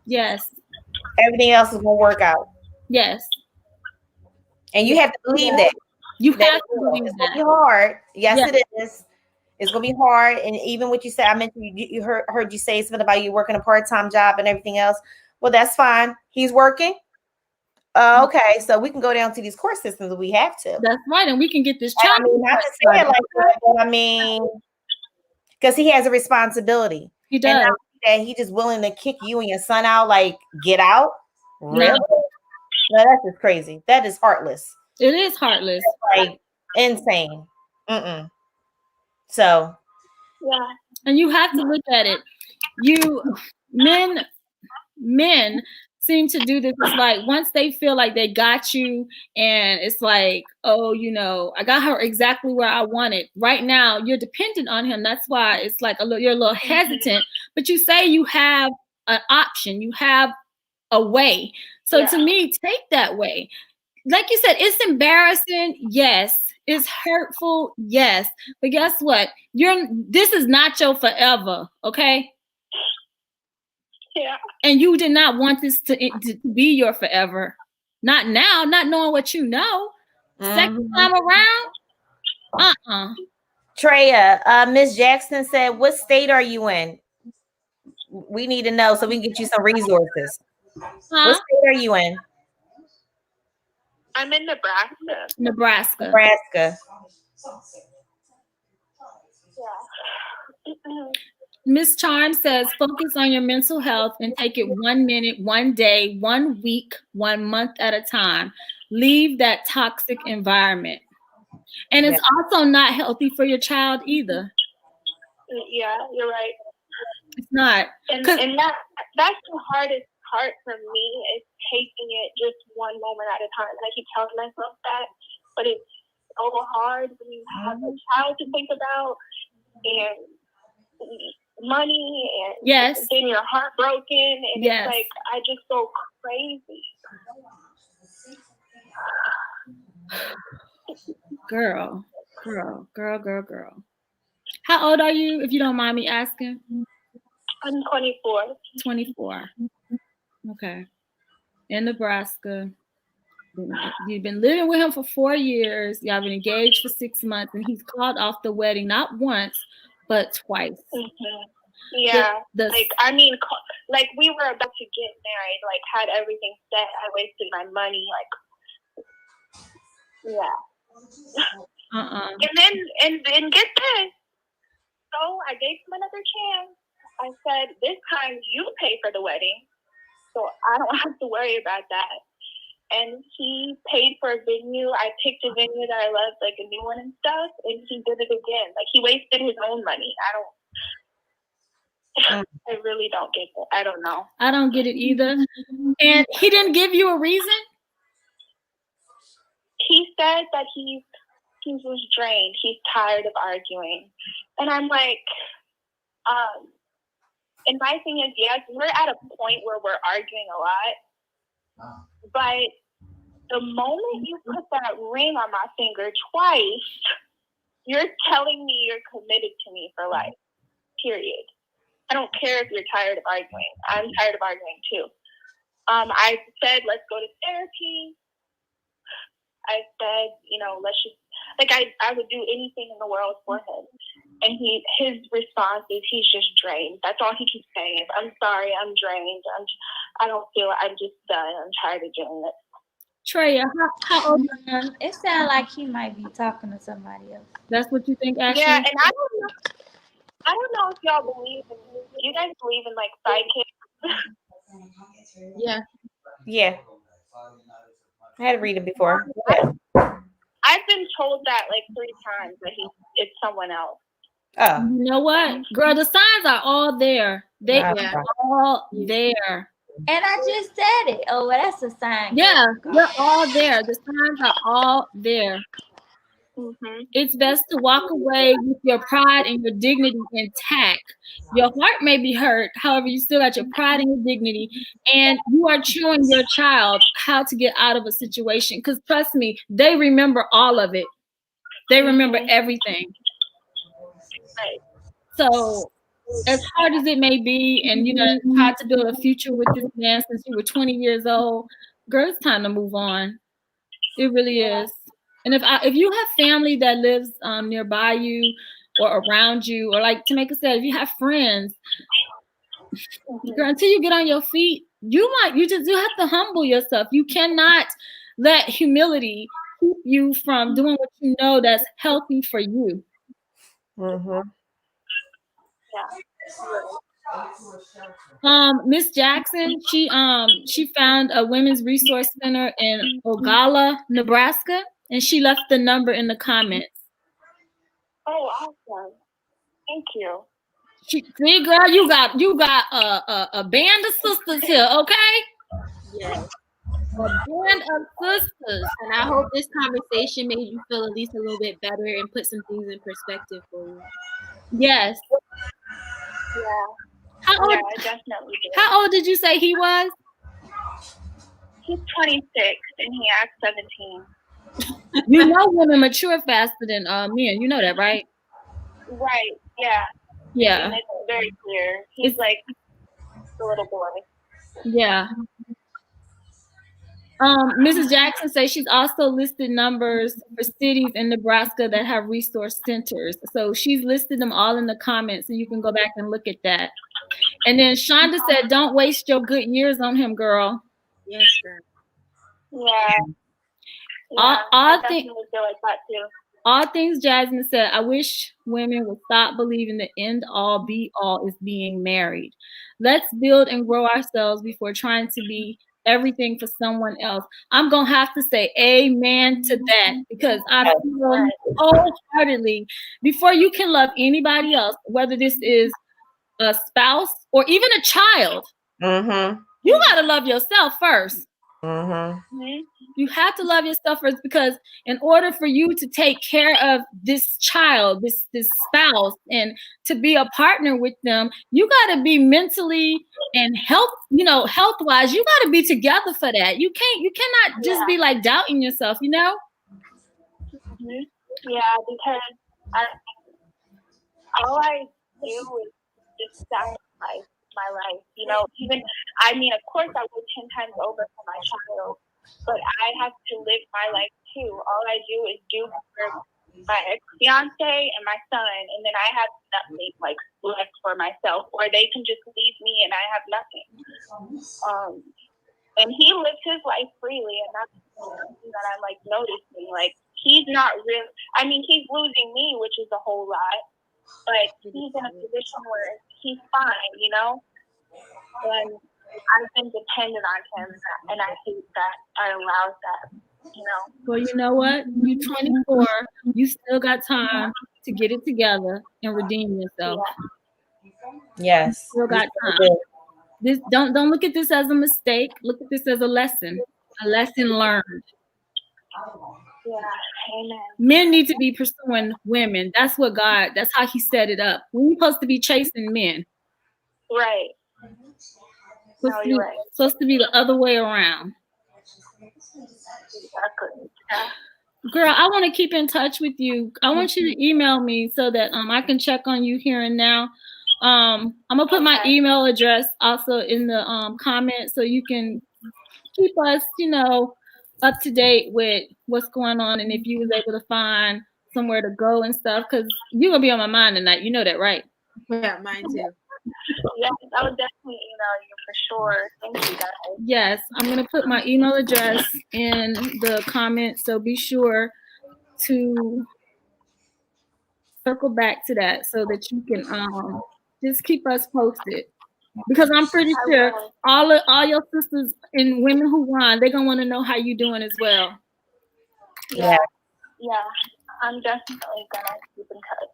Yes. Everything else is going to work out. Yes. And you have to believe that. You That have to believe it's going to that. be hard. Yes, Yeah. it is. It's going to be hard. And even what you said, I mentioned you heard you say something about you working a part-time job and everything else. Well, that's fine. He's working. Okay, so we can go down to these court systems if we have to. That's right, and we can get this I child. mean, not to say it like that, but I mean, because he has a responsibility. He And does. not that he just willing to kick you and your son out, like, get out. Really? No, that's just crazy. That is heartless. It is heartless. That's like insane. So Yeah. And you have to look at it. Men seem to do this. It's like once they feel like they got you, and it's like, oh, I got her exactly where I wanted. Right now, you're dependent on him. That's why it's like you're a little hesitant. But you say you have an option. You have a way. So to me, take that way. Like you said, it's embarrassing. Yes. It's hurtful. Yes. But guess what? This is not your forever. Okay. Yeah. And you did not want this to be your forever. Not now, not knowing what you know. Second time around, Treya, Miss Jackson said, what state are you in? We need to know so we can get you some resources. What state are you in? I'm in Nebraska. Nebraska. Yeah. Miss Charm says, focus on your mental health and take it 1 minute, 1 day, 1 week, 1 month at a time. Leave that toxic environment. And it's also not healthy for your child either. Yeah, you're right. It's not. And that's the hardest part for me is taking it just one moment at a time. And I keep telling myself that, but it's so hard when you have a child to think about and money and then your heart broken and it's like I just go crazy. Girl. How old are you, if you don't mind me asking? I'm 24. 24. Okay. In Nebraska. You've been living with him for 4 years. Y'all been engaged for 6 months, and he's called off the wedding not once, but twice. Mm-hmm. Yeah. Like we were about to get married, like had everything set. I wasted my money, like, yeah. And then get this. So I gave him another chance. I said, this time you pay for the wedding, so I don't have to worry about that. And he paid for a venue. I picked a venue that I loved, like a new one and stuff, and he did it again. Like he wasted his own money. I really don't get it. I don't know. I don't get it either. And he didn't give you a reason? He said that he was drained. He's tired of arguing. And I'm like, and my thing is, yes, we're at a point where we're arguing a lot. But the moment you put that ring on my finger twice, you're telling me you're committed to me for life. Period. I don't care if you're tired of arguing. I'm tired of arguing too. I said, let's go to therapy. I said, let's just, like, I would do anything in the world for him. And his response is he's just drained. That's all he keeps saying. I'm sorry, I'm drained. I don't feel it. I'm just done. I'm tired of doing it. Treya, how old? It sounds like he might be talking to somebody else. That's what you think, Ashley? Yeah, and I don't know if y'all believe in. Do you guys believe in like sidekicks? Yeah. I had to read it before. I've been told that like 3 times that it's someone else. Oh. You know what, girl? The signs are all there. They are all there. And I just said it. Oh, well, that's a sign. Yeah, they're all there. The signs are all there. Mm-hmm. It's best to walk away with your pride and your dignity intact. Your heart may be hurt, however, you still got your pride and your dignity, and you are showing your child how to get out of a situation. Because trust me, they remember all of it. They remember everything. Right. So, as hard as it may be, and you know, tried to build a future with this man since you were 20 years old, girl, it's time to move on. It really is. And if you have family that lives nearby you or around you, or like Tamika said, if you have friends, girl, until you get on your feet, you have to humble yourself. You cannot let humility keep you from doing what you know that's healthy for you. Mm-hmm. Miss Jackson, she found a women's resource center in Ogalla, Nebraska, and she left the number in the comments. Oh, awesome! Thank you. See, girl, you got a band of sisters here, okay? Yes. A band of sisters. And I hope this conversation made you feel at least a little bit better and put some things in perspective for you. Yes. Yeah. How old? Yeah, I definitely did. How old did you say he was? He's 26 and he acts 17. You know, women mature faster than men. You know that, right? Right. Yeah. Yeah. And it's very clear. He's like a little boy. Yeah. Mrs. Jackson says she's also listed numbers for cities in Nebraska that have resource centers. So she's listed them all in the comments, so you can go back and look at that. And then Shonda said, "Don't waste your good years on him, girl." Yes, girl. Yeah. I definitely feel like that too. All things Jasmine said, I wish women would stop believing the end all be all is being married. Let's build and grow ourselves before trying to be everything for someone else. I'm going to have to say amen to that, because I feel wholeheartedly, before you can love anybody else, whether this is a spouse or even a child, you got to love yourself first. You have to love yourself first, because in order for you to take care of this child, this spouse, and to be a partner with them, you got to be mentally and health-wise, you got to be together for that. You cannot just be like doubting yourself, you know? Yeah, because all I do is just sacrifice my life, you know. Even, I mean, of course I would 10 times over for my child, but I have to live my life too. All I do is do for my ex-fiance and my son, and then I have nothing like left for myself, or they can just leave me and I have nothing. And he lives his life freely, and that's something that I'm like noticing. Like, he's not real. I mean, he's losing me, which is a whole lot, but he's in a position where he's fine, you know? And I've been dependent on him, and I hate that I allowed that, you know? Well, you know what? You're 24. You still got time to get it together and redeem yourself. Yes. You still got time. Don't look at this as a mistake. Look at this as a lesson learned. Yeah, amen. Men need to be pursuing women. That's how he set it up. We're supposed to be chasing men. Right. Supposed to be the other way around. Exactly. Yeah. Girl, I want to keep in touch with you. I want you to email me so that I can check on you here and now. I'm gonna put my email address also in the comments, so you can keep us, up to date with what's going on, and if you was able to find somewhere to go and stuff, because you're gonna be on my mind tonight. You know that, right? Yeah, mine too. Yes, I would definitely email you for sure. Thank you, guys. Yes, I'm gonna put my email address in the comments, so be sure to circle back to that so that you can just keep us posted. Because I'm pretty sure all your sisters and women who won, they're gonna want to know how you doing as well. Yeah, I'm definitely gonna keep in touch.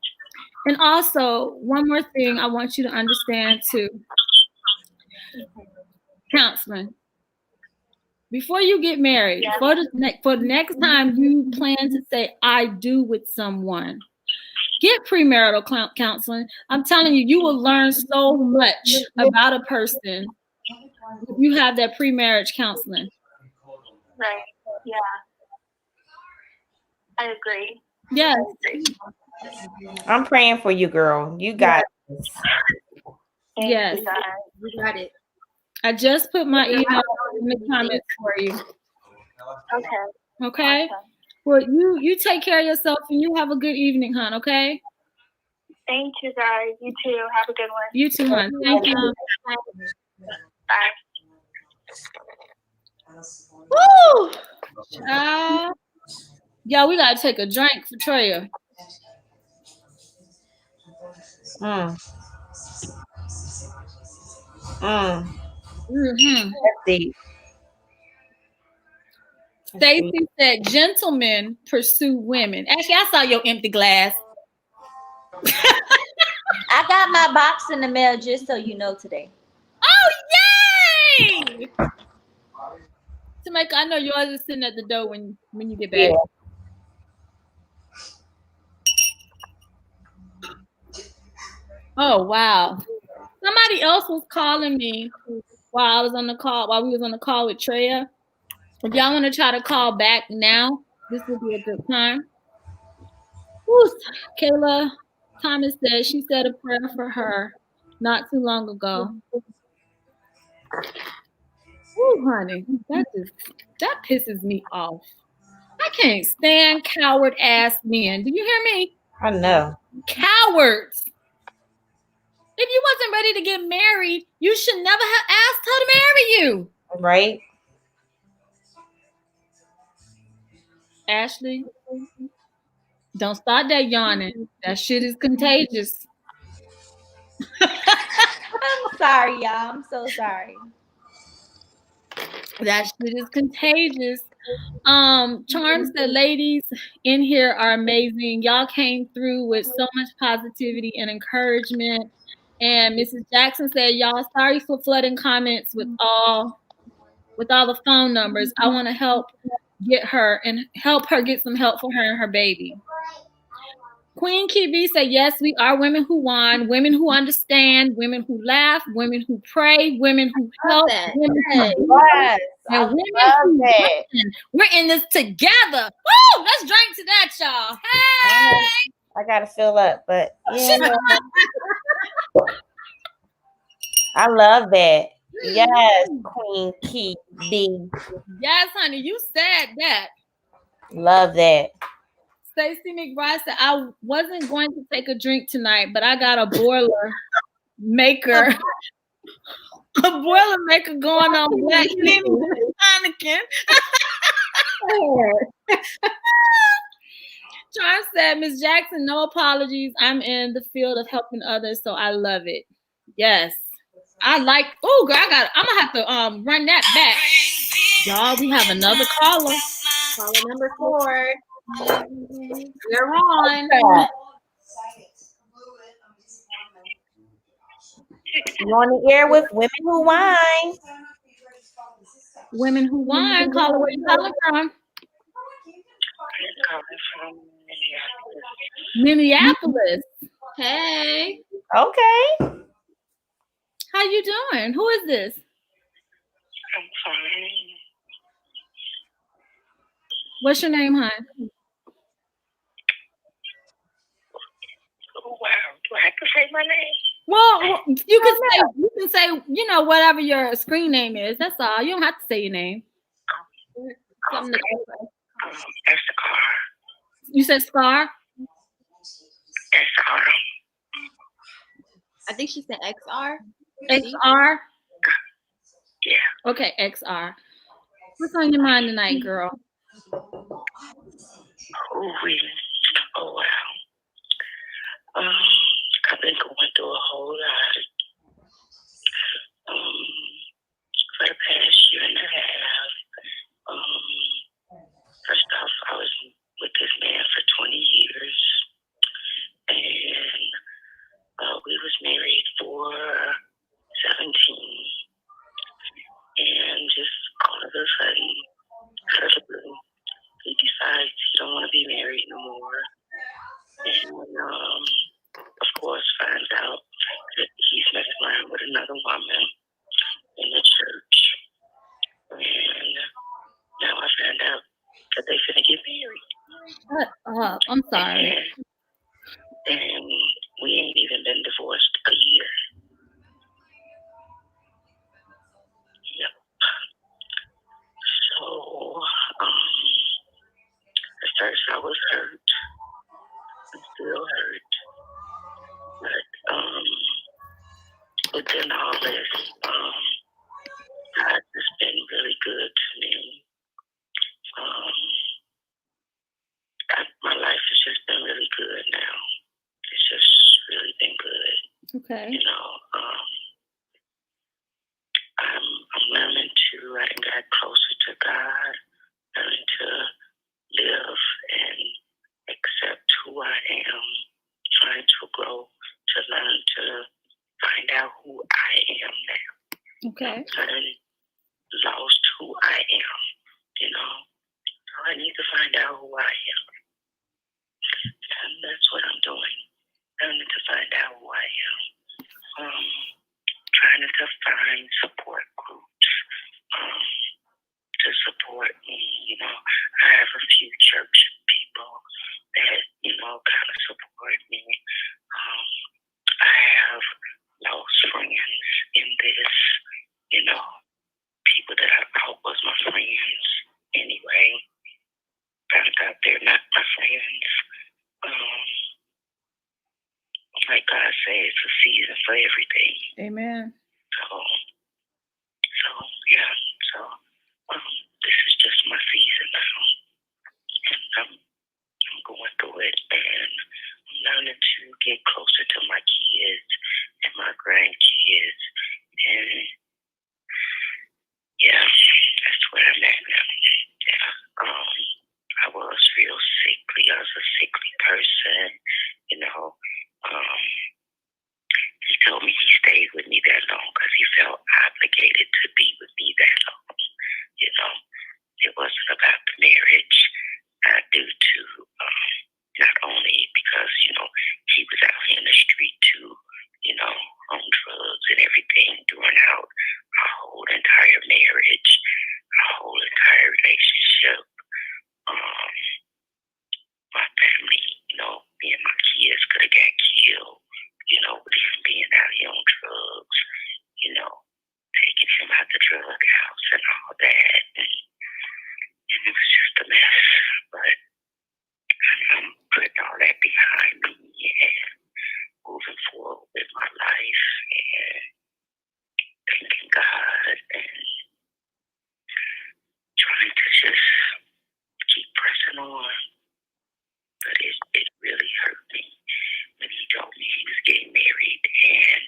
And also, one more thing I want you to understand too. counseling. Before you get married, for the next time you plan to say I do with someone, get premarital counseling. I'm telling you, you will learn so much about a person if you have that pre-marriage counseling. Right. Yeah. I agree. Yes. I'm praying for you, girl. You got this. Yes. You got it. I just put my email in the comments for you. Okay. Okay. Awesome. Well, you take care of yourself and you have a good evening, hon. Okay. Thank you, guys. You too. Have a good one. You too, hon. Thank you. Bye. Woo! Yeah, we gotta take a drink for Treya. That's deep. Stacy said, "Gentlemen pursue women." Actually, I saw your empty glass. I got my box in the mail, just so you know, today. Oh, yay! Tamika, I know yours is sitting at the door when you get back. Yeah. Oh, wow. Somebody else was calling me while we was on the call with Treya. If y'all want to try to call back now, this would be a good time. Woo. Kayla Thomas said she said a prayer for her not too long ago. Ooh, honey, that pisses me off. I can't stand coward ass men. Do you hear me? I know. Cowards. If you wasn't ready to get married, you should never have asked her to marry you. Right? Ashley, don't start that yawning. That shit is contagious. I'm sorry, y'all. I'm so sorry. That shit is contagious. Charm said, ladies in here are amazing. Y'all came through with so much positivity and encouragement. And Mrs. Jackson said, y'all, sorry for flooding comments with all the phone numbers. I want to help her get some help for her and her baby. Queen Kibi said, yes, we are women who whine, women who understand, women who laugh, women who pray, women who help, women who and women who listen. We're in this together. Woo! Let's drink to that, y'all. Hey! I gotta fill up, but yeah. I love that. Yes, Queen Kibi. Yes, honey, you said that. Love that. Stacey McBride said, I wasn't going to take a drink tonight, but I got a boiler maker. A boiler maker going on black. You didn't even do Heineken. Charm said, Miss Jackson, no apologies. I'm in the field of helping others, so I love it. Yes. I like, oh girl, I'm gonna have to run that back. Y'all, we have another caller. Caller number 4. You're on. You're on the air with Women Who Whine. Women Who Whine. Caller, where you calling from? Minneapolis. Hey. Okay. How you doing? Who is this? I'm fine. What's your name, hon? Oh, wow. Do I have to say my name? Well, you can say, whatever your screen name is. That's all. You don't have to say your name. That's the car. You said Scar? XR. I think she said XR. XR? Yeah. Okay, XR. What's on your mind tonight, girl? Oh, wow. I've been going through a whole lot. For the past year and a half. First off, I was with this man for 20 years. And we was married for 17. up. I'm sorry. And we ain't even been divorced a year. Yep. So, at first I was hurt. I'm still hurt. But within all this, God has been really good to me. My life has just been really good now. It's just really been good. Okay. You know, I'm learning to, I got closer to God, learning to live and accept who I am, trying to grow, to learn to find out who I am now. Okay. I lost who I am, you know. So I need to find out who I am. And that's what I'm doing. Learning to find out who I am. Trying to find support groups to support me. You know, I have a few church people that, you know, kind of support me. I have lost friends in this, you know, people that I thought was my friends anyway. Found out they're not my friends. Like God says, it's a season for everything. Amen. So yeah. So this is just my season now, and I'm going through it, and I'm learning to get closer to my kids and my grandkids, and yeah, that's where I'm at now. Yeah. I was real sickly. I was a sickly person, you know. He told me he stayed with me that long because he felt obligated to be with me that long. You know, it wasn't about the marriage. Due to not only because, you know, he was out here in the street too, you know, on drugs and everything, during out our whole entire marriage, our whole entire relationship. My family, you know, me and my kids could have got killed, you know, with him being out here on drugs, you know, taking him out the drug house and all that. And it was just a mess. But I'm putting all that behind me and moving forward with my life and thanking God and trying to just keep pressing on. But it really hurt me when he told me he was getting married and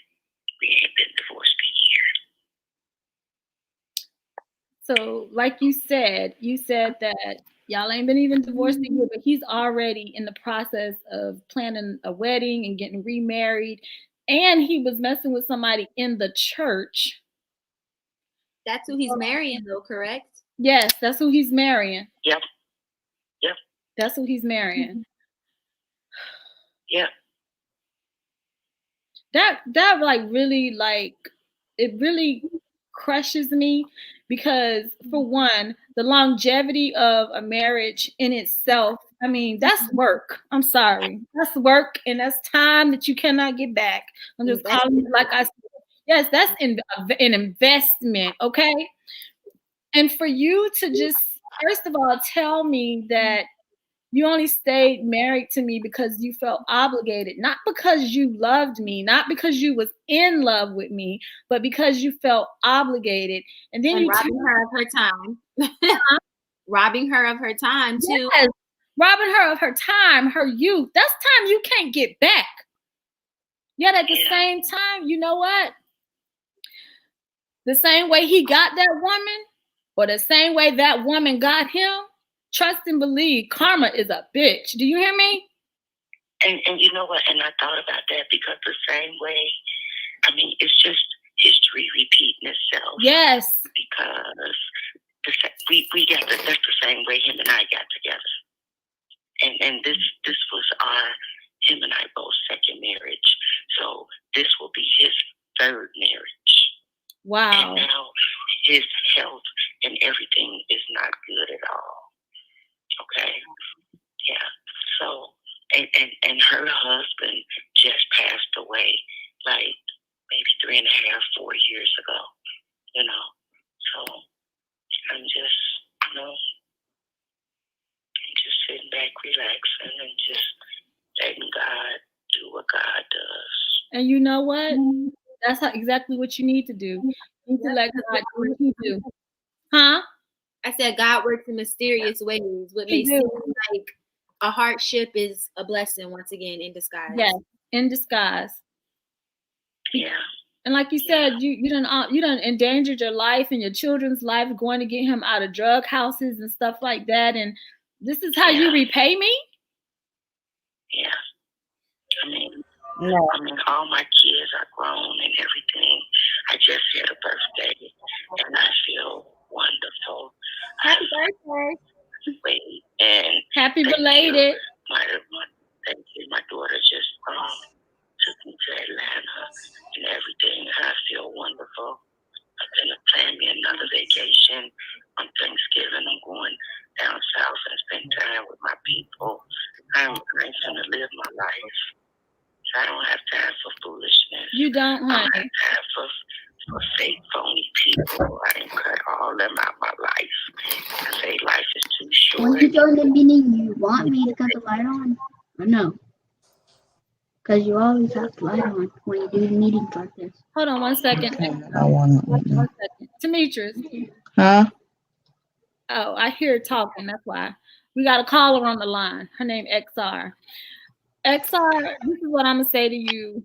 we ain't been divorced a year. So, like you said that y'all ain't been even divorced a year, but he's already in the process of planning a wedding and getting remarried. And he was messing with somebody in the church. That's who he's marrying, though, correct? Yes, that's who he's marrying. Yep. That's who he's marrying. Yeah. That like really, like, it really crushes me because, for one, the longevity of a marriage in itself, I mean, that's work. I'm sorry. That's work, and that's time that you cannot get back. I'm just calling it like I said. Yes, that's an investment, okay? And for you to just, first of all, tell me that you only stayed married to me because you felt obligated, not because you loved me, not because you was in love with me, but because you felt obligated. And then you robbing her of her time. Robbing her of her time too. Yes, robbing her of her time, her youth. That's time you can't get back. Yet at the same time, you know what? The same way he got that woman, or the same way that woman got him, trust and believe, karma is a bitch. Do you hear me? And you know what? And I thought about that because the same way, I mean, it's just history repeating itself. Yes. Because we got that's the same way him and I got together. And this was him and I both second marriage. So this will be his third marriage. Wow. And now his health and everything is not good at all. Okay? Yeah. So, and her husband just passed away, like maybe 3.5, 4 years ago. So I'm just, just sitting back, relaxing, and just letting God do what God does. And you know what? That's exactly what you need to do. You need to let God do what He do. Huh? I said God works in mysterious ways. What may seem like a hardship is a blessing once again in disguise. Yes, in disguise. Yeah. And like you said, you done endangered your life and your children's life going to get him out of drug houses and stuff like that. And this is how you repay me? Yeah. All my kids are grown and everything. I just had a birthday, and I feel wonderful. Happy birthday! And happy belated. Thank you. My daughter just took me to Atlanta and everything. I feel wonderful. I'm gonna plan me another vacation on Thanksgiving. I'm going down south and spend time with my people. I'm gonna live my life. I don't have time for foolishness. You don't, honey. I don't have time for fake, phony people. I didn't cut all them out of my life. I say life is too short. When you join the meeting, you want me to cut the light on? Or no? Because you always have the light on when you do the meetings like this. Hold on 1 second. I want to. 1 second. Demetrius. Huh? Oh, I hear her talking. That's why. We got a caller on the line. Her name XR. XR, this is what I'm going to say to you.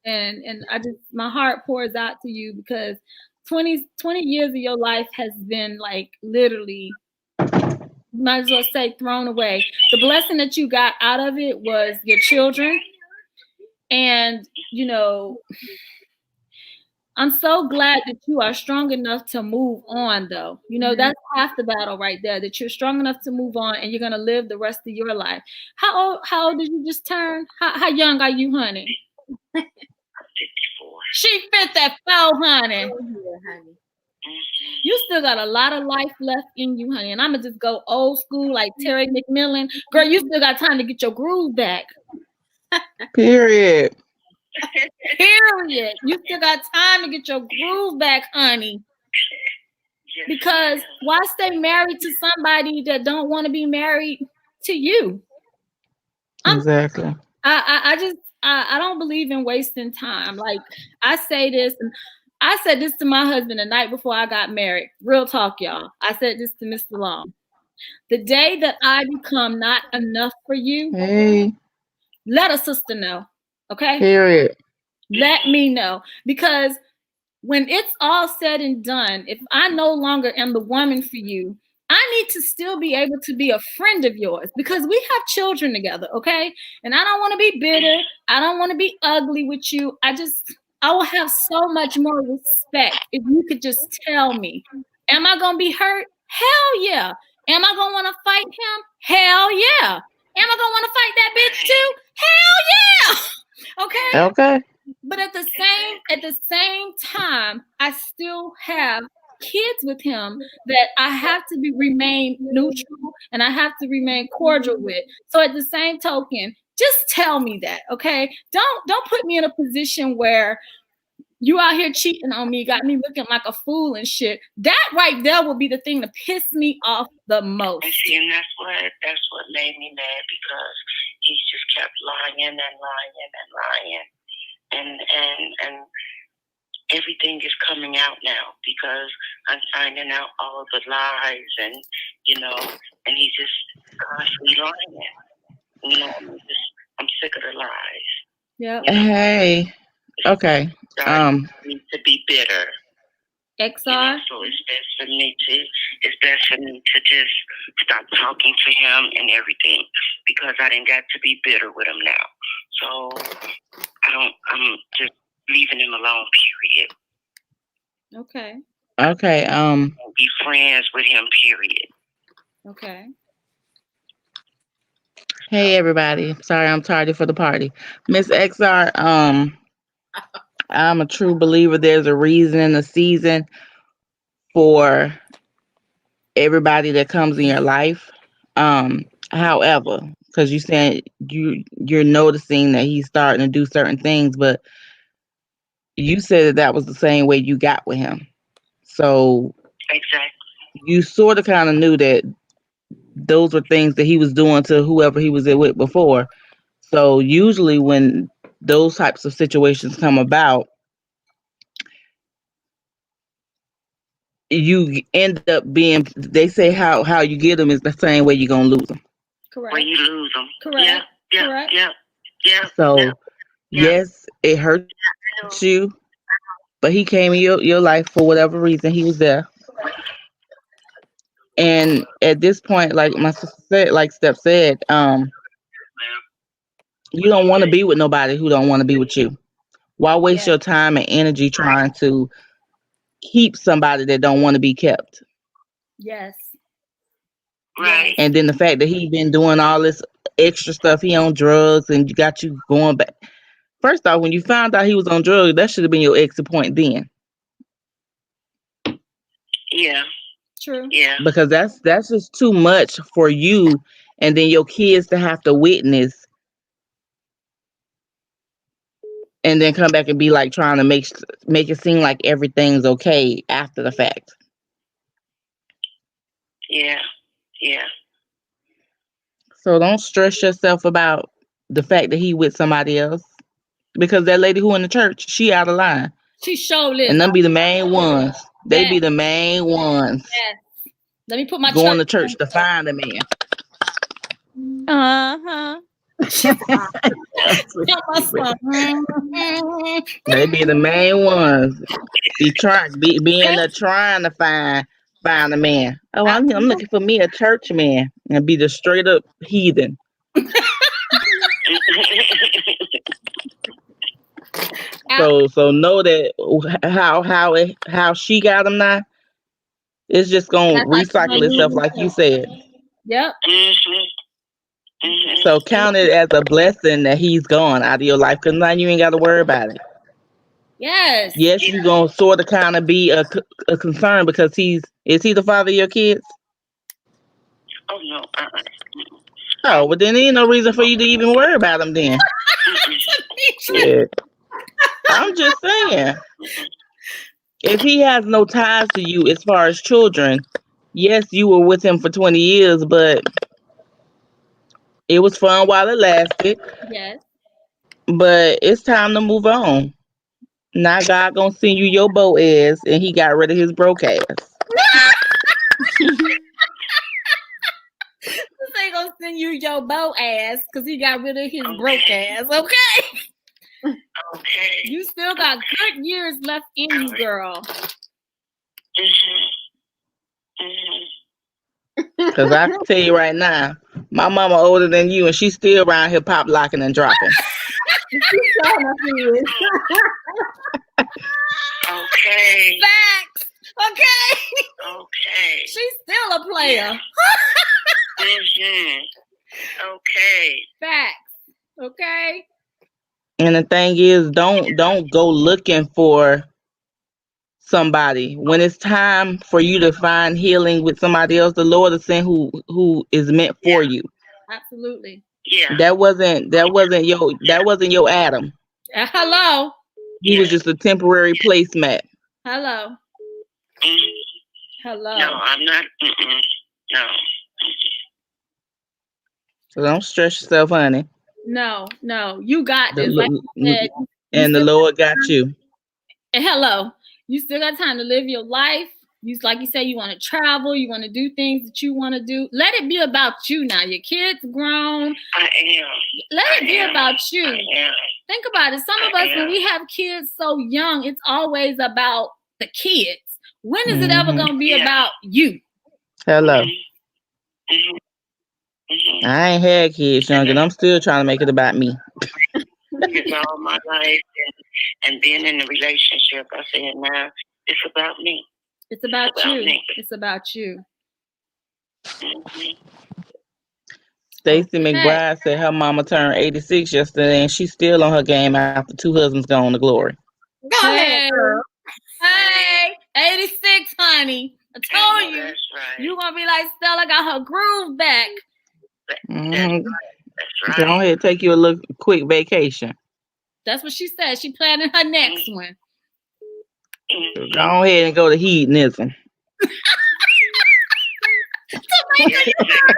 And I just, my heart pours out to you because 20 years of your life has been like literally, might as well say, thrown away. The blessing that you got out of it was your children. And, I'm so glad that you are strong enough to move on, though. That's half the battle right there, that you're strong enough to move on and you're going to live the rest of your life. How old did you just turn? How young are you, honey? 54. She 54, honey. You still got a lot of life left in you, honey. And I'm going to just go old school like Terry McMillan. Girl, you still got time to get your groove back. Period. Period. You still got time to get your groove back, honey. Because why stay married to somebody that don't want to be married to you? Exactly. I don't believe in wasting time. Like I say this, and I said this to my husband the night before I got married. Real talk, y'all. I said this to Mr. Long. The day that I become not enough for you, let a sister know. Okay? Period. Let me know. Because when it's all said and done, if I no longer am the woman for you, I need to still be able to be a friend of yours because we have children together, okay? And I don't want to be bitter. I don't want to be ugly with you. I will have so much more respect if you could just tell me. Am I going to be hurt? Hell yeah. Am I going to want to fight him? Hell yeah. Am I going to want to fight that bitch too? Hell yeah. Okay? Okay. But at the same time, I still have kids with him that I have to remain neutral and I have to remain cordial with. So at the same token, just tell me that, okay? Don't put me in a position where you out here cheating on me, got me looking like a fool and shit. That right there will be the thing to piss me off the most. And see, and that's what made me mad because he just kept lying and lying and lying. And everything is coming out now because I'm finding out all the lies and he's just constantly lying. I'm sick of the lies. Yeah. Hey. Okay. Need to be bitter. XR. So it's best for me to just stop talking to him and everything because I didn't got to be bitter with him now. So I'm just leaving him alone, period. Okay. Okay. Be friends with him, period. Okay. Hey everybody. Sorry, I'm tardy for the party. Miss XR, I'm a true believer there's a reason and a season for everybody that comes in your life. However, because you saying you're noticing that he's starting to do certain things, but you said that was the same way you got with him. So Exactly. you sort of kind of knew that those were things that he was doing to whoever he was with before. So usually when those types of situations come about, you end up being, they say how you get them is the same way you're going to lose them. Correct. When you lose them. Correct. Yeah. Correct. Yeah. So yes, it hurts you, but he came in your life for whatever reason. He was there. And at this point, like my sister said, like Steph said, you don't want to be with nobody who don't want to be with you. Why waste your time and energy trying to keep somebody that don't want to be kept? Yes. Right. And then the fact that he been doing all this extra stuff, he on drugs and you got you going back. First off, when you found out he was on drugs, that should have been your exit point then. Yeah. True. Yeah. Because that's just too much for you and then your kids to have to witness and then come back and be like trying to make it seem like everything's okay after the fact. Yeah. So don't stress yourself about the fact that he with somebody else. Because that lady who in the church, she out of line. She showed And them be the main ones. They be the main ones. Yes. Let me put my going to church to find a man. They be the main ones. Being trying to find a man. Oh, I'm looking for me a church man and be the straight up heathen. So know that how she got him now. It's just gonna recycle itself, like you said. Yep. So count it as a blessing that he's gone out of your life, because now you ain't got to worry about it. Yes. Yes, you're gonna sort of kind of be a concern because is he the father of your kids? Oh no. Oh, but then there ain't no reason for you to even worry about him then. Yeah. I'm just saying. If he has no ties to you as far as children, yes, you were with him for 20 years, but it was fun while it lasted. Yes. But it's time to move on. Now God gonna send you your bow ass, and he got rid of his broke ass. This ain't gonna send you your bow ass because he got rid of his broke ass. Okay. You still got good years left in you, girl. Because I can tell you right now, my mama older than you, and she's still around here pop locking and dropping. Okay. Facts. Okay. She's still a player. Okay. Facts. Okay. And the thing is, don't go looking for somebody. When it's time for you to find healing with somebody else, the Lord will send who is meant for you. Absolutely. Yeah. That wasn't your Adam. Hello. He was just a temporary placemat. Hello. Hello. No, I'm not. No. So don't stress yourself, honey. No. You got this. Like you said, and the Lord got you. Hello. You still got time to live your life. Like you say, you want to travel, you want to do things that you want to do. Let it be about you now. Your kids grown. I am. Let it be about you. I am. Think about it. Some of us, when we have kids so young, it's always about the kids. When is it ever going to be about you? Hello. I ain't had kids young, and I'm still trying to make it about me. All my life and being in a relationship, I said, now it's about me. It's about you. It's about you. Stacy McBride said her mama turned 86 yesterday, and she's still on her game after 2 husbands gone to glory. Go ahead, girl. Hey, 86, honey. I told you. That's right. You gonna be like Stella got her groove back. That's Go right. ahead, take you a little quick vacation. That's what she said. She planning her next one. Mhm. Go ahead and go to hedonism. Yes, ma'am.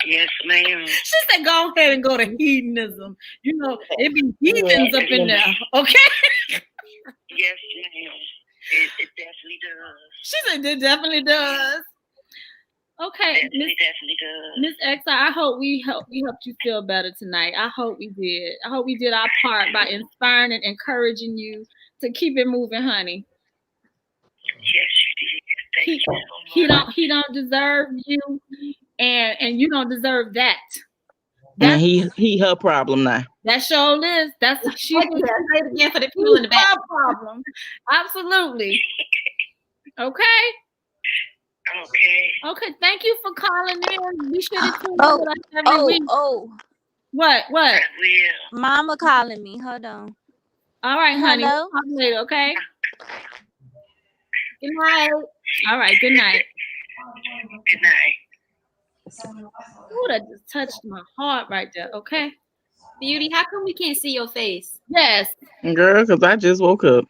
Yes, ma'am. She said, "Go ahead and go to hedonism." You know, it be heathens up in there. Okay. Yes, ma'am. It definitely does. She said, "It definitely does." Okay, Definitely does. Miss X, I hope we helped you feel better tonight. I hope we did. I hope we did our part by inspiring and encouraging you to keep it moving, honey. Yes, you did. Thank you so much. He don't deserve you, and you don't deserve that. And he her problem now. That sure is. That's she. Say it again for the people in the back. Problem. Absolutely. Okay. Okay. Thank you for calling in. Be sure to tune in with us every week. What? I will. Mama calling me. Hold on. All right, honey. Hello? We'll talk later, okay? Good night. All right. Good night. Good night. Ooh, that just touched my heart right there. Okay. Beauty, how come we can't see your face? Yes. Girl, because I just woke up.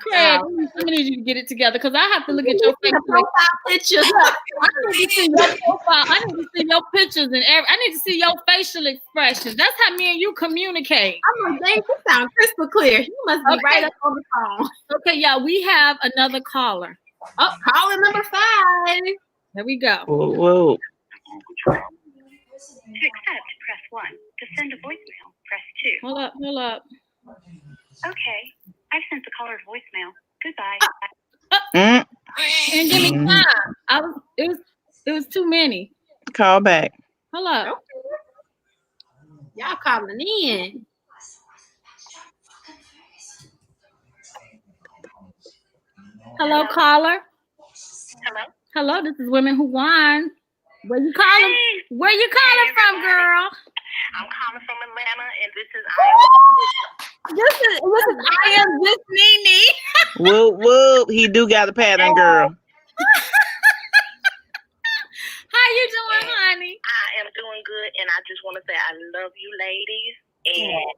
Craig, I need you to get it together because I have to look at your face. Profile picture. I need to see your profile. I need to see your pictures and I need to see your facial expressions. That's how me and you communicate. I'm like, dang, you sound crystal clear. You must be right up on the phone. Okay, y'all, we have another caller. Oh, caller number 5. There we go. Whoa. To accept, press 1. To send a voicemail, press 2. Hold up. Okay. I've sent the caller's voicemail. Goodbye. And give me time. It was too many. Call back. Hello. Y'all calling in. Hello, caller. Hello? This is Women Who Wine. Where you calling? Hey. Where you calling from, girl? I'm calling from Atlanta, and this is This is I am this Nene. Whoop. He do got a pattern, girl. How you doing, honey? I am doing good, and I just want to say I love you, ladies. And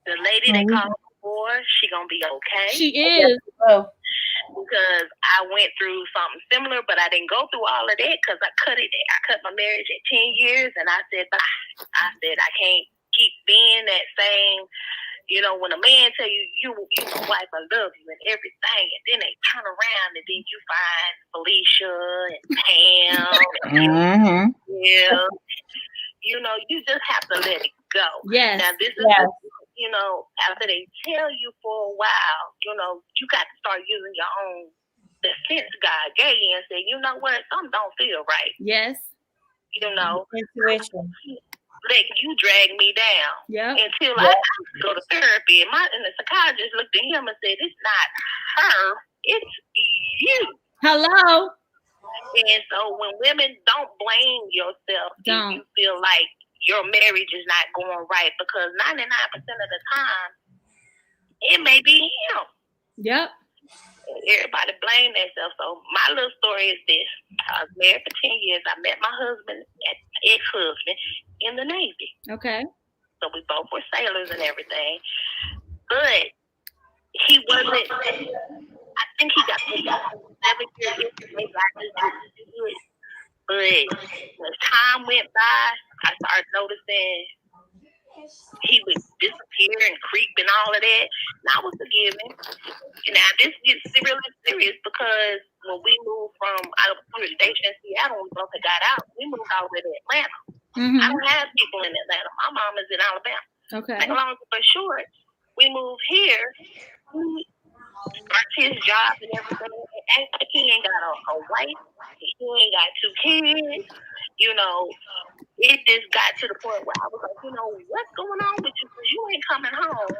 the lady that called before, she gonna be okay. She is. Because I went through something similar, but I didn't go through all of that because I cut my marriage at 10 years, and I said bye. I said I can't keep being that same. You know, when a man tell you, you my wife, I love you and everything, and then they turn around and then you find Felicia and Pam. Yeah. You know, you just have to let it go. Yes. Now, this is, you know, after they tell you for a while, you know, you got to start using your own, the sense God gave you and say, you know what, something don't feel right. Yes. You know. Intuition. Let you drag me down until I go to therapy. And the psychologist looked at him and said, it's not her, it's you. Hello. And so when women don't blame yourself, if you feel like your marriage is not going right, because 99% of the time, it may be him. Yep. Everybody blame themselves. So my little story is this. I was married for 10 years. I met my husband, ex-husband, in the Navy. Okay. So we both were sailors and everything. But he wasn't, I think he got 7 years. But as time went by, I started noticing he would disappear and creep and all of that. And I was forgiving. Now this gets really serious because when we moved from the station in Seattle, we both got out. We moved all the way to Atlanta. I don't have people in Atlanta. My mom is in Alabama. Okay. Like long story short, we moved here. He started his job and everything. And he ain't got a wife. He ain't got 2 kids. You know, it just got to the point where I was like, you know, what's going on with you? Because you ain't coming home.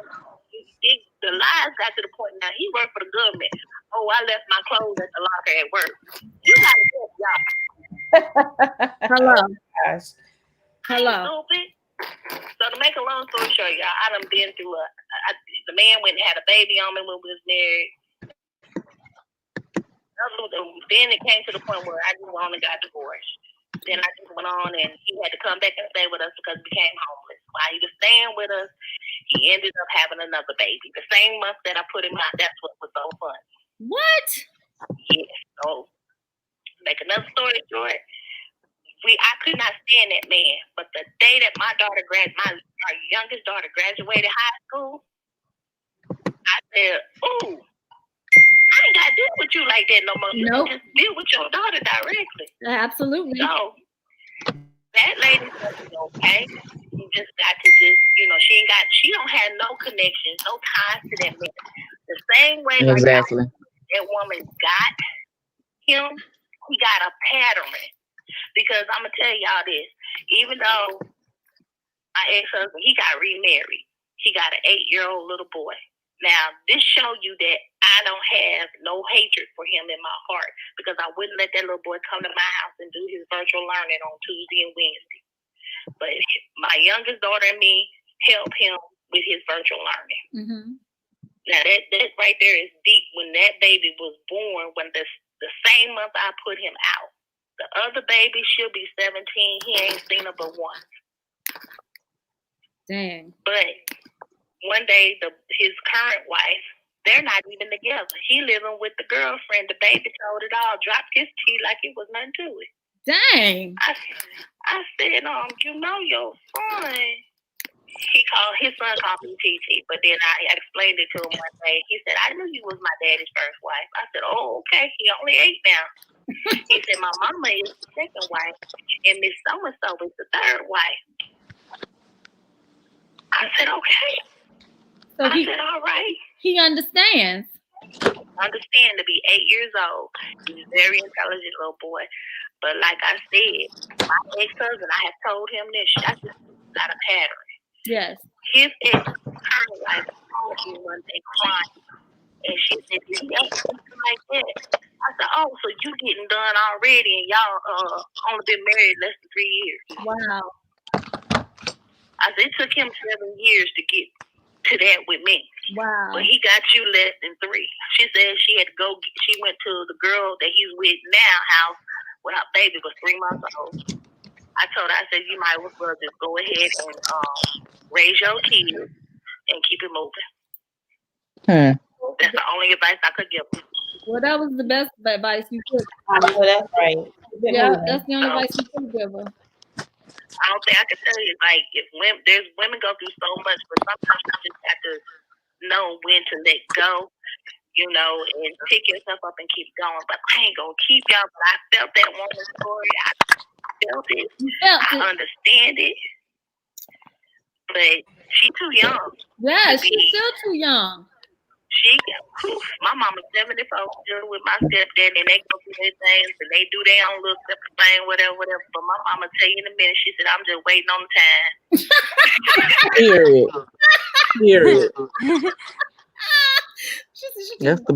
The lies got to the point now. He worked for the government. Oh, I left my clothes at the locker at work. You got to help y'all. Hello. Gosh. Hello. So to make a long story short, y'all, I done been through the man went and had a baby on me when we was married. Then it came to the point where I just only got divorced. then I just went on, and he had to come back and stay with us because he became homeless. While he was staying with us, he ended up having another baby. The same month that I put him out, that's what was so funny. What? Yeah. So, make another story short, I could not stand that man. But the day that our youngest daughter graduated high school, I said, "Ooh, I ain't got to deal with you like that no more. You Nope. can just deal with your daughter directly." Absolutely. So that lady said, "Okay, you just got to she don't have no connections, no ties to that man. The same way Exactly. that woman got him, he got a pattern. Because I'm gonna tell y'all this, even though my ex-husband, he got remarried, he got an 8-year-old little boy. Now, this show you that I don't have no hatred for him in my heart, because I wouldn't let that little boy come to my house and do his virtual learning on Tuesday and Wednesday. But my youngest daughter and me help him with his virtual learning. Mm-hmm. Now, that right there is deep. When that baby was born, when the same month I put him out, the other baby should be 17. He ain't seen her but once. Dang. But one day, his current wife, they're not even together. He living with the girlfriend. The baby told it all, dropped his tea like it was nothing to it. Dang. I said, you know your son. His son called me TT, but then I explained it to him one day. He said, "I knew you was my daddy's first wife." I said, "Oh, okay. He only 8 now." He said, "My mama is the second wife, and Miss So-and-so is the third wife." I said, "Okay." So I said, "All right." He understands. Understand to be 8 years old. He's a very intelligent little boy. But like I said, my ex-husband, I have told him this. I just got a pattern. Yes. His ex-current wife called me one day crying. And she said, "Did he ever do something like that?" I said, "Oh, so you getting done already, and y'all only been married less than 3 years." Wow. I said, "It took him 7 years to get to that with me." Wow. But he got you less than 3. She said she had to go. She went to the girl that he's with now house when her baby was 3 months old. I told her, I said, "You might as well just go ahead and raise your kids and keep it moving." That's the only advice I could give her. Well, that was the best advice you could. Oh, that's right. Yeah, that's the only advice you could give her. I don't think I can tell you, like, if women go through so much, but sometimes you just have to know when to let go, and pick yourself up and keep going. But I ain't gonna keep y'all. But I felt that woman's story. I felt it. I understand it. But she's too young. Yeah, she's still too young. My mama's 74, still with my stepdad, and they go through their things, and they do their own little separate thing, whatever. But my mama tell you in a minute, she said, "I'm just waiting on the time." Period. That's the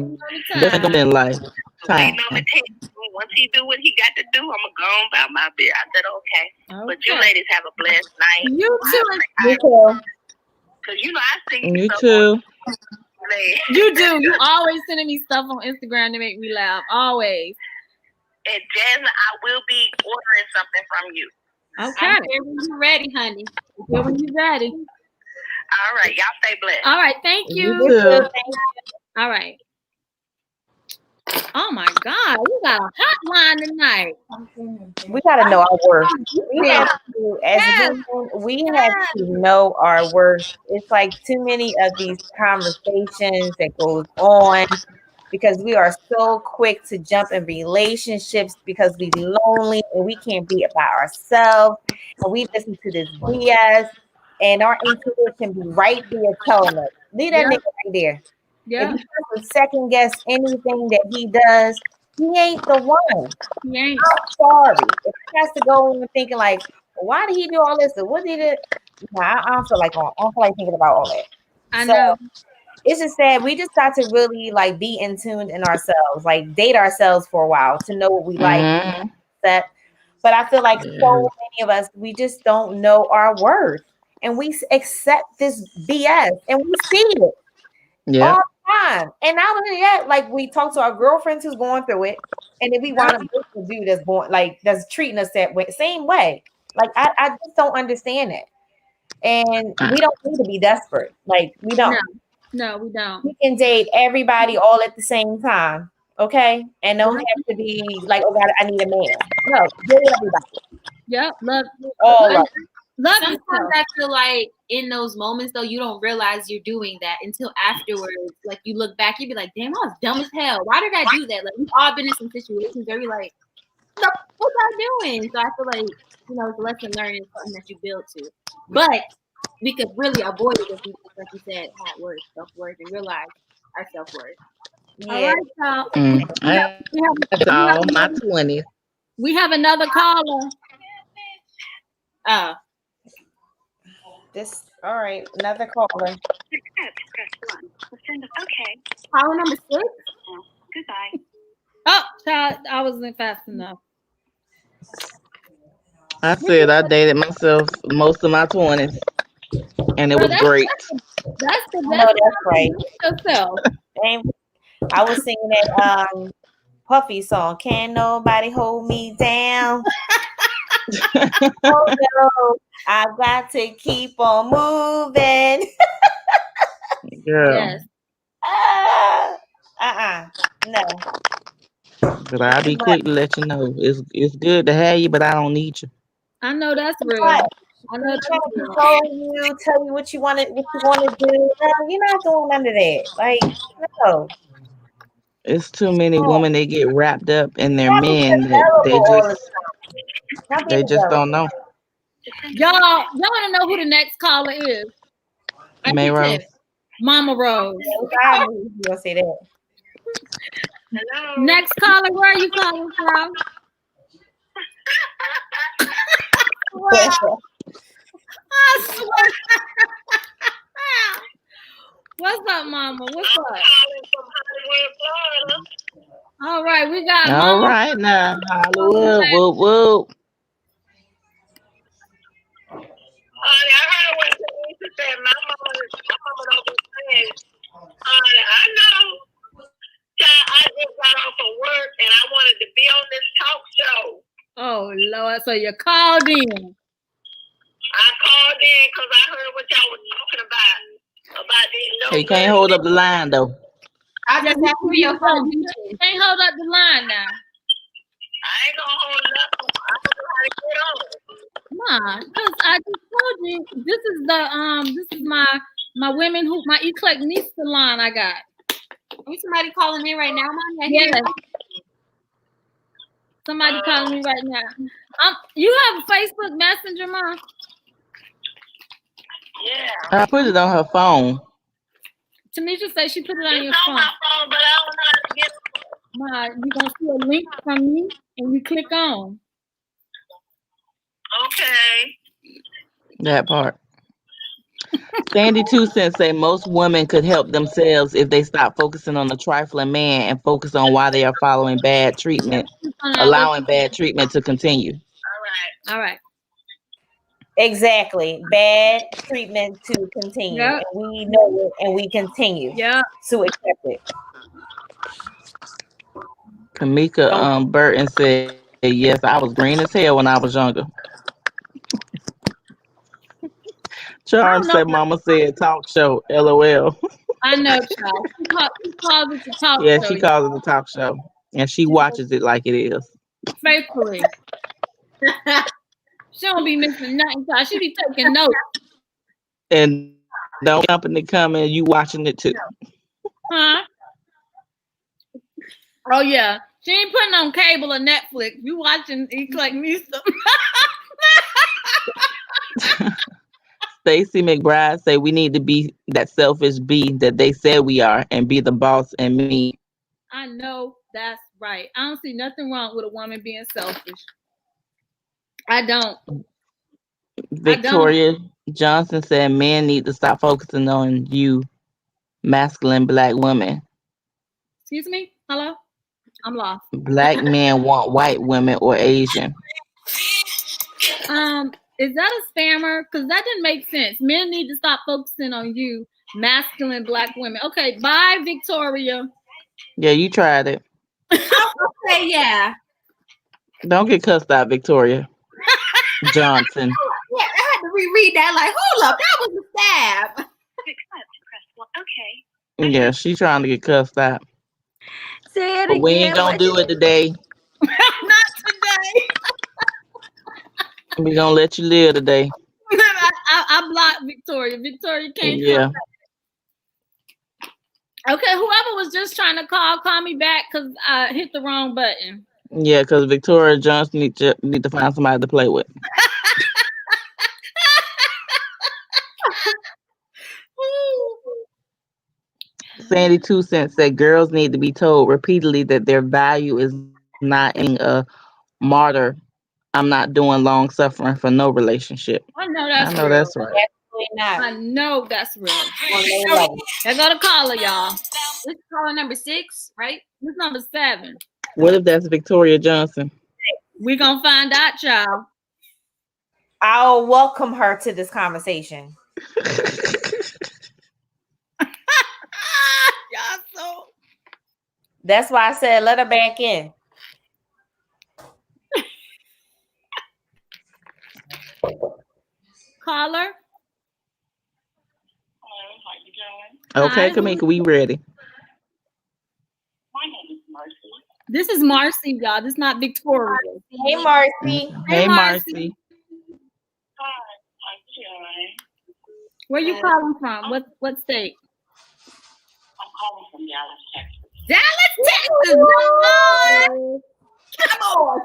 best thing in life. Time. Once he do what he got to do, I'm gonna go on about my beer. I said, okay. But you ladies have a blessed night. You too. You too. Cause I see You too. You do. You always sending me stuff on Instagram to make me laugh. Always. And Jasmine, I will be ordering something from you. Okay. I'm here when you're ready, honey. When you're ready. All right. Y'all stay blessed. All right. Thank you. You too. All right. Oh my God, we got a hotline tonight. We gotta know our worth. We have to, as women, we have to know our worth. It's like too many of these conversations that goes on because we are so quick to jump in relationships because we lonely and we can't be by ourselves. And we listen to this BS, and our intuition be right there telling us, leave that nigga right there. Yeah. If you have to second guess anything that he does, he ain't the one. He ain't. I'm sorry. If he has to go in thinking like, why did he do all this? Or what did it? I don't feel like thinking about all that. I know. It's just that we just got to really like be in tune in ourselves, like date ourselves for a while to know what we like. But I feel like so many of us, we just don't know our worth, and we accept this BS, and we see it. Yeah. All time. And not only that, like we talk to our girlfriends who's going through it, and then we want to with a dude that's going like that's treating us that way, same way. Like I just don't understand it. And we don't need to be desperate. Like we don't. No, we don't. We can date everybody all at the same time, okay? And don't have to be like, oh God, I need a man. No, date everybody. Yep, love All of love Sometimes yourself. I feel like in those moments though, you don't realize you're doing that until afterwards. Like you look back, you be like, damn, I was dumb as hell. Why did I do that? Like we've all been in some situations where you're like, what I doing? So I feel like, you know, it's a lesson learned is something that you build to. But we could really avoid it if we, like you said, hard work, self-worth, and realize our self-worth. All Yeah. right, y'all. That's all my 20s. We have another caller. This all right, another caller. Accept, press 1. To send a okay. Caller number 6? Goodbye. Oh, child, I wasn't fast enough. I said I dated myself most of my 20s, and it was great. That's the I best. know that's right. Yourself. I was singing that Puffy song. Can't nobody hold me down. Oh no, I got to keep on moving. Girl. Yes. No. But I'll be quick to let you know. It's good to have you, but I don't need you. I know that's real. Right. I know Trying to control you, tell you what you want to do. No, you're not doing none of that. Like, no. It's too many women that get wrapped up in their Not being men that available all the time. Not they being just don't available. know. Y'all want to know who the next caller is? May Rose. Mama Rose. I knew you were gonna say that. Hello. Next caller, where are you calling from? I swear. What's up, Mama? What's up? Calling from Hollywood, Florida. All right, we got All Mama. right now, Hollywood, whoop whoop. Honey, I heard what Teresa said. My mama don't be saying, honey, I know. Child, I just got off of work and I wanted to be on this talk show. Oh, Lord. So you called in. I called in because I heard what y'all was talking about these no Hey, you can't hold up the line though. I just have to be your phone. You can't hold up the line now. I ain't gonna hold it up. I don't know how to get on. Nah, because I just told you this is my women who my Eclecticnista line I got. Is somebody calling in right now, Mom? Yeah. Somebody calling me right now. You have a Facebook Messenger, Mom? Yeah. I put it on her phone. Tanisha said she put it on your It's phone. on my phone, but I don't know how to get it. Ma, you're going to see a link from me and you click on. Okay. That part. Sandy 2 Cents say most women could help themselves if they stop focusing on the trifling man and focus on why they are following bad treatment, allowing bad treatment to continue. All right. Exactly. Bad treatment to continue. Yep. And we know it and we continue to accept it. Kamika Burton said, yes, I was green as hell when I was younger. Charm said, Mama said talk show. LOL. I know, child. She calls it the talk show. Yeah, she calls it the talk show. And she watches it like it is. Faithfully. She don't be missing nothing, child. She be taking notes. And don't company coming, you watching it too. Huh? Oh, yeah. She ain't putting on cable or Netflix. You watching Eclecticnista. Stacey McBride say we need to be that selfish bee that they said we are and be the boss and me. I know that's right. I don't see nothing wrong with a woman being selfish. I don't. Victoria Johnson said men need to stop focusing on you, masculine black women. Excuse me? Hello? I'm lost. Black men want white women or Asian. Is that a spammer? Because that didn't make sense. Men need to stop focusing on you. Masculine black women. Okay, bye, Victoria. Yeah, you tried it. Okay, yeah. Don't get cussed out, Victoria Johnson. Yeah, I had to reread that. Like, hold up, that was a stab. To accept, press 1. Okay. Yeah, she trying to get cussed out. Say it But we again. ain't gonna do it today. Not today. We gonna let you live today. I blocked Victoria. Victoria can't Yeah. come. Okay, whoever was just trying to call me back because I hit the wrong button. Yeah, because Victoria Johnson need to find somebody to play with. Sandy 2 Cents said girls need to be told repeatedly that their value is not in a martyr. I'm not doing long suffering for no relationship. I know that's I know real. that's right. Absolutely not. I know that's real. On no level. I got a caller, y'all. This is caller number 6, right? This number 7. What if that's Victoria Johnson? We gonna find out, y'all. I'll welcome her to this conversation. Y'all so. That's why I said let her back in. Caller. Hello, how you doing? Okay, Hi, Kamika, we ready. My name is Mercy. This is Marcy, y'all. This is not Victoria. Hey, Marcy. Hey, Marcy. Marcy. Hi, how you doing? Where you calling from? What state? I'm calling from Dallas, Texas. Dallas, Texas. No. Come on.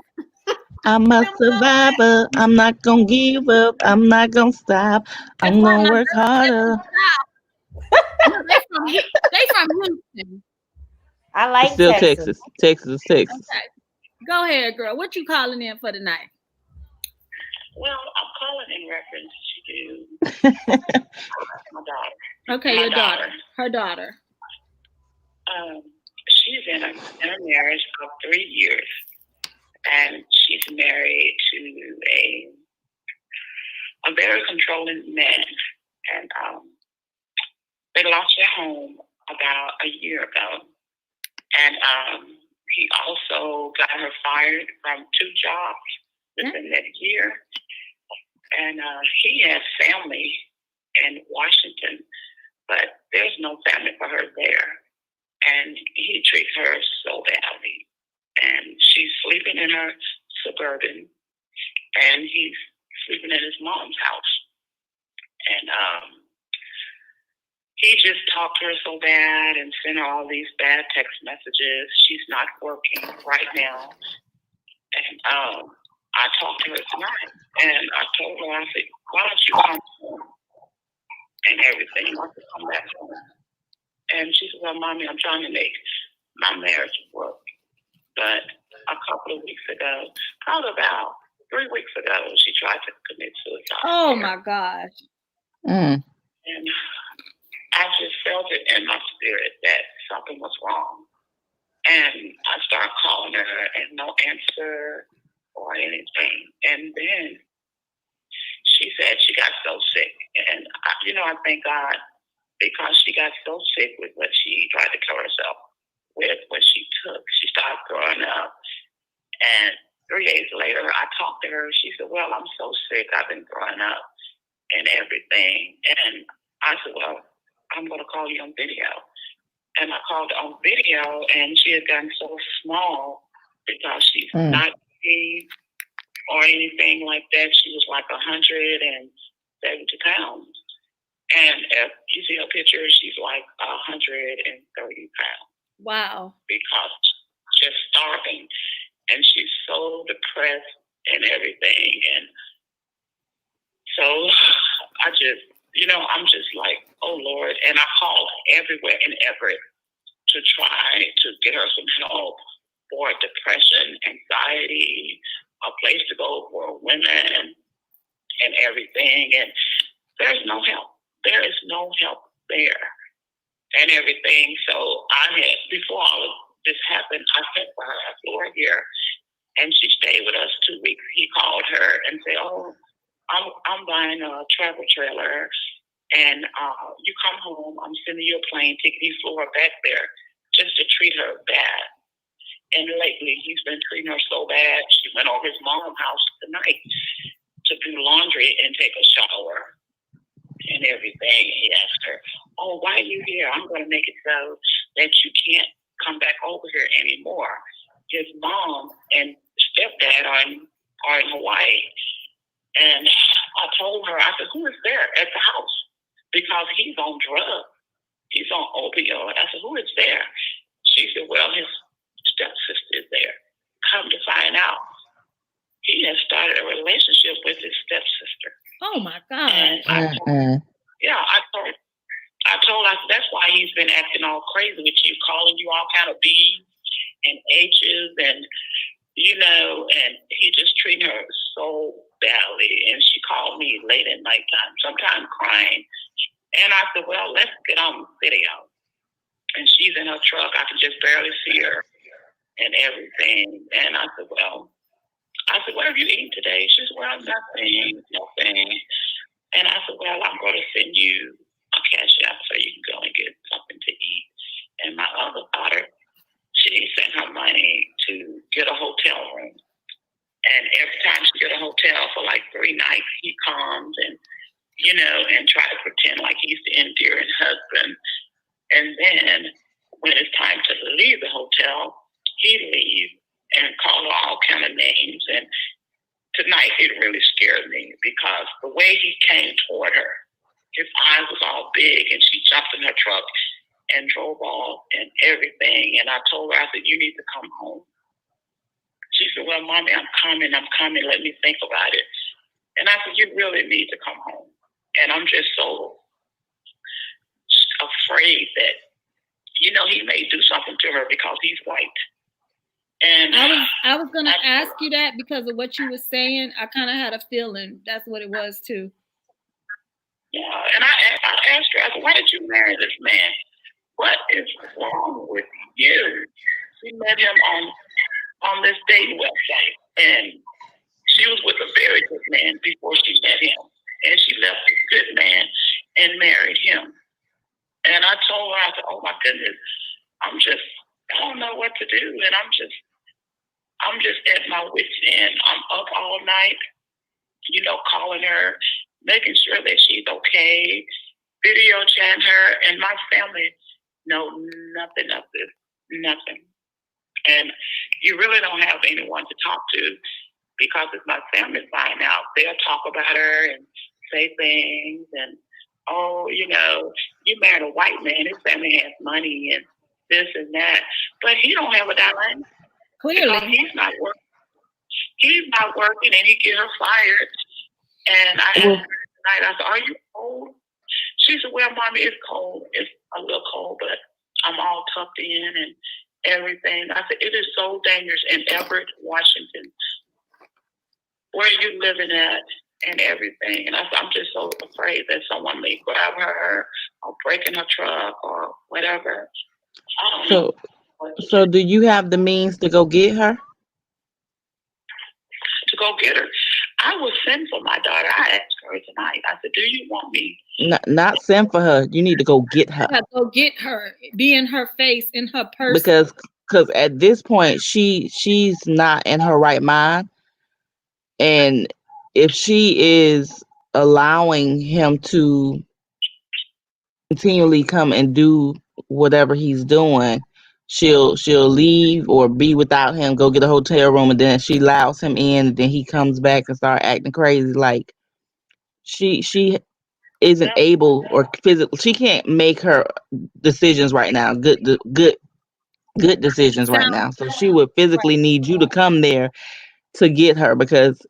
I'm a survivor. I'm not gonna give up. I'm not gonna stop. I'm gonna work harder. No, they from Houston. I like Still Texas. Texas. Okay. Go ahead, girl. What you calling in for tonight? Well, I'm calling in reference to my daughter. Okay, My your daughter. Her daughter. She's in a marriage of 3 years, and she's married to a very controlling man, and they lost their home about a year ago, and he also got her fired from 2 jobs within that year, and he has family in Washington, but there's no family for her there. And he treats her so badly. And she's sleeping in her Suburban, and he's sleeping in his mom's house. And he just talked to her so bad and sent her all these bad text messages. She's not working right now. And I talked to her tonight, and I told her, I said, why don't you come home and everything? I could come back home. And she said, well, Mommy, I'm trying to make my marriage work. But a couple of weeks ago, probably about 3 weeks ago, she tried to commit suicide. Oh, my gosh. Mm. And I just felt it in my spirit that something was wrong. And I started calling her and no answer or anything. And then she said she got so sick. And, I thank God, because she got so sick with what she tried to kill herself with, what she took. She started throwing up. And 3 days later, I talked to her. She said, well, I'm so sick. I've been throwing up and everything. And I said, well, I'm going to call you on video. And I called her on video, and she had gotten so small because she's not big or anything like that. She was like 170 pounds. And if you see her picture, she's like 130 pounds. Wow. Because just starving. And she's so depressed and everything. And so I just, I'm just like, oh, Lord. And I called everywhere in Everett to try to get her some help for depression, anxiety, a place to go for women and everything. And there's no help. There is no help there and everything. So before all of this happened, I sent for her. I flew her here, and she stayed with us 2 weeks. He called her and said, oh, I'm buying a travel trailer, And you come home, I'm sending you a plane ticket. He flew her back there just to treat her bad. And lately, he's been treating her so bad. She went over his mom's house tonight to do laundry and take a shower and everything. He asked her, "Oh, why are you here? I'm going to make it so that you can't come back over here anymore." His mom and stepdad are in Hawaii. And I told her, I said, "Who is there at the house?" Because he's on drugs. He's on opioid. I said, "Who is there?" She said, "Well, his stepsister is there." Come to find out, he has started a relationship with his stepsister. Oh my God. And I told her that's why he's been acting all crazy with you, calling you all kind of B's and H's, and and he just treating her so badly. And she called me late at nighttime, sometimes crying. And I said, "Well, let's get on video." And she's in her truck. I can just barely see her and everything. And I said, "Well," "what have you eaten today?" She said, "Well, nothing. And I said, "Well, I'm going to send you a cash app so you can go and get something to eat." And my other daughter, she sent her money to get a hotel room. And every time she get a hotel for like 3 nights, he comes and try to pretend like he's the endearing husband. And then when it's time to leave the hotel, he leaves and call her all kind of names. And tonight it really scared me because the way he came toward her, his eyes was all big, and she jumped in her truck and drove off and everything. And I told her, I said, "You need to come home." She said, "Well, Mommy, I'm coming. Let me think about it." And I said, "You really need to come home." And I'm just so afraid that, he may do something to her because he's white. And I was going to ask you that because of what you were saying. I kind of had a feeling that's what it was too. Yeah, and I asked her, I said, "Why did you marry this man? What is wrong with you?" She met him on this dating website, and she was with a very good man before she met him. And she left this good man and married him. And I told her, I said, "Oh my goodness, I don't know what to do." And I'm just at my wit's end. I'm up all night, calling her, making sure that she's okay, video chatting her, and my family know nothing of this, nothing. And you really don't have anyone to talk to because if my family find out, they'll talk about her and say things and, "Oh, you married a white man, his family has money and this and that." But he don't have a dime. Clearly. He's not working. He's not working, and he get her fired. And I asked her tonight, I said, "Are you cold?" She said, "Well, Mommy, it's cold. It's a little cold, but I'm all tucked in and everything." I said, "It is so dangerous in Everett, Washington. Where are you living at and everything?" And I said, "I'm just so afraid that someone may grab her or break in her truck or whatever." I don't know. So do you have the means to go get her? To go get her. I will send for my daughter. I asked her tonight. I said, "Do you want me?" Not send for her. You need to go get her. Yeah, go get her. Be in her face, in her person. Because at this point she's not in her right mind, and if she is allowing him to continually come and do whatever he's doing, she'll leave or be without him, go get a hotel room, and then she allows him in, and then he comes back and start acting crazy. Like she isn't able or physically, she can't make her decisions right now, good decisions right now. So she would physically need you to come there to get her, because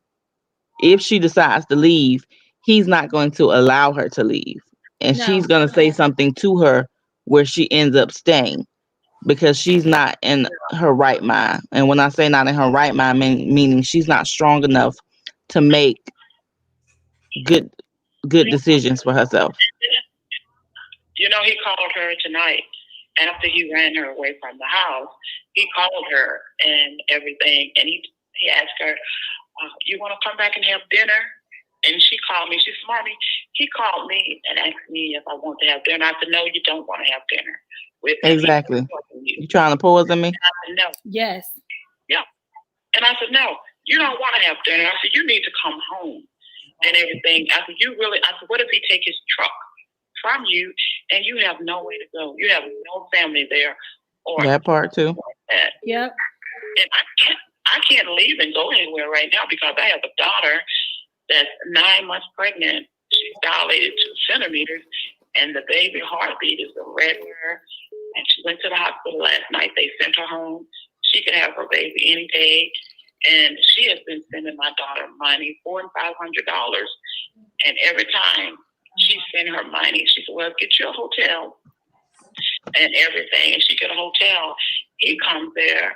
if she decides to leave, he's not going to allow her to leave. And she's going to say something to her where she ends up staying because she's not in her right mind. And when I say not in her right mind, meaning she's not strong enough to make good decisions for herself. He called her tonight after he ran her away from the house. He called her and everything, and he asked her, "You want to come back and have dinner?" And she called me. She said, Mommy, he called me and asked me if I want to have dinner. I said, no, you don't want to have dinner with him. Exactly. You trying to poison me? And I said, no. Yes. Yeah. And I said, no, you don't want to have dinner. I said, you need to come home and everything. I said, what if he take his truck from you and you have nowhere to go? You have no family there. Or that part too. That. Yep. And I can't leave and go anywhere right now because I have a daughter that's 9 months pregnant. She's dilated 2 centimeters, and the baby heartbeat is irregular. And she went to the hospital last night. They sent her home. She could have her baby any day. And she has been sending my daughter money, $400 and $500. And every time she sent her money, she said, well, get you a hotel and everything. And she get a hotel. He comes there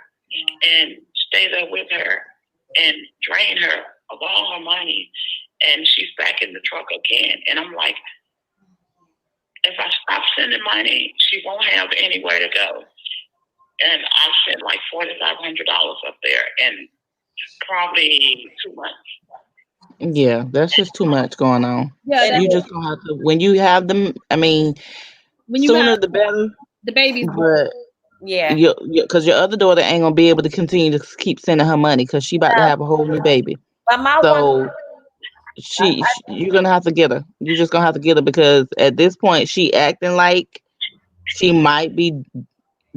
and stay there with her and drain her of all her money. And she's back in the truck again. And I'm like, if I stop sending money, she won't have anywhere to go. And I sent like $4,500 up there in probably 2 months. Yeah, that's just too much going on. Yeah, You just gonna have to, when you have them, I mean, when you sooner have the better. the babies. But Yeah. because your other daughter ain't gonna be able to continue to keep sending her money because she about to have a whole new baby. But my So one, you're gonna have to get her. You're just gonna have to get her because at this point she acting like she might be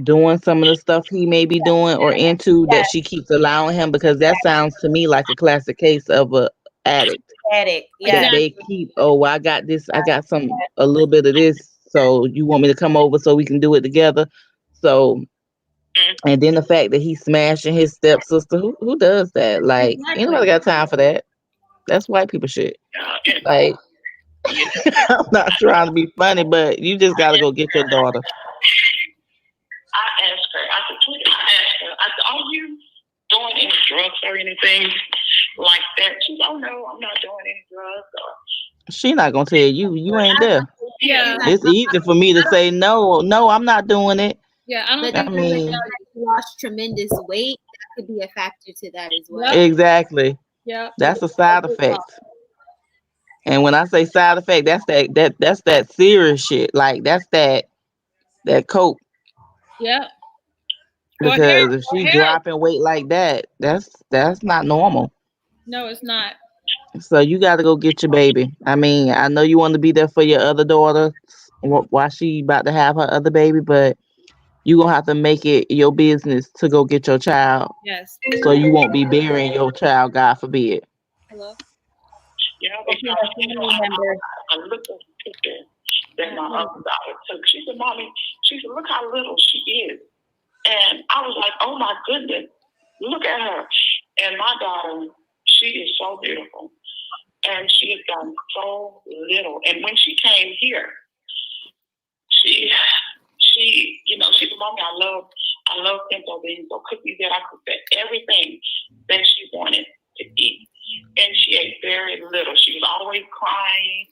doing some of the stuff he may be doing or into that she keeps allowing him, because that sounds to me like a classic case of a addict. addict. That Yeah. they keep, oh, well, I got this, I got a little bit of this, so you want me to come over so we can do it together. So, and then the fact that he's smashing his stepsister, who does that? Like, ain't nobody got time for that. That's white people shit. Like, I'm not trying to be funny, but you just gotta go get your daughter. I asked her, I said, are you doing any drugs or anything like that? She said, oh no, I'm not doing any drugs. She not gonna tell you. You ain't there. Yeah. It's easy for me to say no, I'm not doing it. Yeah, I don't But think. I mean, she lost tremendous weight. That could be a factor to that as well. exactly. Yeah. That's a side effect. And when I say side effect, that's that serious shit. Like that's that coke. Yeah. Because if she dropping weight like that, that's not normal. No, it's not. So you got to go get your baby. I mean, I know you want to be there for your other daughter while she about to have her other baby, but you gonna have to make it your business to go get your child. Yes. So you won't be burying your child, God forbid. Hello. You know, because I looked at the picture that my other daughter took. She said, Mommy, look how little she is. And I was like, oh my goodness, look at her. And my daughter, she is so beautiful. And she has gotten so little. And when she came here, she she said, Mommy, I love pinto beans or cookies that I cooked, everything that she wanted to eat. And she ate very little. She was always crying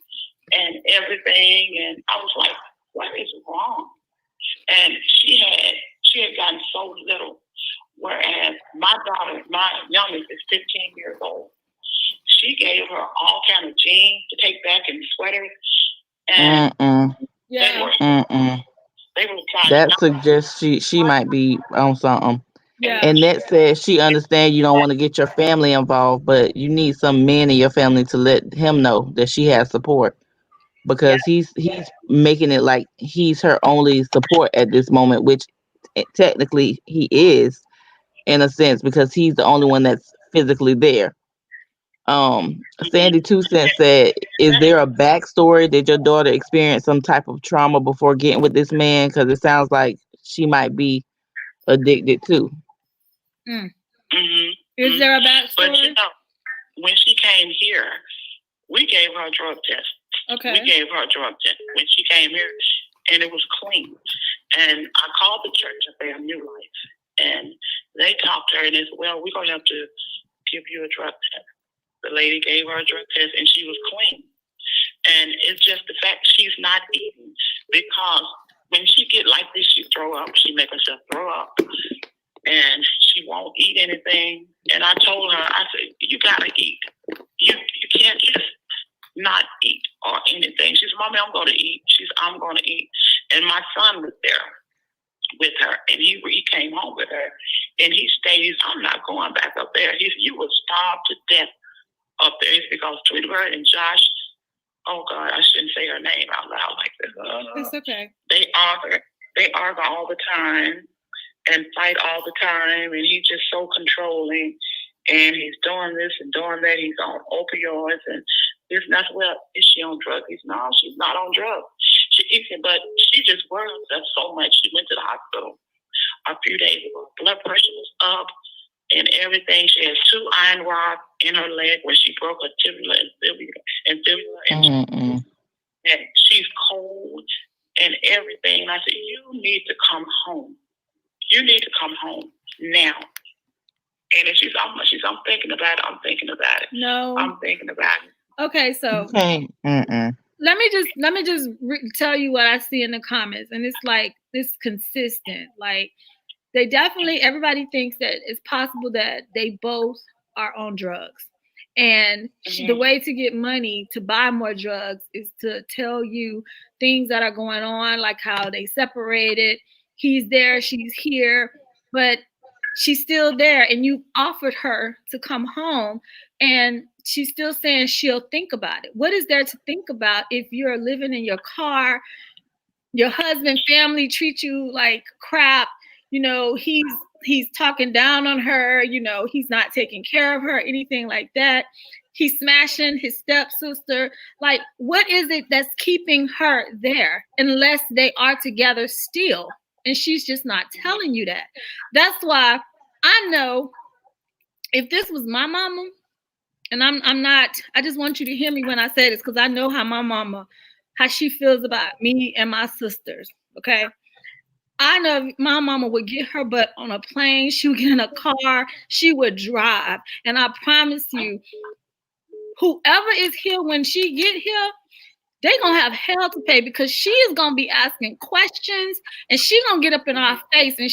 and everything. And I was like, what is wrong? And she had gotten so little. Whereas my daughter, my youngest, is 15 years old. She gave her all kind of jeans to take back and sweaters. And they were trying. That suggests she might be on something. Yeah. And that says she understands you don't want to get your family involved, but you need some men in your family to let him know that she has support. Because he's making it like he's her only support at this moment, which technically he is in a sense because he's the only one that's physically there. Sandy 2 Cents said, is there a backstory? Did your daughter experience some type of trauma before getting with this man? Because it sounds like she might be addicted too. Is there a backstory? But when she came here, we gave her a drug test. Okay. We gave her a drug test when she came here, and it was clean. And I called the church up there, New Life, and they talked to her and they said, well, we're going to have to give you a drug test. The lady gave her a drug test, and she was clean. And it's just the fact she's not eating, because when she get like this, she throw up. She make herself throw up, and she won't eat anything. And I told her, I said, you got to eat. You can't just not eat or anything. She said, Mommy, I'm going to eat. She said, I'm going to eat. And my son was there with her, and he came home with her, and he stayed. I'm not going back up there. He said, you will starve to death up there. It's because Tweety Bird and Josh, oh God, I shouldn't say her name out loud like this. It's okay. They argue all the time and fight all the time, and he's just so controlling, and he's doing this and doing that. He's on opioids, and this and that's. Well, is she on drugs? He said, no, she's not on drugs. He said, but she just worries herself so much. She went to the hospital a few days ago. Blood pressure was up and everything. She has 2 iron rods in her leg where she broke her tibia and fibula, and she's cold and everything. And I said, you need to come home. You need to come home now. And she's I'm thinking about it. I'm thinking about it. No. I'm thinking about it. Okay, so let me just tell you what I see in the comments, and it's like it's consistent. Like they definitely, everybody thinks that it's possible that they both are on drugs, and the way to get money to buy more drugs is to tell you things that are going on, like how they separated. He's there, she's here, but she's still there, and you offered her to come home, and she's still saying she'll think about it. What is there to think about if you're living in your car, your husband, family treat you like crap, you know, he's talking down on her, you know, he's not taking care of her, anything like that. He's smashing his stepsister. Like, what is it that's keeping her there unless they are together still? And she's just not telling you that. That's why I know if this was my mama, and I'm not, I just want you to hear me when I say this, because I know how my mama, how she feels about me and my sisters, okay? I know my mama would get her butt on a plane, she would get in a car, she would drive. And I promise you, whoever is here when she get here, they're going to have hell to pay, because she is going to be asking questions, and she going to get up in our face, and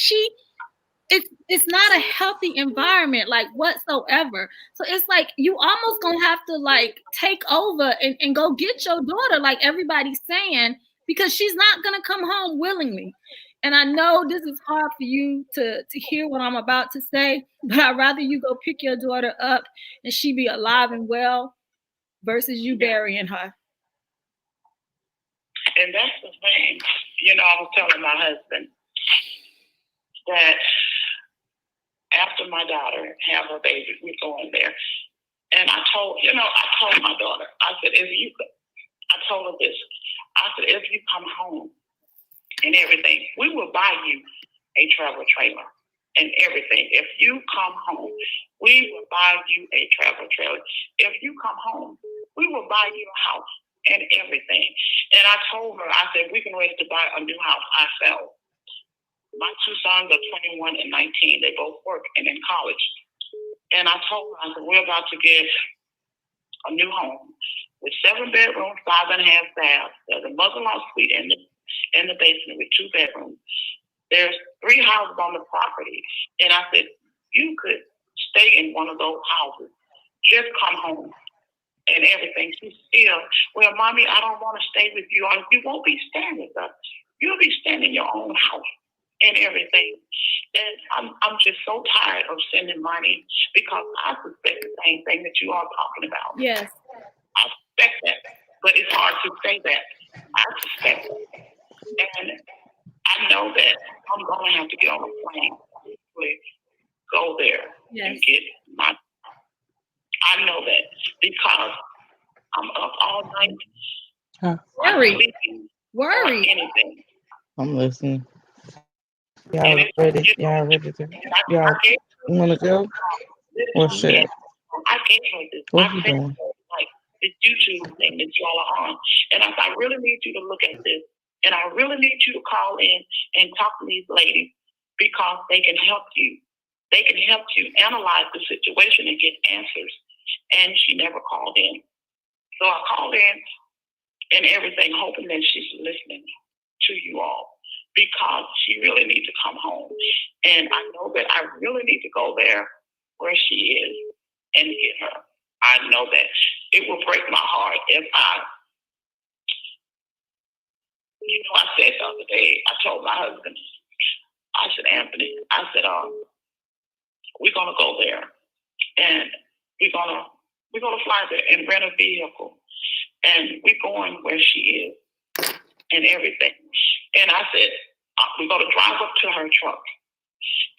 it's not a healthy environment, like whatsoever. So it's like you almost gonna have to like take over and go get your daughter, like everybody's saying, because she's not gonna come home willingly. And I know this is hard for you to hear what I'm about to say, but I'd rather you go pick your daughter up and she be alive and well versus you burying her. And that's the thing, you know, I was telling my husband that after my daughter have her baby, we're going there. And I told my daughter, I said, I told her this. I said, if you come home and everything, we will buy you a travel trailer and everything. If you come home, we will buy you a travel trailer. If you come home, we will buy you a house and everything. And I told her, I said, we can ready to buy a new house ourselves. My 2 sons are 21 and 19. They both work and in college. And I told her, I said, we're about to get a new home with 7 bedrooms, 5.5 baths. There's a mother-in-law suite in the basement with 2 bedrooms. There's 3 houses on the property. And I said, you could stay in one of those houses. Just come home and everything. She's still, well, Mommy, I don't want to stay with you. You won't be staying with us. You'll be staying in your own house and everything. And I'm just so tired of sending money, because I suspect the same thing that you are talking about. Yes. I suspect that, but it's hard to say that. I suspect it. And I know that I'm going to have to get on a plane, go there and get my, I know that, because I'm up all night. Worry. Anything. I'm listening. Y'all ready? Y'all ready to? Y'all want to go? Or shit? I gave her this. What you doing? Like this YouTube thing that y'all are on, and I really need you to look at this, and I really need you to call in and talk to these ladies, because they can help you. They can help you analyze the situation and get answers. And she never called in, so I called in and everything, hoping that she's listening to you all, because she really needs to come home. And I know that I really need to go there where she is and get her. I know that. it will break my heart if I said the other day, I told my husband, I said, Anthony, I said, we're gonna go there and we're gonna fly there and rent a vehicle and we're going where she is and everything. And I said, we're gonna drive up to her truck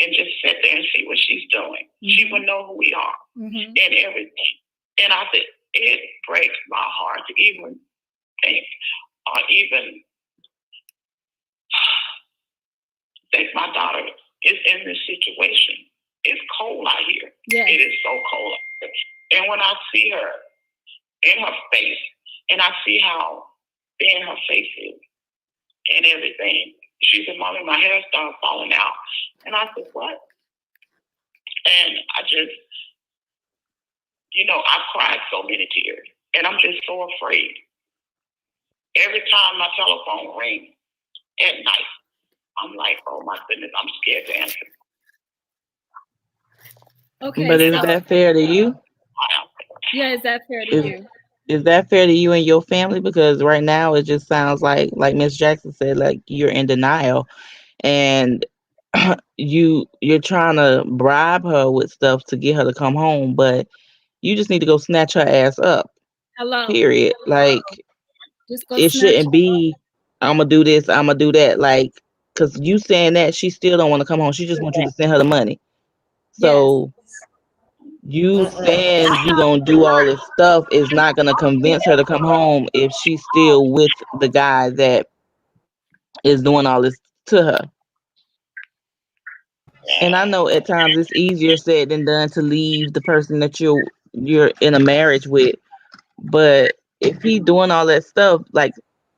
and just sit there and see what she's doing. Mm-hmm. She will know who we are and everything. And I said, it breaks my heart to even think or even think my daughter is in this situation. It's cold out here. Yes. It is so cold out here. And when I see her in her face, and I see how thin her face is and everything, she said, Mommy, my hair started falling out. And I said, what? And I just, I've cried so many tears. And I'm just so afraid. Every time my telephone rings at night, I'm like, oh my goodness, I'm scared to answer. Okay. But is that fair to you? Yeah, is that fair to you? Is that fair to you and your family? Because right now it just sounds like Miss Jackson said, like you're in denial and you're trying to bribe her with stuff to get her to come home, but you just need to go snatch her ass up. Hello. Period. Like it shouldn't be I'm gonna do this, I'm gonna do that. Like, cause you saying that she still don't want to come home. She just wants you to send her the money. So you saying you gonna do all this stuff is not gonna convince her to come home if she's still with the guy that is doing all this to her. And I know at times it's easier said than done to leave the person that you're in a marriage with, but if he doing all that stuff, like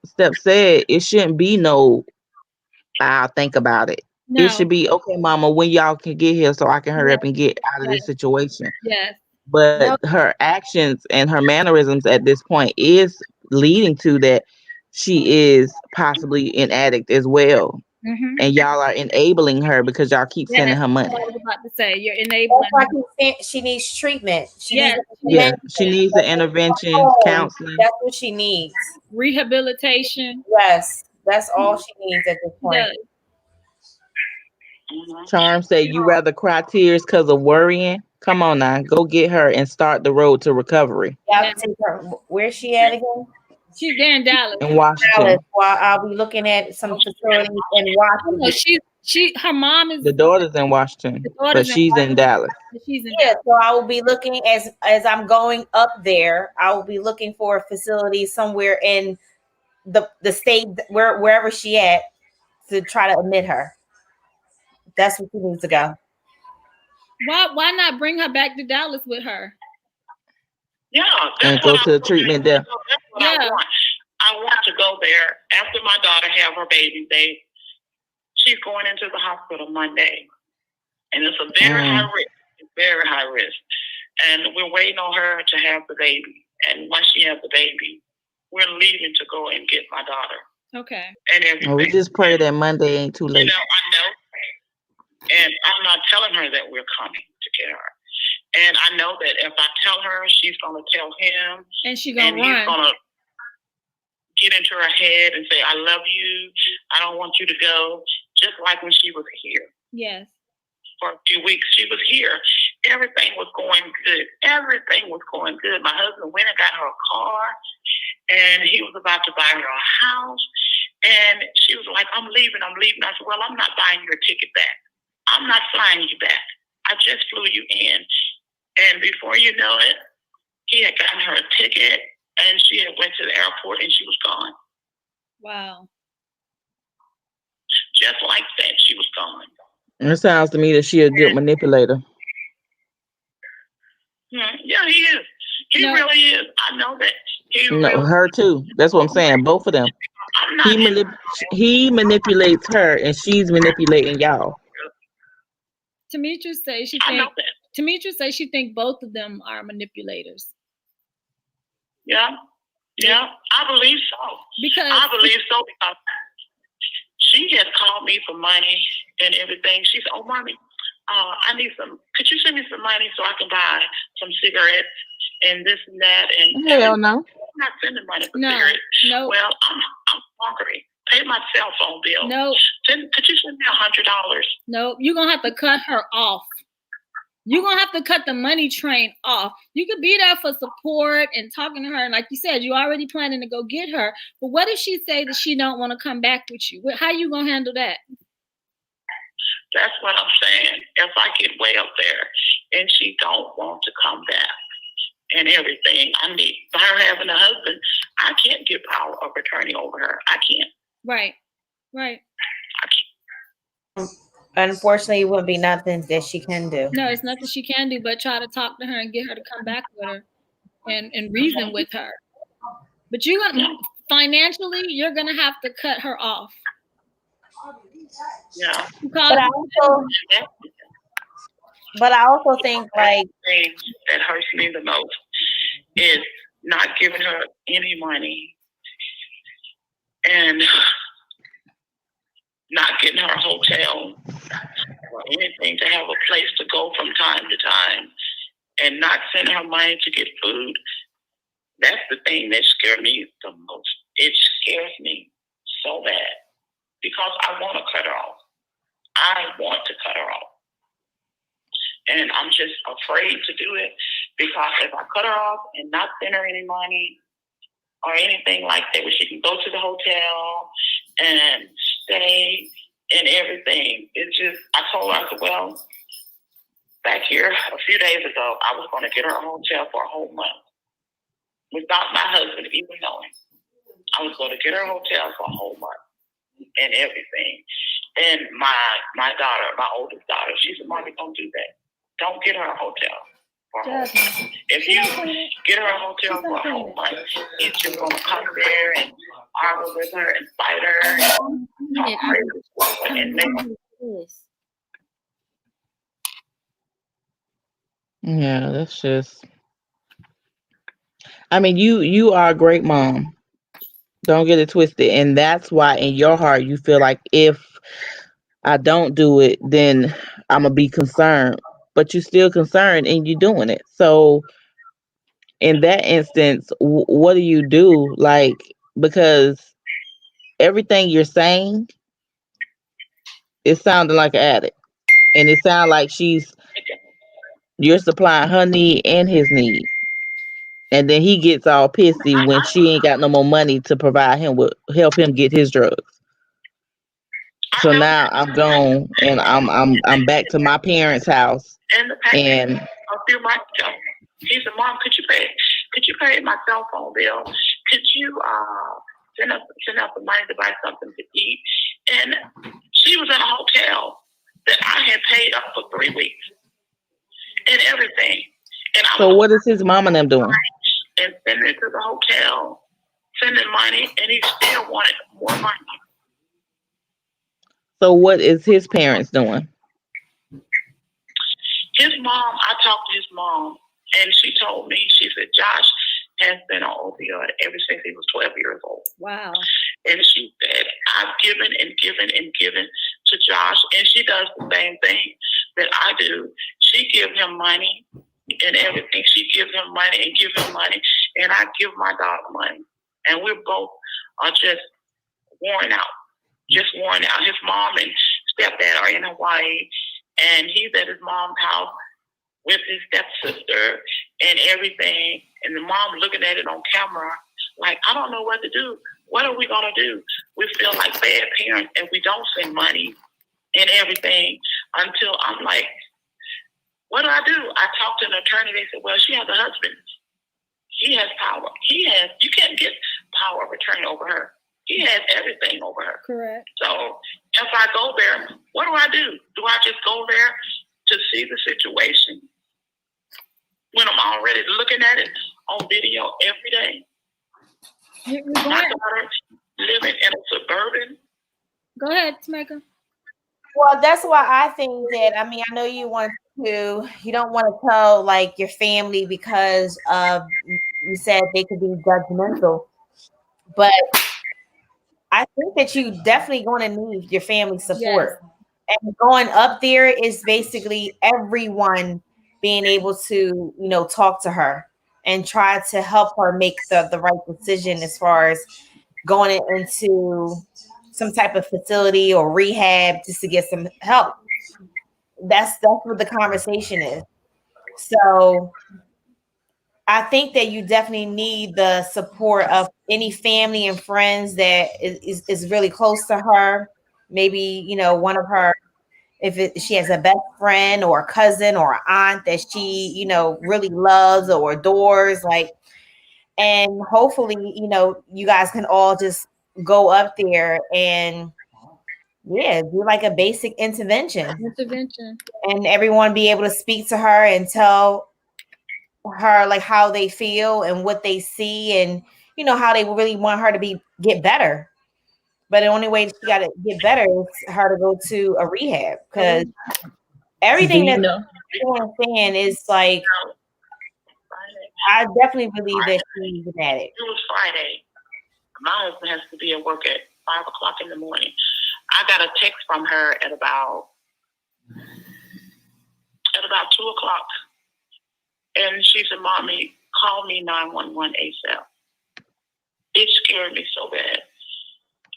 Steph said, it shouldn't be no I'll think about it. No. It should be, okay, Mama, when y'all can get here so I can hurry up and get out of this situation. Yes. But her actions and her mannerisms at this point is leading to that she is possibly an addict as well. Mm-hmm. And y'all are enabling her because y'all keep sending her money. That's what I was about to say. You're enabling her. She needs treatment. She needs an intervention, counseling. That's what she needs. Rehabilitation. Yes, that's all she needs at this point. Charm said, you rather cry tears because of worrying? Come on now, go get her and start the road to recovery. Yeah, take her. Where's she at again? She's there in Dallas. In Washington. Dallas, while I'll be looking at some facilities in Washington. No, her mom is. The daughter's in Washington, but she's in Dallas. So I will be looking as I'm going up there. I will be looking for a facility somewhere in the state wherever she at to try to admit her. That's where she needs to go. Why not bring her back to Dallas with her? Yeah, and go to the treatment there. That's what I want. I want to go there after my daughter have her baby. She's going into the hospital Monday, and it's a very high risk. It's very high risk, and we're waiting on her to have the baby. And once she has the baby, we're leaving to go and get my daughter. Okay. And everything. Well, we just pray that Monday ain't too late. I know. And I'm not telling her that we're coming to get her. And I know that if I tell her, she's going to tell him. And she's going to run. He's going to get into her head and say, I love you. I don't want you to go. Just like when she was here. Yes. For a few weeks, she was here. Everything was going good. Everything was going good. My husband went and got her a car. And he was about to buy her a house. And she was like, I'm leaving. I said, well, I'm not buying your ticket back. I'm not flying you back. I just flew you in. And before you know it, he had gotten her a ticket and she had went to the airport and she was gone. Wow. Just like that, she was gone. It sounds to me that she a good manipulator. Yeah, he is. He really is. I know that. Her too. That's what I'm saying. Both of them. He manipulates her and she's manipulating y'all. Demetra says she think both of them are manipulators. Yeah, I believe so. Because she has called me for money and everything. She said, "Oh, Mommy, I need some. Could you send me some money so I can buy some cigarettes and this and that, and hell no. I'm not sending money for No, cigarettes. no. Well, I'm hungry. Pay my cell phone bill. No, Could you send me $100? no. You're gonna have to cut her off. You're gonna have to cut the money train off. You could be there for support and talking to her, and like you said, you're already planning to go get her. But what if she say that she don't want to come back with you? How you gonna handle that? That's what I'm saying. If I get way up there and she don't want to come back and everything, I need, by her having a husband, I can't get power of attorney over her. I can't. Right. Right. I can't. Unfortunately, it wouldn't be nothing that she can do. No, it's nothing she can do but try to talk to her and get her to come back with her and reason with her. But you're gonna financially, you're gonna have to cut her off. Yeah. But I also think like thing that hurts me the most is not giving her any money and not getting her a hotel or anything to have a place to go from time to time, and not sending her money to get food. That's the thing that scares me the most. It scares me so bad because I want to cut her off. I want to cut her off. And I'm just afraid to do it because if I cut her off and not send her any money or anything like that, where she can go to the hotel and stay and everything, it's just, I told her, I said, well, back here a few days ago, I was going to get her a hotel for a whole month without my husband even knowing. I was going to get her a hotel for a whole month and everything. And my daughter, my oldest daughter, she said, Mommy, don't do that. Don't get her a hotel for a whole month. If you get her a hotel for a whole month, he's just going to come there and argue with her and fight her and talk crazy and make Yeah, that's just. I mean, you are a great mom. Don't get it twisted, and that's why in your heart you feel like if I don't do it, then I'm gonna be concerned. But you're still concerned, and you're doing it. So in that instance, what do you do? Like, because everything you're saying, it sounded like an addict, and it sounds like you're supplying her need and his need. And then he gets all pissy when she ain't got no more money to provide him with help him get his drugs. So now I'm gone and I'm back to my parents' house. And the package And a few months ago, he said, Mom, could you pay my cell phone bill? Could you send up the money to buy something to eat? And she was in a hotel that I had paid up for 3 weeks and everything. And I so what is his mom and them doing? And sending it to the hotel, sending money, and he still wanted more money. So what is his parents doing? His mom, I talked to his mom, and she told me, she said, Josh has been on opioid ever since he was 12 years old. Wow. And she said, I've given and given and given to Josh, and she does the same thing that I do. She gives him money and everything. She gives him money and give him money, and I give my daughter money. And we both are just worn out. Just worn out. His mom and stepdad are in Hawaii, and he's at his mom's house with his stepsister and everything. And the mom looking at it on camera, like, I don't know what to do. What are we going to do? We feel like bad parents, and we don't send money and everything until I'm like, what do I do? I talked to an attorney. They said, well, she has a husband. He has power. You can't get power of attorney over her. He has everything over her. Correct. So if I go there, what do? Do I just go there to see the situation when I'm already looking at it on video every day? My daughter living in a suburban. Go ahead, Tameka. Well, that's why I think that, I mean, I know you don't want to tell like your family because you said they could be judgmental, but I think that you definitely going to need your family support. Yes. And going up there is basically everyone being able to, talk to her and try to help her make the right decision as far as going into some type of facility or rehab just to get some help. That's what the conversation is. So I think that you definitely need the support of any family and friends that is really close to her. Maybe, one of her, she has a best friend or a cousin or an aunt that she, really loves or adores, and hopefully, you guys can all just go up there and do like a basic intervention. And everyone be able to speak to her and tell her like how they feel and what they see and how they really want her to get better. But the only way she got to get better is her to go to a rehab, because everything that you're saying is like, I definitely believe that she's an addict. It was Friday. My husband has to be at work at 5 o'clock in the morning. I got a text from her at about 2 o'clock. And she said, "Mommy, call me 911 ASAP." It scared me so bad.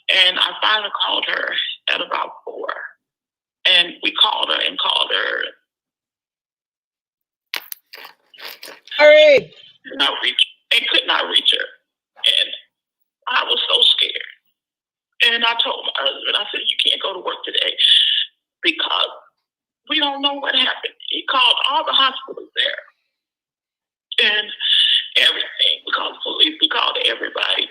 And I finally called her at about 4. And we called her and called her. Hurry! Could not reach her. And I was so scared. And I told my husband, I said, "You can't go to work today because we don't know what happened." He called all the hospitals there and everything. We called the police, we called everybody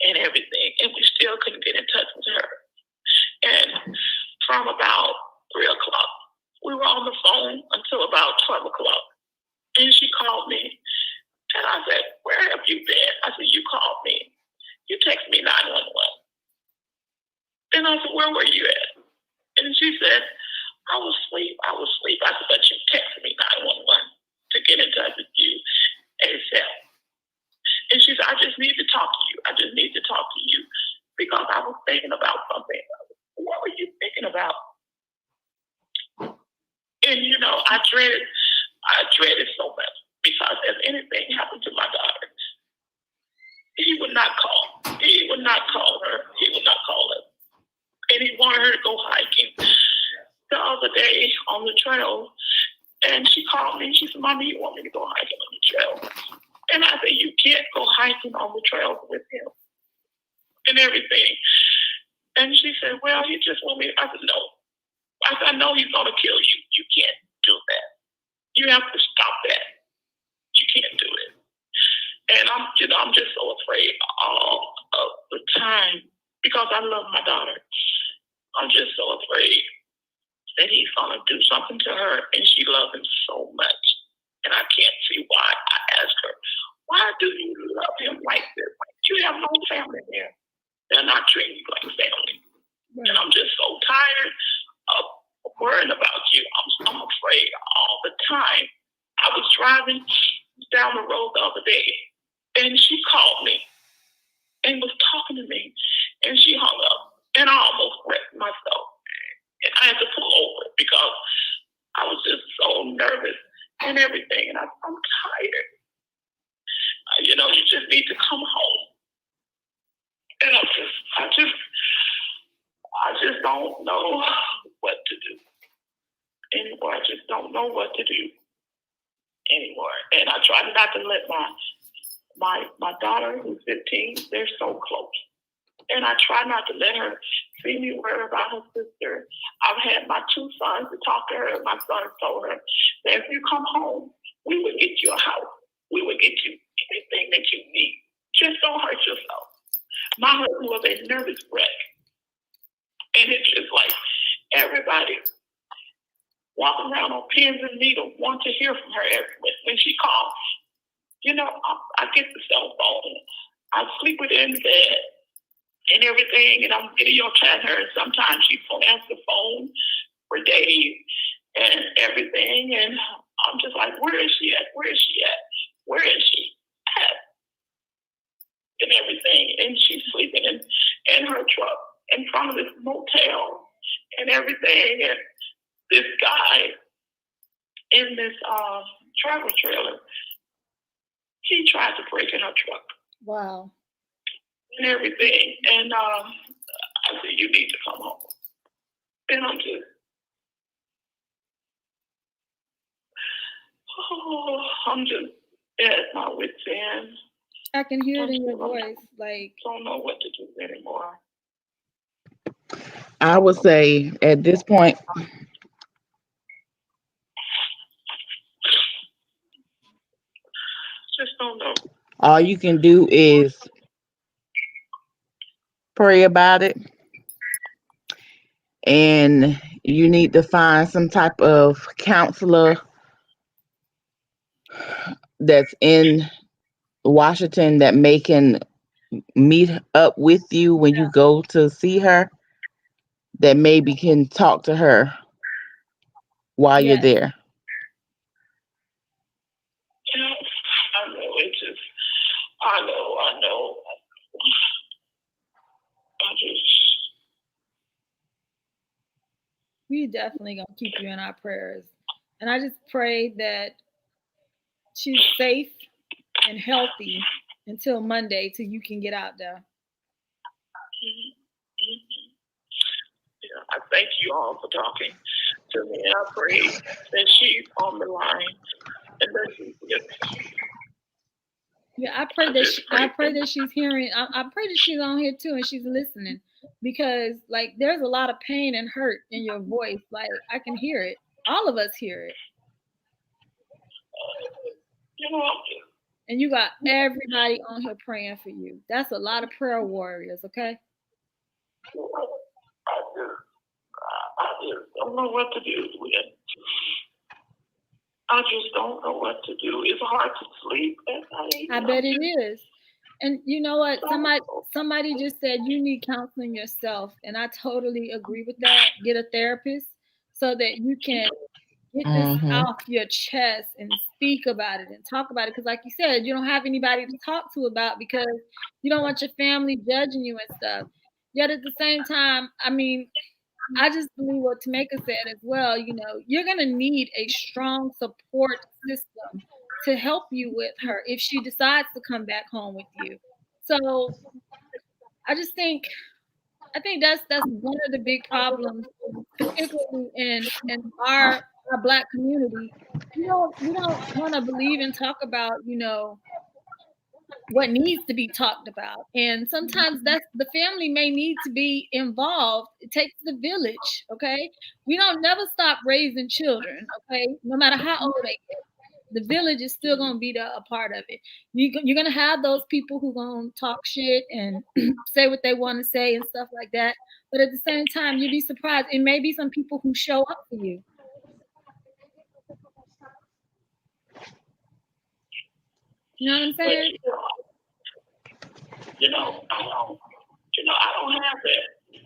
and everything. And we still couldn't get in touch with her. And from about 3 o'clock, we were on the phone until about 12 o'clock. And she called me. And I said, "Where have you been?" I said, "You called me. You text me 911. And I said, "Where were you at?" And she said, I was asleep. I said, "But you texted me 911 to get in touch with you ASAP." And she said, "I just need to talk to you. I just need to talk to you because I was thinking about something." "What were you thinking about?" And I dreaded so much because if anything happened to my daughter, he would not call. He would not call her. He would not call us. And he wanted her to go hiking the other day on the trail. And she called me and she said, "Mommy, you want me to go hiking on the trail?" And I said, "You can't go hiking on the trail with him and everything." And she said, "Well, he just want me." I said, "No." I said, "I know he's going to kill you. You can't do that. You have to stop that. You can't do it." And I'm just so afraid all of the time because I love my daughter. I'm just so afraid that he's going to do something to her, and she loves him so much. And I can't see why. I asked her, "Why do you love him like this? You have no family there. They're not treating you like family." Right. And I'm just so tired of worrying about you. I'm afraid all the time. I was driving down the road the other day, and she called me and was talking to me, and she hung up, and I almost wrecked myself. And I had to pull over because I was just so nervous and everything, and I'm tired. You just need to come home. And I just don't know what to do anymore. I just don't know what to do anymore. And I try not to let my daughter, who's 15, they're so close. And I try not to let her see me worry about her sister. I've had my 2 sons to talk to her. My son told her that if you come home, we would get you a house. We would get you anything that you need. Just don't hurt yourself. My husband was a nervous wreck. And it's just like everybody walking around on pins and needles, want to hear from her when she calls. I get the cell phone. I sleep with her in bed and everything, and I'm video chatting her. And sometimes she won't answer the phone for days and everything. And I'm just like, where is she at? Where is she at? Where is she at? And everything. And she's sleeping in her truck in front of this motel and everything. And this guy in this travel trailer he tried to break in her truck. Wow. And everything. And I said, you need to come home. And I'm just at my wit's end. I can hear it in your voice. Like, don't know what to do anymore. I would say at this point, just don't know. All you can do is pray about it. And you need to find some type of counselor that's in Washington that can meet up with you when you go to see her, that maybe can talk to her while you're there. I know, it's just, I know. We definitely gonna keep you in our prayers. And I just pray that she's safe and healthy until Monday, till you can get out there. I thank you all for talking to me. I pray that she's on the line and that she gets. Yeah, I pray that she's hearing. I pray that she's on here too and she's listening, because like there's a lot of pain and hurt in your voice. Like I can hear it. All of us hear it. And you got everybody on here praying for you. That's a lot of prayer warriors, okay? I just don't know what to do with it. I just don't know what to do. It's hard to sleep at night. I bet it is. And you know what? Somebody just said you need counseling yourself. And I totally agree with that. Get a therapist so that you can get this off your chest and speak about it and talk about it. Because like you said, you don't have anybody to talk to about because you don't want your family judging you and stuff. Yet at the same time, I mean, I just believe what Tameka said as well. You know, you're going to need a strong support system to help you with her if she decides to come back home with you. So I think that's one of the big problems, particularly in our Black community. We don't want to believe and talk about, you know, what needs to be talked about. And sometimes that's the family may need to be involved. It takes the village, okay? We don't never stop raising children, okay? No matter how old they get. The village is still going to be a part of it. You're going to have those people who going to talk shit and say what they want to say and stuff like that. But at the same time, you'd be surprised. It may be some people who show up for you. You know what I'm saying? You know, I don't have that.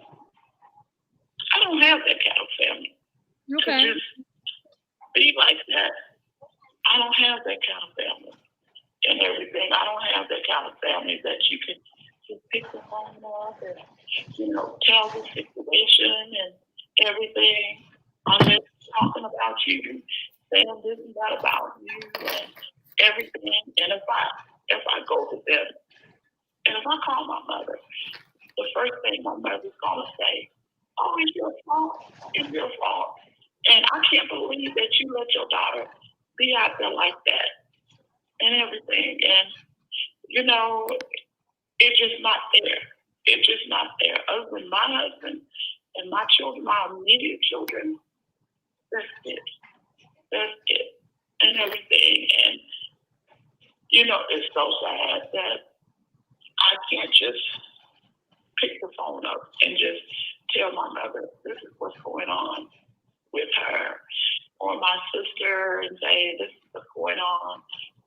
I don't have that kind of family. Okay. To just be like that. I don't have that kind of family and everything. I don't have that kind of family that you can just pick the phone up and, you know, tell the situation and everything. Unless talking about you, saying this and that about you and everything. And if I go to them, and if I call my mother, the first thing my mother's gonna say, "Oh, it's your fault. It's your fault." And I can't believe that you let your daughter be out there like that and everything. And, you know, it's just not there. It's just not there. Other than my husband and my children, my immediate children, that's it. That's it. And everything. And, you know, it's so sad that I can't just pick the phone up and just tell my mother, this is what's going on with her, or my sister, and say, this is what's going on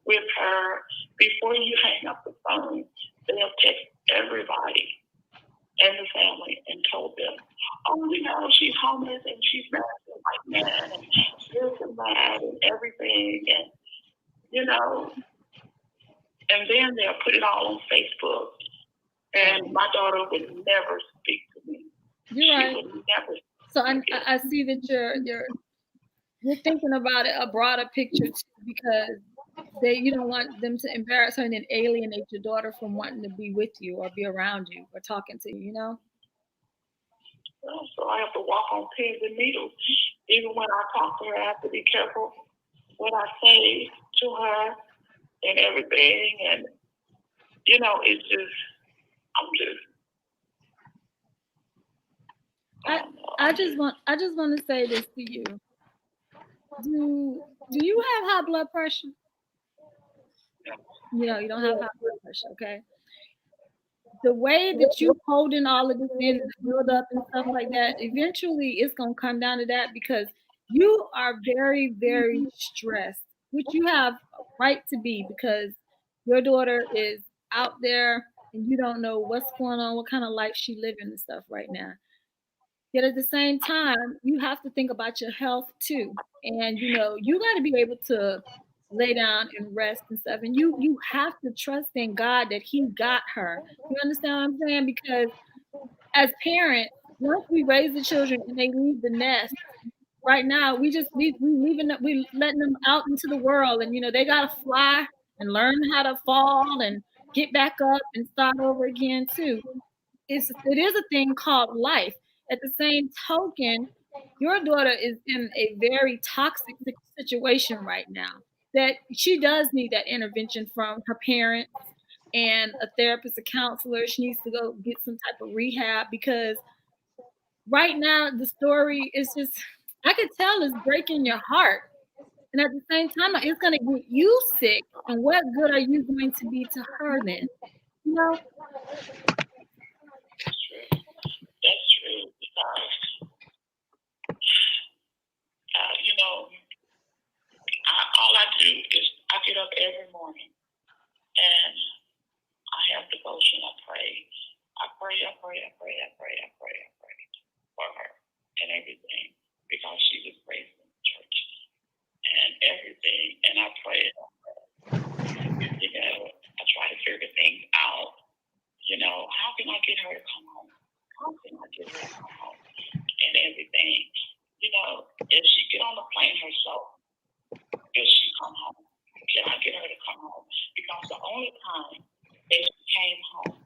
with her. Before you hang up the phone, they'll text everybody in the family and told them, oh, you know, she's homeless and she's married to a white man and this and that and everything. And, you know, and then they'll put it all on Facebook. And my daughter would never speak to me. You're right. She would never. So I see that you're thinking about it, a broader picture too, because you don't want them to embarrass her and then alienate your daughter from wanting to be with you or be around you or talking to you, you know? So I have to walk on pins and needles. Even when I talk to her, I have to be careful what I say to her and everything. And, you know, it's just, I just want to say this to you. Do you have high blood pressure? You know, you don't have high blood pressure, okay? The way that you holding all of this in, the build up and stuff like that, eventually it's gonna come down to that because you are very, very stressed, which you have a right to be because your daughter is out there and you don't know what's going on, what kind of life she living and stuff right now. Yet at the same time, you have to think about your health too. And you know, you got to be able to lay down and rest and stuff. And you have to trust in God that He got her. You understand what I'm saying? Because as parents, once we raise the children and they leave the nest, right now we letting them out into the world, and you know they gotta fly and learn how to fall and get back up and start over again too. It is a thing called life. At the same token, your daughter is in a very toxic situation right now that she does need that intervention from her parents and a therapist, a counselor. She needs to go get some type of rehab because right now the story is just, I could tell it's breaking your heart. And at the same time, it's going to get you sick. And what good are you going to be to her then? You know? That's true. Because, you know, all I do is I get up every morning and I have devotion. I pray for her and everything because she was raised in the church and everything. And I pray, you know, I try to figure things out. You know, how can I get her to come home? And everything. You know, if she get on the plane herself, if she come home, can I get her to come home? Because the only time that she came home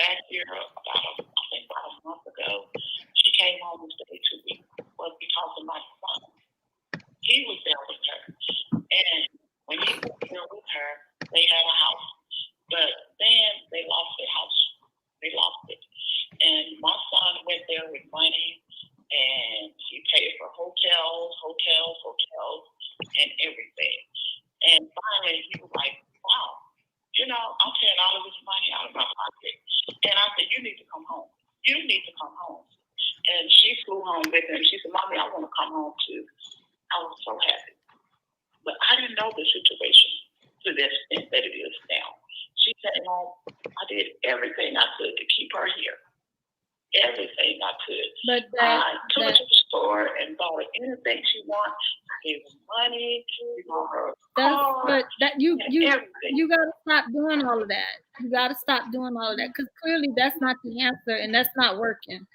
back here about a month ago, she came home and stayed 2 weeks was because of my son. He was there with her. And when he was there with her, they had a house. But then they lost their house. They lost it. And my son went there with money and he paid for hotels, and everything. And finally he was like, wow, you know, I'm paying all of this money out of my pocket. And I said, you need to come home. And she flew home with him. She said, Mommy, I want to come home too. I was so happy. But I didn't know the situation to the extent that it is now. She came home. I did everything I could to keep her here. Everything I could. But I took her to the store and bought her anything she wants. I gave her money. We bought her a car. You gotta stop doing all of that. You gotta stop doing all of that because clearly that's not the answer and that's not working.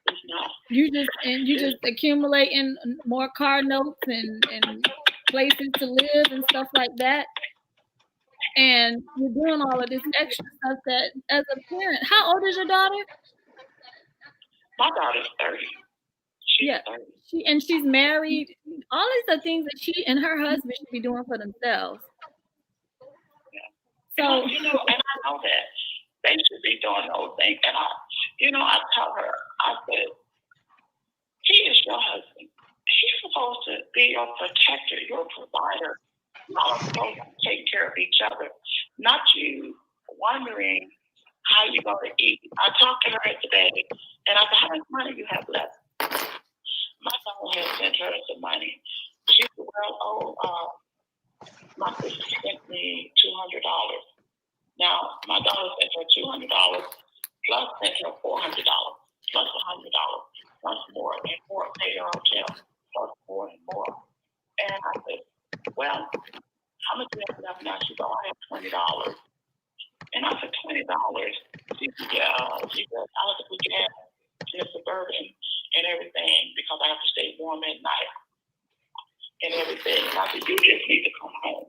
It's not. You just accumulating more car notes and places to live and stuff like that. And you're doing all of this extra stuff that, as a parent, how old is your daughter? My daughter's 30. She's 30. She's married. All these are things that she and her husband should be doing for themselves. Yeah. So you know, and I know that they should be doing those things. And I tell her, I said, he is your husband. He's supposed to be your protector, your provider. Y'all are supposed to take care of each other, not you wondering how you're going to eat. I talked to her today, and I said, how much money you have left? My daughter has sent her some money. She said, my sister sent me $200. Now, my daughter sent her $200, plus sent her $400, plus $100, plus more and more, pay her hotel, plus more and more. And I said, well, how much do you have left now? She said, I have $20. And I said, $20? She said, yeah. She said, I have to put gas in the Suburban and everything because I have to stay warm at night and everything. And I said, you just need to come home.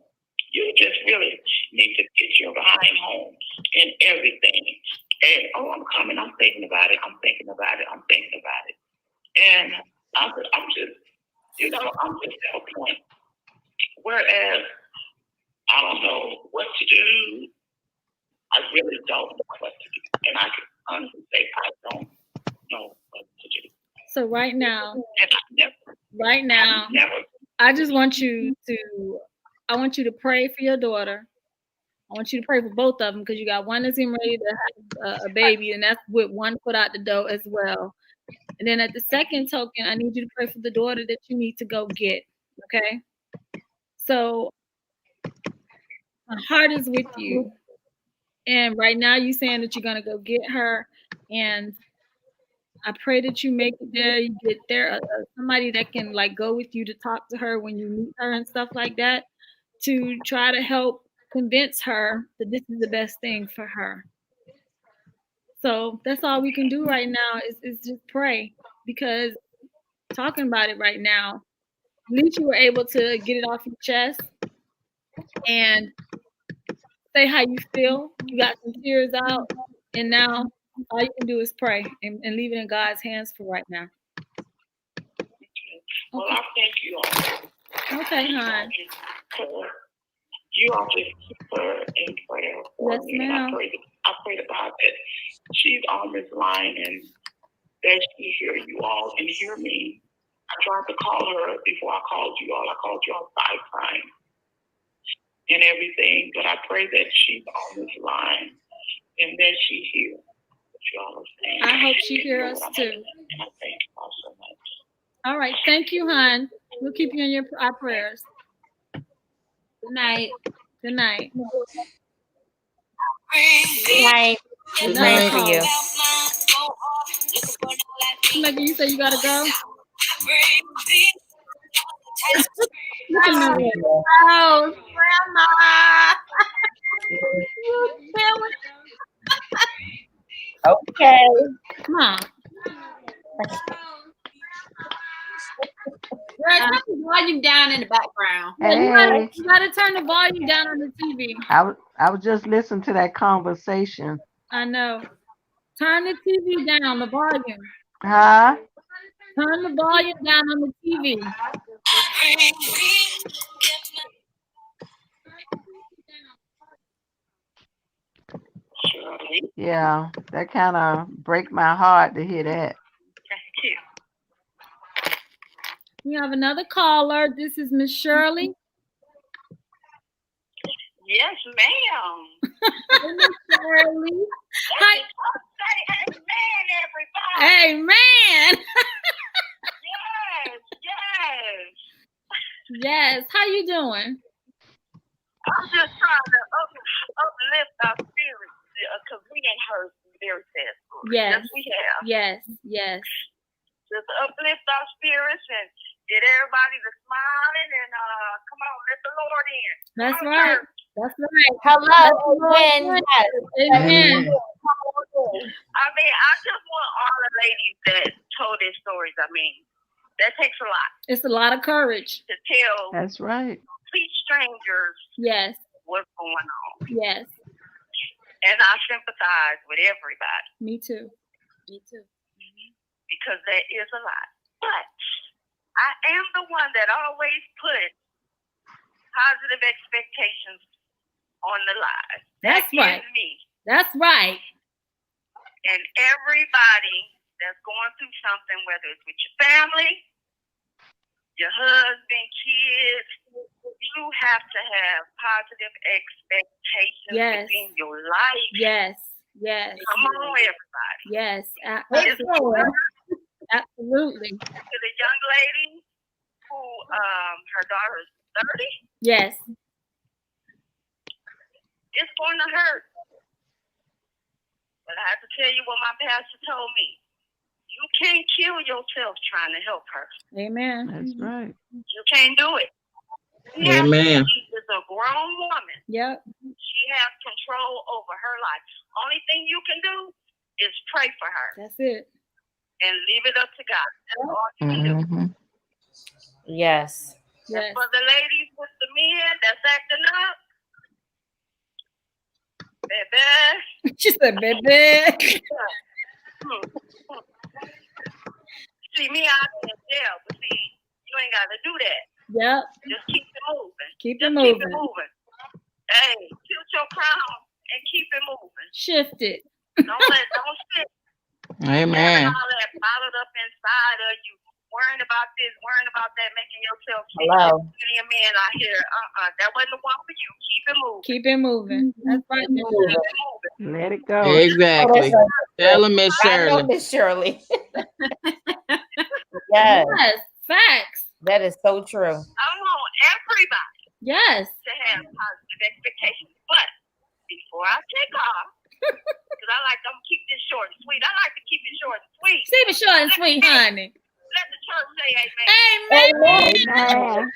You just really need to get your behind home and everything. And, I'm coming. I'm thinking about it. I'm thinking about it. And I said, I'm just at a point. Whereas I don't know what to do. I really don't know what to do. And I can honestly say I don't know what to do. So right now, Never. I just want you to pray for your daughter. I want you to pray for both of them because you got one that's getting ready to have a baby, and that's with one foot out the door as well. And then at the second token, I need you to pray for the daughter that you need to go get. Okay? So my heart is with you. And right now you're saying that you're going to go get her. And I pray that you make it there. You get there, somebody that can like go with you to talk to her when you meet her and stuff like that, to try to help convince her that this is the best thing for her. So that's all we can do right now is just pray, because talking about it right now, at least you were able to get it off your chest and say how you feel. You got some tears out, and now all you can do is pray and leave it in God's hands for right now. Well, I thank you all. Okay, hon. You all just keep her in prayer for Yes, me. ma'am. And I pray to God that she's on this line and that she hear you all and hear me. I tried to call her before I called you all. I called you all 5 times and everything, but I pray that she's on this line and that she hears what you all are saying. I hope she hears us too. And I thank you all so much. All right. Thank you, hon. We'll keep you in our prayers. Good night. Good night. Good night. We're praying for you. Maggie, you say you gotta go? Oh, grandma. Okay. Come on. Girl, turn the volume down in the background. Yeah, you gotta turn the volume down on the TV. I was just listening to that conversation. I know. Turn the TV down, the volume. Huh? Turn the volume down on the TV. Yeah, that kind of break my heart to hear that. Press 2. We have another caller. This is Miss Shirley. Yes, ma'am. Miss Shirley. Hi. Say amen, everybody. Amen. Yes. Yes. How you doing? I'm just trying to uplift our spirits because we ain't heard some very sad stories. Yes. Yes, we have. Yes. Just uplift our spirits and get everybody to smiling and come on, let the Lord in. That's right. That's right. Hello again. Yes. Amen. I mean, I just want all the ladies that told their stories. I mean, that takes a lot. It's a lot of courage to tell That's right. complete strangers Yes. what's going on. Yes. And I sympathize with everybody. Me too. Because that is a lot. But I am the one that always put positive expectations on the lives. That's right. Me. That's right. And everybody that's going through something, whether it's with your family, your husband, kids, you have to have positive expectations in your life. Yes. Come on, everybody. Yes. Absolutely. Absolutely. To the young lady who her daughter is 30. Yes. It's going to hurt. But I have to tell you what my pastor told me. You can't kill yourself trying to help her. Amen. That's right. You can't do it. Amen. She is a grown woman. Yep. She has control over her life. Only thing you can do is pray for her. That's it. And leave it up to God. That's all you can do. Yes. Yes. For the ladies with the men that's acting up, baby. She said, baby. See, me out in jail, but see, you ain't got to do that. Yep. Just keep it moving. Keep Just it keep moving. it moving. Hey, tilt your crown and keep it moving. Shift it. Don't sit. Amen. All that bottled up inside of you, worrying about this, worrying about that, making yourself Hello. plenty of men out here. That wasn't the one for you. Keep it moving. Keep it moving. That's right. Keep it moving. Let it go. Exactly. Tell her, Miss I know Shirley. Miss Shirley. Yes. Yes, Facts. that is so true. I want everybody Yes. to have positive expectations. But before I take off, because I like to keep this short and sweet. I like to keep it short and sweet. Keep it short and sweet, honey. Let the church say Amen. amen. I'm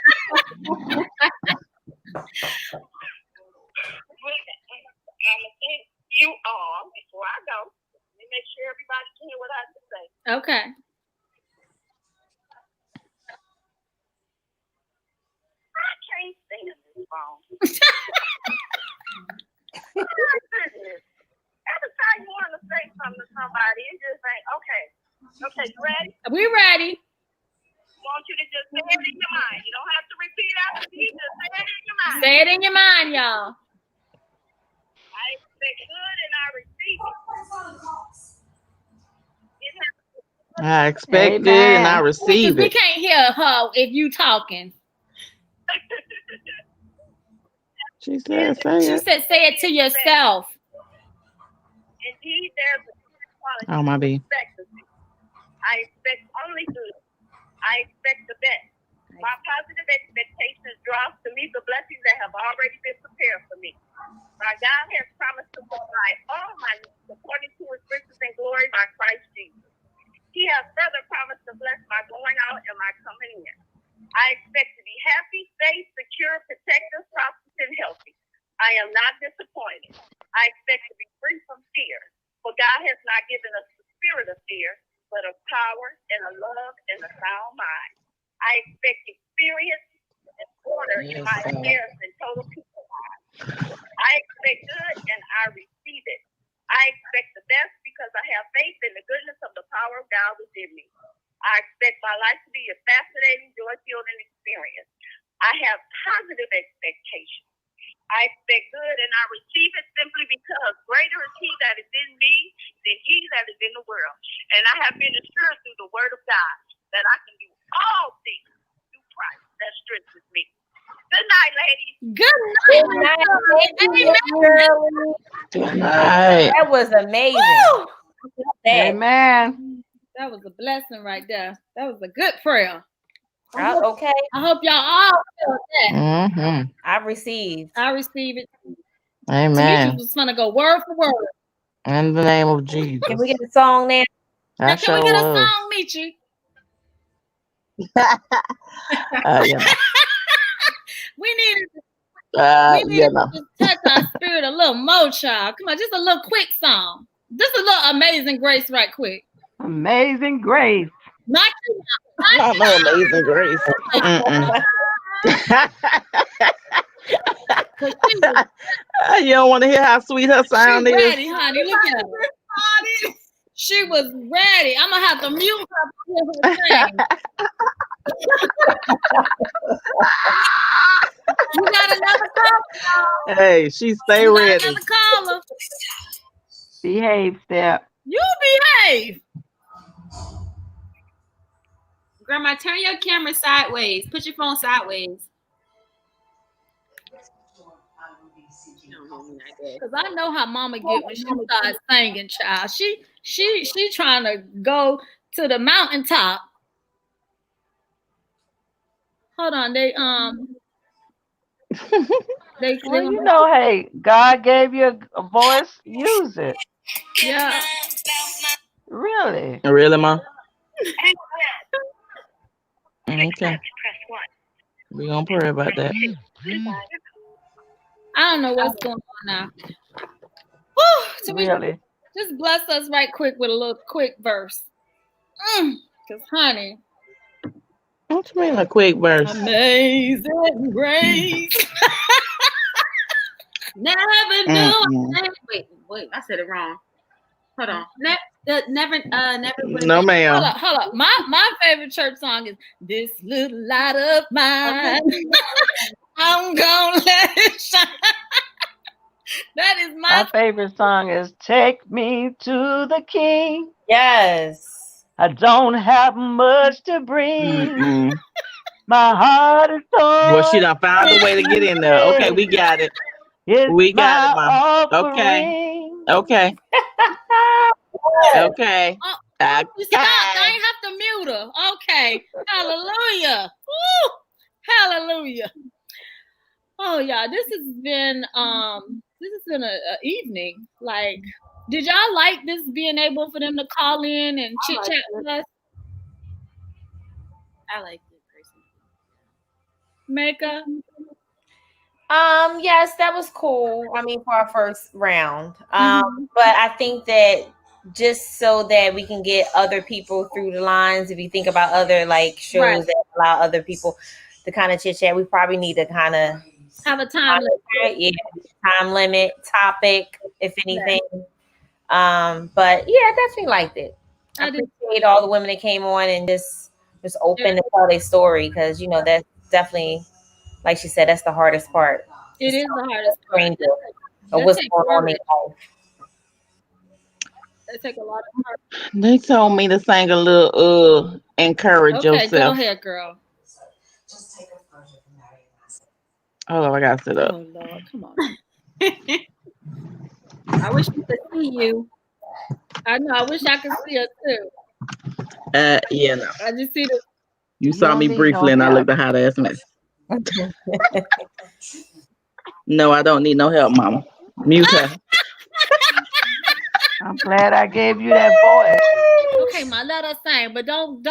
going to thank you all before I go. Let me make sure everybody can hear what I have to say. Okay. I can't stand this phone. Every time you want to say something to somebody, it just ain't okay. Okay, you ready? We ready. I want you to just say it in your mind. You don't have to repeat after me. Just say it in your mind. Say it in your mind, y'all. I expect good and I receive it. I expect it and I Amen. receive We it. can't hear her if you talking. She said, say She it. said, say it to yourself. Indeed, there's a good quality Oh, my B. expectancy. I expect only good. I expect the best. My positive expectations draws to me the blessings that have already been prepared for me. My God has promised to supply all my needs according to his riches and glory by Christ Jesus. He has further promised to bless my going out and my coming in. I expect to be happy, safe, secure, protected, prosperous, and healthy. I am not disappointed. I expect to be free from fear, for God has not given us the spirit of fear, but of power and of love and a sound mind. I expect experience and order in my affairs and total peace of mind. I expect good and I receive it. I expect the best because I have faith in the goodness of the power of God within me. I expect my life to be a fascinating, joy-filled experience. I have positive expectations. I expect good and I receive it simply because greater is he that is in me than he that is in the world. And I have been assured through the word of God that I can do all things through Christ that strengthens me. Good night, ladies. Good Good night. night. Thank you, Miss Shirley. Good night. That was amazing. Woo! Amen. That was a blessing right there. That was a good prayer. Okay. I hope y'all all feel that. Mm-hmm. I received. I receive it. Amen. Tanisha was gonna go word for word. In the name of Jesus. Can we get a song now? I Can we sure get a was. song, Michi? You know. We need You know. to touch our spirit a little more, child. Come on, just a little quick song. Just a little Amazing Grace right quick. Amazing grace. Not too Not no Amazing Grace. Mm-mm. You don't want to hear how sweet her sound She is. ready, honey. Look at her. She was ready. I'm gonna have to mute her before her sing. You got another caller? Hey, she stay You got ready. another caller? Behave, Step. You behave. Grandma, turn your camera sideways. Put your phone sideways. Cause I know how Mama get when she starts singing, child. She trying to go to the mountaintop. Hold on, they Well, you know, hey, God gave you a voice. Use it. Yeah. Really? Really, Mom? Click Okay. to press 1. We gonna pray about that. I don't know what's going on now. Whew, so Really? just bless us right quick with a little quick verse. Cause honey, What you mean a quick verse? Amazing grace. Never knew. Wait, I said it wrong. Hold on. Never No, ma'am. Hold up. My favorite church song is "This Little Light of Mine." I'm gonna let it shine. That is My favorite song is "Take Me to the King." Yes. I don't have much to bring. My heart is torn. Well, she done found a way to get in there. Okay, we got it. We got it, Mom. Okay. Okay. Okay. Stop. I ain't have to mute her. Okay. Hallelujah. Woo! Hallelujah. Oh yeah, this has been a evening. Like, did y'all like this being able for them to call in and chit chat with us? I like it personally. Mecca? Yes, that was cool. I mean, for our first round. But I think that just so that we can get other people through the lines, if you think about other like shows that allow other people to kind of chit chat, we probably need to kind of have a time limit. Yeah, time limit, topic, if anything. But yeah, I definitely liked it. I appreciate all the women that came on and just open to tell their story, because you know that's definitely, like she said, that's the hardest part. It is the hardest part. Of what's going on in life. That take a lot of heart. They told me to sing a little encourage yourself. Okay, go ahead, girl. Hold on, I gotta sit up. Oh Lord, come on. I wish we could see you. I know. I wish I could see her too. Yeah, no. I just see the. You saw me briefly, and I looked a hot ass mess. No, I don't need no help, Mama. Mute her. I'm glad I gave you that voice. Okay, Ma, let us sing, but don't.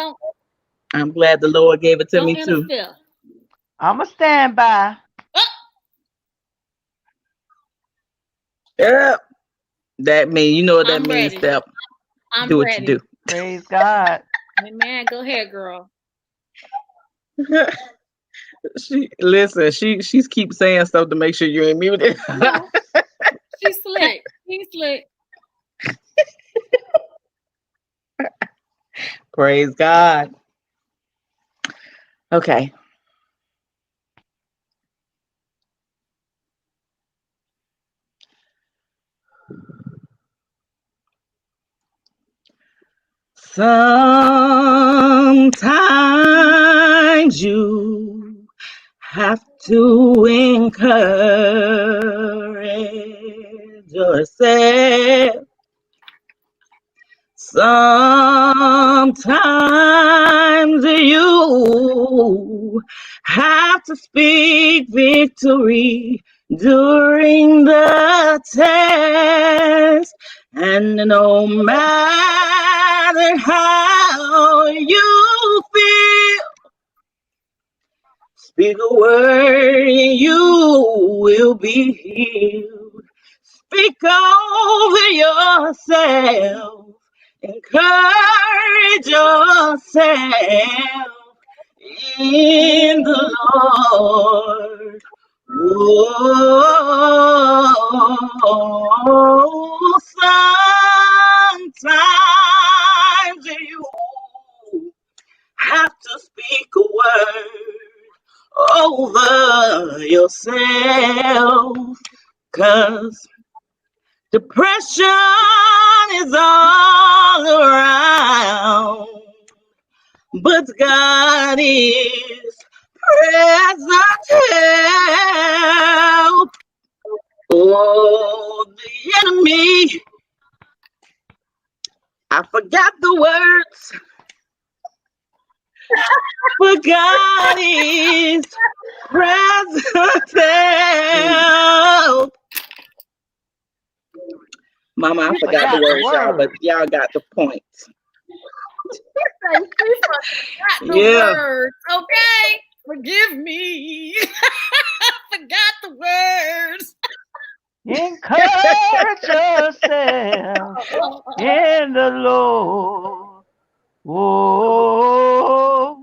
I'm glad the Lord gave it to me too. I'ma stand by. Yep. That means, you know what that means, ready. Step. I'm do what ready. you do. Praise God. Amen. Go ahead, girl. She keeps saying stuff to make sure you ain't muted. No. She's slick. She's slick. Praise God. Okay. Sometimes you have to encourage yourself. Sometimes you have to speak victory during the test. And no matter how you feel, speak a word and you will be healed. Speak over yourself. Encourage yourself in the Lord. Oh, sometimes you have to speak a word over yourself, 'cause depression is all around, but God is present help. Oh, the enemy, I forgot the words, but God is present help. Mama, I forgot the words, y'all, but y'all got the point. Words, okay? Forgive me. I forgot the words. Encourage yourself in the Lord. Oh,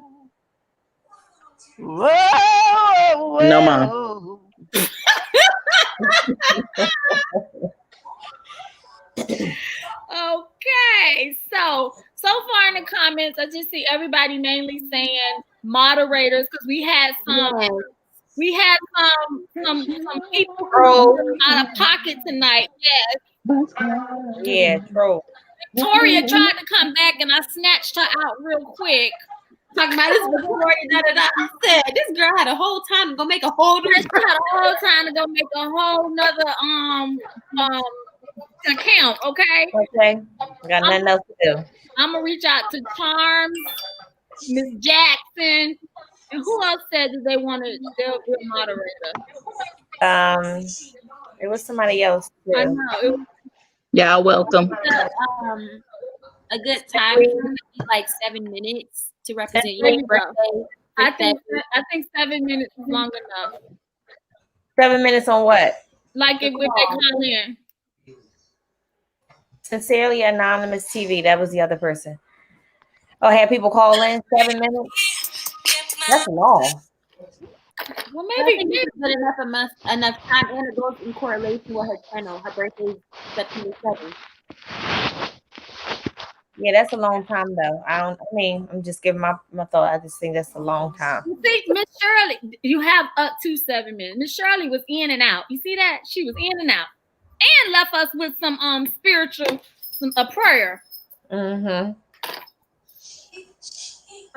Whoa, whoa. No, Mom. Okay, so far in the comments, I just see everybody mainly saying moderators because we had some people out of pocket tonight. Yes. Yeah, true. Victoria tried to come back and I snatched her out real quick. Talking about this Victoria, I said this girl had a whole time to go make a whole new She had a whole time to go make a whole nother account, okay? Okay. Got nothing else to do. I'm gonna reach out to Charms, Miss Jackson, and who else said that they'll be a moderator? It was somebody else too. I know. Yeah, welcome. A good time for like 7 minutes to represent your birthday. I think 7 minutes is long enough. 7 minutes on what? Like if they call in. Sincerely Anonymous TV. That was the other person. Oh, had people call in 7 minutes? That's long. Well, maybe good enough time, and it goes in correlation with her channel. Her birthday is September 7th. Yeah, that's a long time though. I'm just giving my thought. I just think that's a long time. You see, Miss Shirley, you have up to 7 minutes. Miss Shirley was in and out. You see that? She was in and out. And left us with some spiritual a prayer. Mm-hmm.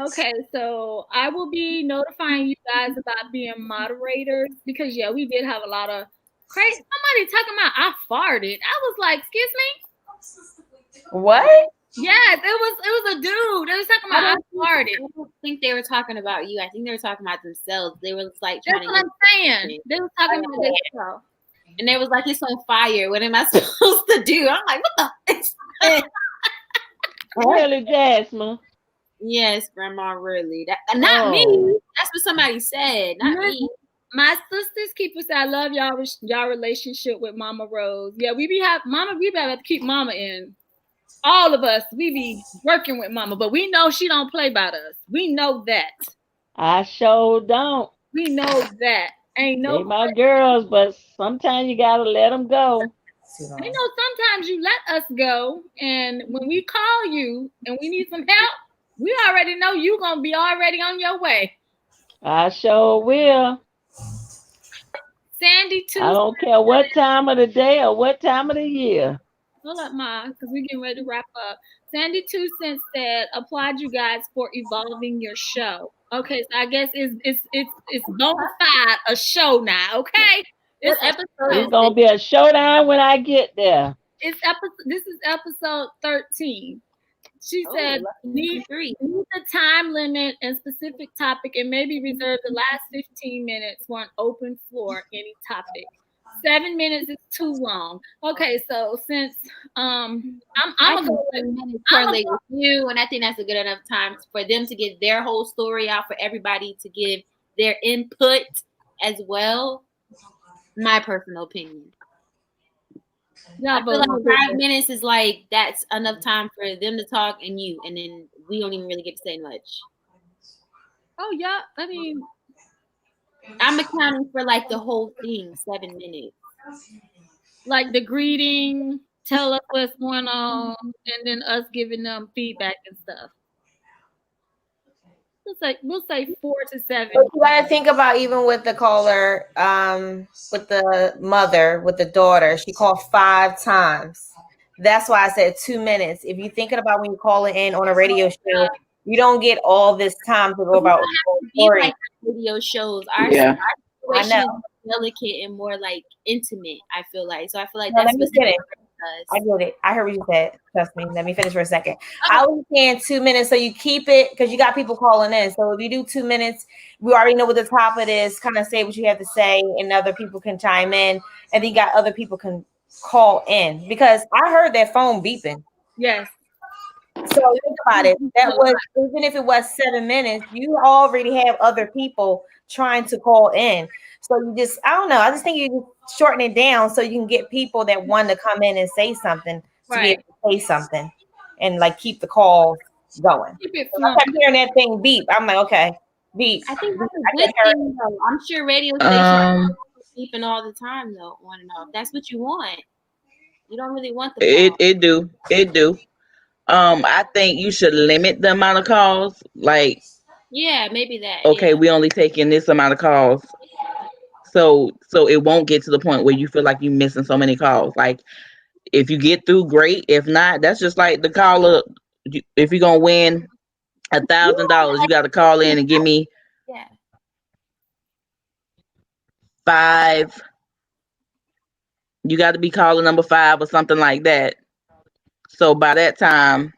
Okay, so I will be notifying you guys about being moderators because we did have a lot of crazy. Somebody talking about I farted. I was like, excuse me? What? Yes, it was a dude. They was talking about I farted. I don't think they were talking about you. I think they were talking about themselves. They were like trying That's what I'm saying. They were talking about themselves. And they was like, it's on fire. What am I supposed to do? I'm like, what the? Really, Jasmine? Yes, Grandma, really. Not me. That's what somebody said. Not me. My sisters keep us. I love y'all relationship with Mama Rose. Yeah, we have to keep Mama in. All of us, we be working with Mama, but we know she don't play about us. We know that. I sure don't. We know that. Ain't no. They my girls, but sometimes you gotta let them go. You know, sometimes you let us go, and when we call you and we need some help, we already know you gonna be already on your way. I sure will. Sandy too. I don't care what time of the day or what time of the year. Hold up, Ma, because we're getting ready to wrap up. Sandy 2 Cents said, applaud you guys for evolving your show. Okay, so I guess it's bona fide a show now, okay? It's gonna be a showdown when I get there. This is episode 13. She said, need the time limit and specific topic and maybe reserve the last 15 minutes for an open floor, any topic. 7 minutes is too long. Okay, so since I'm gonna go correlate with you, and I think that's a good enough time for them to get their whole story out, for everybody to give their input as well. My personal opinion. Yeah, I feel like 5 minutes is like that's enough time for them to talk and then we don't even really get to say much. Oh yeah, I mean, I'm accounting for like the whole thing, 7 minutes. Like the greeting, tell us what's going on, and then us giving them feedback and stuff. We'll say 4 to 7. But you gotta think about even with the caller, with the mother, with the daughter, she called 5 times. That's why I said 2 minutes. If you're thinking about when you call it in on a radio show, you don't get all this time to go about the story. Like radio shows. Our situation is delicate and more like intimate, I feel like. So I feel like that's what I get it. I heard what you said. Trust me. Let me finish for a second. I was saying 2 minutes, so you keep it because you got people calling in. So if you do 2 minutes, we already know what the topic is. Kind of say what you have to say, and other people can chime in, and then you got other people can call in because I heard that phone beeping. Yes. So think about it. That was even if it was 7 minutes, you already have other people trying to call in. So you just, I don't know. I just think you just shorten it down so you can get people that want to come in and say something to be able to say something and like keep the call going. Keep it so I kept hearing that thing beep. I'm like, okay. Be I think that's a good thing, though. I'm sure radio stations keeping all the time, though, on and off. That's what you want. You don't really want the pause. It do. I think you should limit the amount of calls. Like, Yeah, maybe that. okay, Yeah. we only taking this amount of calls, so it won't get to the point where you feel like you're missing so many calls. Like, if you get through, great. If not, that's just like the caller. If you're gonna win $1,000, you got to call in and give me Yeah. 5. You got to be caller number 5 or something like that. So by that time,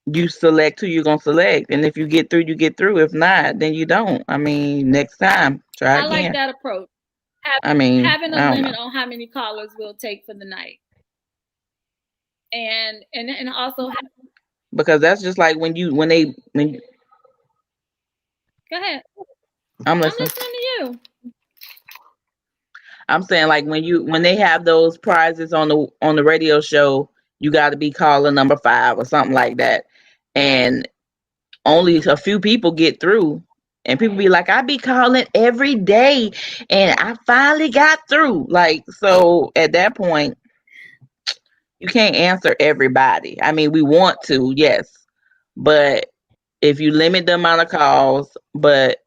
you select who you're gonna select, and if you get through, you get through. If not, then you don't. I mean, next time, try I like again. that approach. Having a limit on how many callers we'll take for the night, and also because that's just like when you. Go ahead. I'm listening to you. I'm saying, like, when they have those prizes on the radio show, you got to be caller number 5 or something like that, and only a few people get through. And people be like, I be calling every day and I finally got through. Like, so at that point, you can't answer everybody. I mean, we want to, yes. But if you limit the amount of calls, but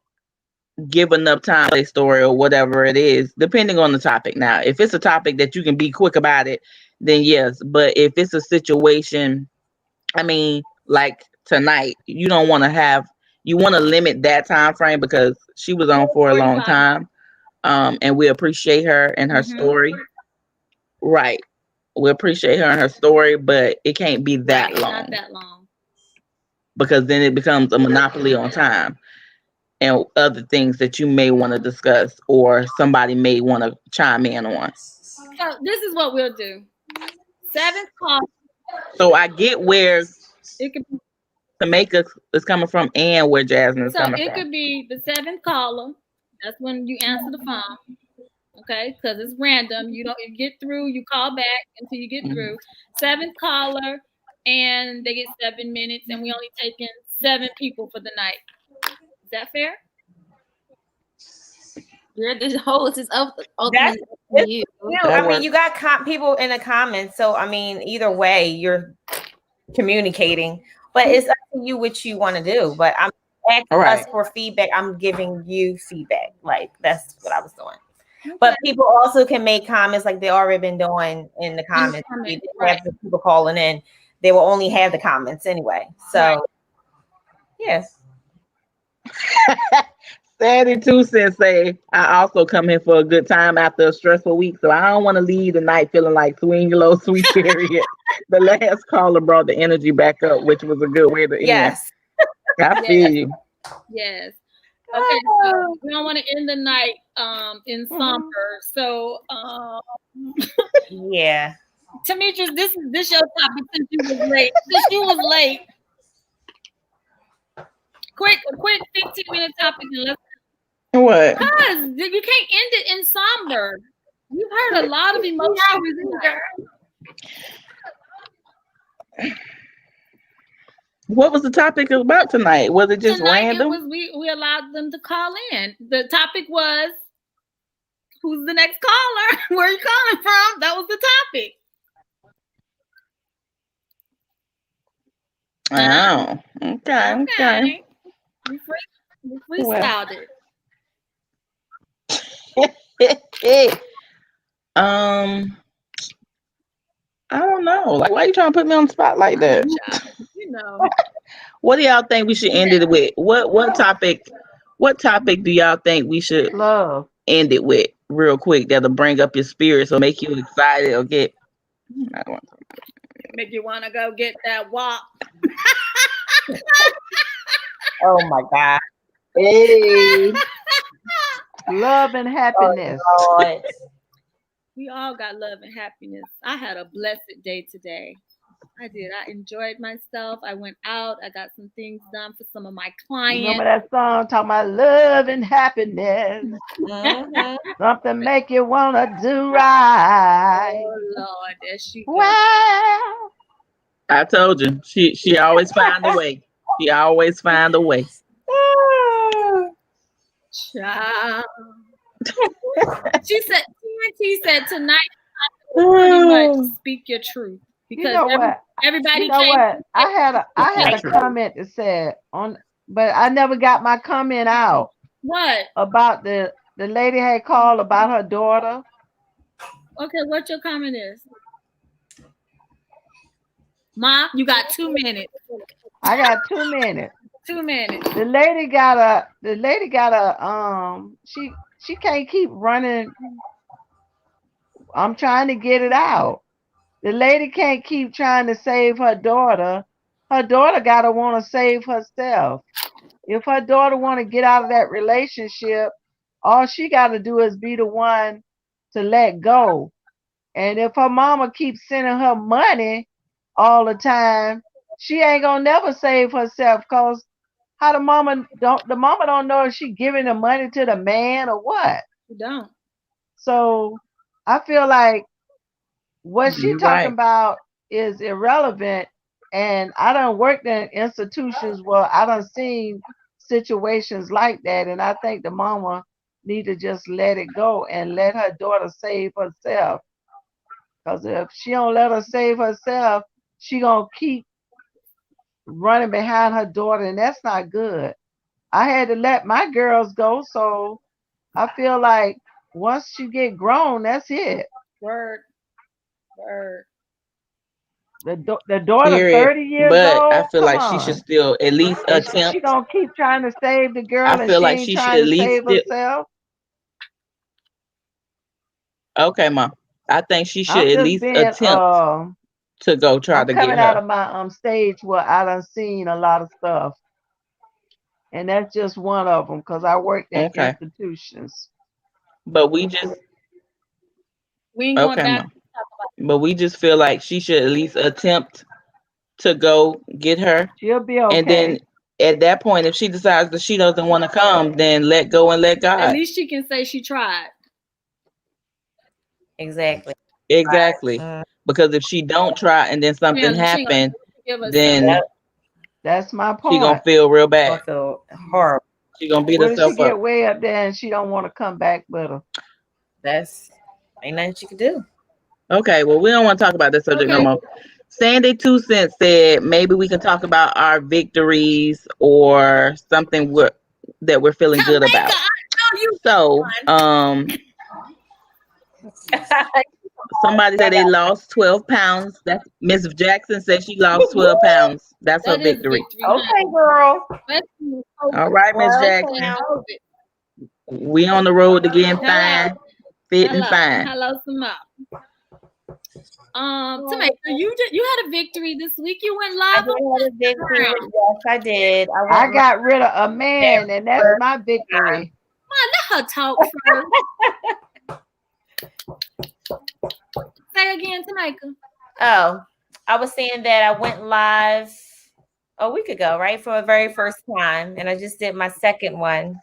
give enough time to a story or whatever it is, depending on the topic. Now, if it's a topic that you can be quick about it, then yes. But if it's a situation, I mean, like tonight, you don't want to have, you want to limit that time frame because she was on for a long time. And we appreciate her and her story. Right. We appreciate her and her story, but it can't be that long. Not that long. Because then it becomes a monopoly on time and other things that you may want to discuss or somebody may want to chime in on. So this is what we'll do. 7th call. So I get where it could be, Tamika is coming from and where Jasmine is coming from. So it could be the 7th caller. That's when you answer the phone. Okay, because it's random. You get through, you call back until you get through. 7th caller, and they get 7 minutes, and we only taking 7 people for the night. Is that fair? You're the host. It's up That's you. I mean, you got people in the comments, so I mean, either way, you're communicating. But it's up to you what you want to do. But I'm asking us for feedback. I'm giving you feedback. Like, that's what I was doing. Okay. But people also can make comments like they already been doing in the comments. Have the people calling in, they will only have the comments anyway. So, yes. Sandy 2 cents say, I also come here for a good time after a stressful week, so I don't want to leave the night feeling like swing low, sweet period. The last caller brought the energy back up, which was a good way to end. I feel you. Yes. Okay, so we don't want to end the night in somber. So yeah. Demetrius, this your topic since you was late. A quick 15-minute topic and let's what? Because you can't end it in somber. You've heard a lot of emotions. What was the topic about tonight? Was it just random? It was we allowed them to call in. The topic was, who's the next caller? Where are you calling from? That was the topic. Oh, okay. We freestyled it. I don't know. Like, why are you trying to put me on the spot like that? You know. What do y'all think we should end it with? What topic do y'all think we should end it with real quick that'll bring up your spirits or make you excited or make you want to go get that walk? Oh my God. Hey. Love and happiness. Oh, we all got love and happiness. I had a blessed day today. I did. I enjoyed myself. I went out. I got some things done for some of my clients. Remember that song talking about love and happiness? Something make you want to do right. Oh, Lord. There she goes. Wow. I told you. She always find a way. She always find a way. Child. She said tonight pretty much speak your truth because You know what? everybody You know came. what? I had a comment that said on, but I never got my comment out What? about the lady had called about her daughter. Okay, what your comment is? Ma, you got 2 minutes. I got 2 minutes. 2 minutes. The lady got a she can't keep running. I'm trying to get it out. The lady can't keep trying to save her daughter. Her daughter gotta want to save herself. If her daughter want to get out of that relationship, all she got to do is be the one to let go. And if her mama keeps sending her money all the time, she ain't gonna never save herself. Cause how the mama don't know if she giving the money to the man or what. You don't. So I feel like what she You're talking right. about is irrelevant. And I done worked in institutions where I done seen situations like that. And I think the mama need to just let it go and let her daughter save herself. Because if she don't let her save herself, she gonna keep running behind her daughter, and that's not good. I had to let my girls go, so I feel like once you get grown, that's it. Word. Word. The daughter Period. 30 years But I old. feel Come like she should on. still at least And she attempt. gonna keep trying to save the I girl, and feel she like ain't she should trying at to least save still. herself. Okay, Mom. I think she should I'm at just least being attempt to go try I'm to get coming out her. of my stage where I done seen a lot of stuff, and that's just one of them because I worked in Okay. institutions. But we just We ain't going okay, back. Mom. But we just feel like she should at least attempt to go get her. She'll be And then okay. at that point, if she decides that she doesn't want to come, then let go and let At God. least she can say she tried. Exactly. Exactly. Because if she don't try and then something Yeah, she ain't gonna happen, give herself. then Yep. That's my she gonna point. feel real I bad. feel horrible. She gonna beat What if she herself get up. way up there and she don't want to come back with her? That's ain't nothing she could do. Okay, well, we don't want to talk about this subject no Okay. more. Sandy 2 Cents said maybe we can talk about our victories or something that we're feeling good Tamika, about. I know you So, somebody said they lost 12 pounds. That's Miss Jackson said she lost 12 pounds. That's her that is victory. victory. Honey. Okay, girl. All right, Miss Well, Jackson. Tam. We on the road to getting Hello. fine, fit and Hello. fine. Hello, Samara. Tamika, you had a victory this week. You went I live did on have a victory. Instagram. Yes, I did. I I went got rid of a man, and that's my victory. Come on, let her talk first. Say again, Tamika. Oh, I was saying that I went live a week ago, right? For the very first time. And I just did my second one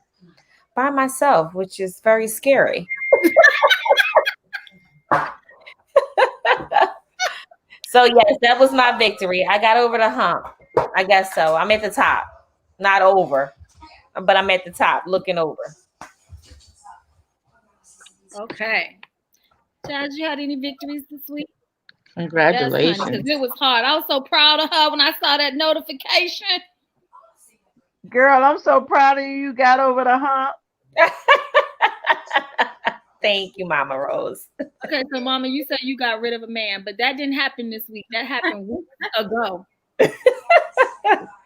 by myself, which is very scary. So yes, that was my victory. I got over the hump. I guess so. I'm at the top. Not over, but I'm at the top looking over. Okay. Chad, you had any victories this week? Congratulations. Yes, honey, because it was hard. I was so proud of her when I saw that notification. Girl, I'm so proud of you. You got over the hump. Thank you, Mama Rose. Okay, so Mama, you said you got rid of a man, but that didn't happen this week. That happened weeks ago.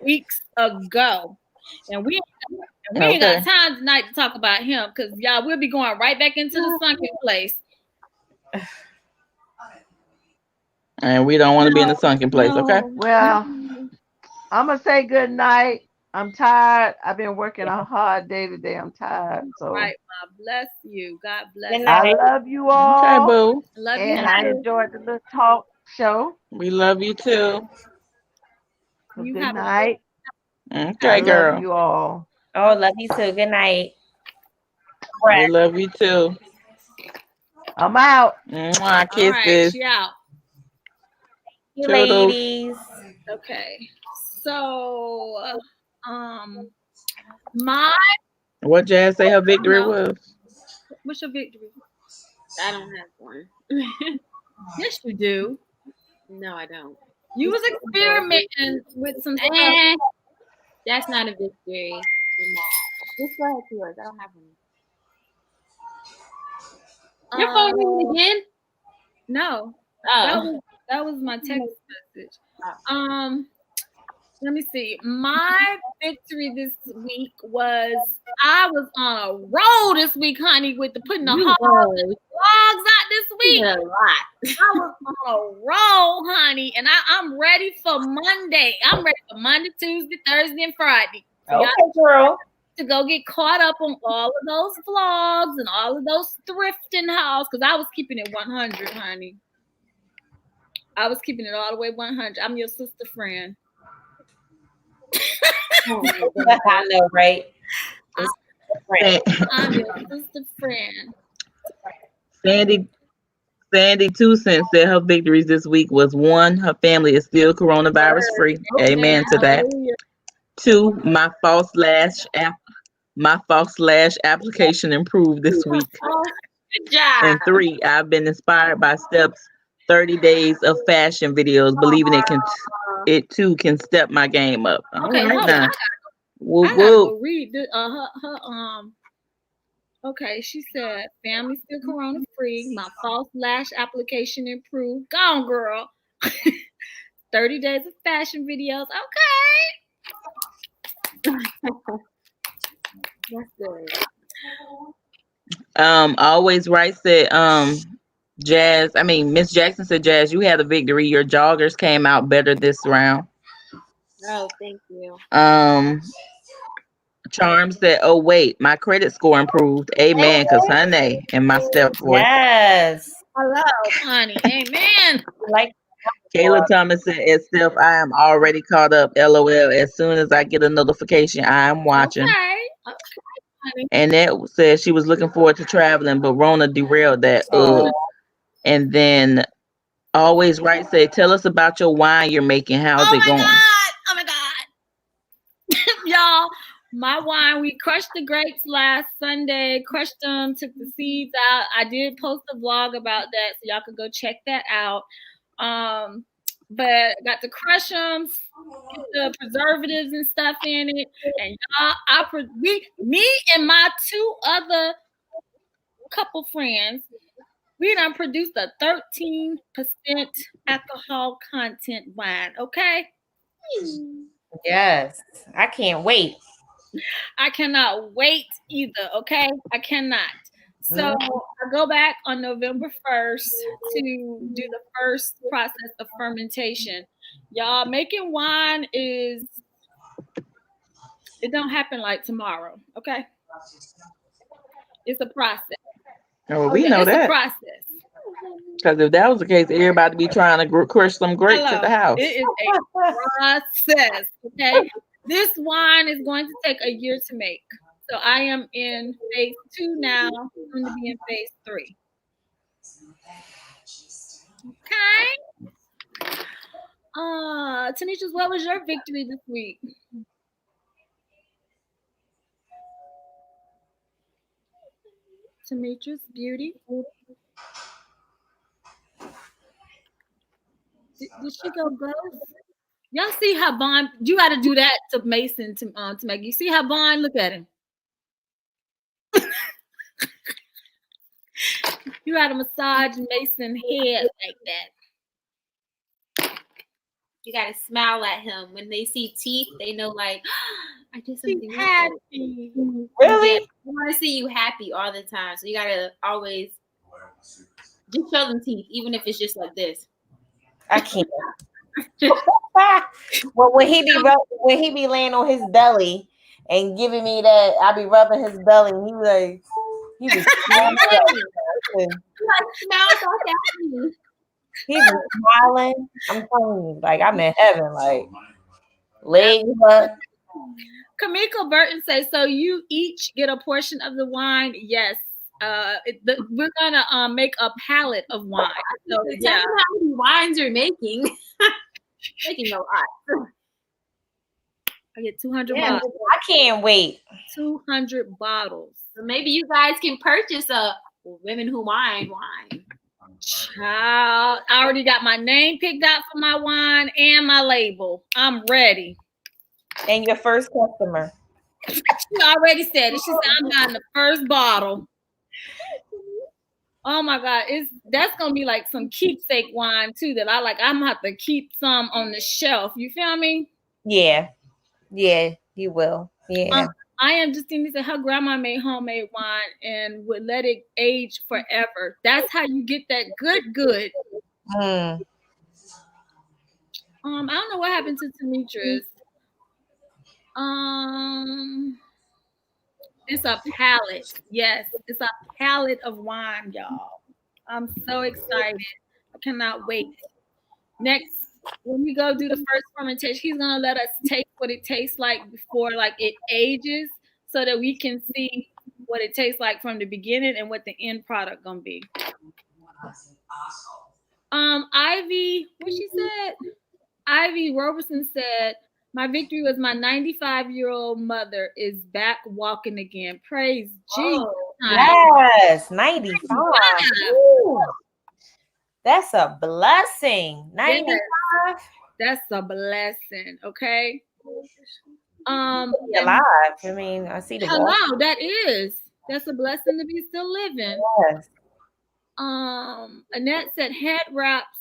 Weeks ago. And we ain't got time tonight to talk about him because y'all we'll be going right back into the sunken place. And we don't want to be in the sunken place, okay? Well, I'm going to say good night. I'm tired. I've been working a hard day today. I'm tired. So Right, God bless you. God bless Good you. I night. love you all. Okay, boo. Love you And I too. enjoyed the little talk show. We love you too. So You good have a night. Okay, I girl. love you all. Oh, love you too. Good night. We love you too. I'm out. Mwah, all right, kisses. she out. You Toodles. ladies. Okay. So, my What Jazz say her victory was? what's your victory? I don't have one. Yes, you do. No, I don't. You was experimenting with some stuff. That's not a victory. Just go ahead to yours. I don't have one. Your phone ringing again? No. Oh. That was my text message. Let me see. My victory this week was I was on a roll this week, honey, with the putting the vlogs out this week. A lot. I was on a roll, honey, and I'm ready for Monday. I'm ready for Monday, Tuesday, Thursday, and Friday. So Okay, girl. To go get caught up on all of those vlogs and all of those thrifting hauls, because I was keeping it 100, honey. I was keeping it all the way 100. I'm your sister friend. I know, right? I'm your sister friend. Sandy 2 Cents said her victories this week was 1, her family is still coronavirus free. Amen to that. 2, my false lash application improved this week. Good job. And 3, I've been inspired by Steps 30 days of fashion videos, believing it too can step my game up. Okay, all right, hold now. on. I gotta go read this, okay, she said family still corona free. My false lash application improved. Gone, girl. 30 days of fashion videos. Okay. That's good. Always right said Miss Jackson said, Jazz, you had a victory. Your joggers came out better this round. Oh, thank you. Charm said, oh wait, my credit score improved. Amen. Because honey, in my step voice. Yes. Hello, honey. Amen. Like Kayla Thomas said, as Steph, I am already caught up. LOL. As soon as I get a notification, I am watching. Okay. And that said she was looking forward to traveling, but Rona derailed that. And then Always Right said, tell us about your wine you're making. How's it going? Oh my God. Y'all, my wine, we crushed the grapes last Sunday, crushed them, took the seeds out. I did post a vlog about that, so y'all could go check that out. But got to crush them, get the preservatives and stuff in it. And y'all, me and my 2 other couple friends, we done produced a 13% alcohol content wine, okay? Yes. I can't wait. I cannot wait either, okay? I cannot. So I go back on November 1st to do the first process of fermentation. Y'all, making wine it don't happen like tomorrow, okay? It's a process. Oh, we know that. It's a process. Because if that was the case, everybody be trying to crush some grapes at the house. It is a process, okay? This wine is going to take a year to make. So I am in phase 2 now. I'm going to be in phase 3. Okay. Tanisha, what was your victory this week? Tamitra's beauty. Did she go ghost? Y'all see how Bond? You got to do that to Mason to make you see how Bond. Look at him. You got to massage Mason head like that. You got to smile at him. When they see teeth, they know like, I did something happy. Really? Yeah, I want to see you happy all the time. So you got to always just show them teeth, even if it's just like this. I can't. Well, when he be laying on his belly and giving me that, I be rubbing his belly, and he was smiling. He was smiling. I'm telling you, like I'm in heaven, like legs up. Kamiko Burton says, so you each get a portion of the wine? Yes. We're gonna make a palette of wine. So tell them how many wines you're making. Making a lot. I get 200 Yeah, bottles. I can't wait. 200 bottles. So maybe you guys can purchase a Women Who Wine wine. Child, I already got my name picked out for my wine and my label. I'm ready. And your first customer. She already said it. She said I'm buying the first bottle. Oh my God, that's gonna be like some keepsake wine too that I like. I'm gonna have to keep some on the shelf. You feel me? Yeah, you will. Yeah. I am Justine said her grandma made homemade wine and would let it age forever. That's how you get that good. Mm. I don't know what happened to Demetrius. It's a palette. Yes, it's a palette of wine, y'all. I'm so excited. I cannot wait. Next, when we go do the first fermentation, he's gonna let us taste what it tastes like before like it ages, so that we can see what it tastes like from the beginning and what the end product gonna be. Ivy, what she said? Ivy Roberson said, "My victory was my 95-year-old mother is back walking again. Praise Jesus." Yes, 95. Ooh, that's a blessing. 95. Yes, that's a blessing. Okay. Alive. I mean, I see the hello. That's a blessing to be still living. Yes. Annette said head wraps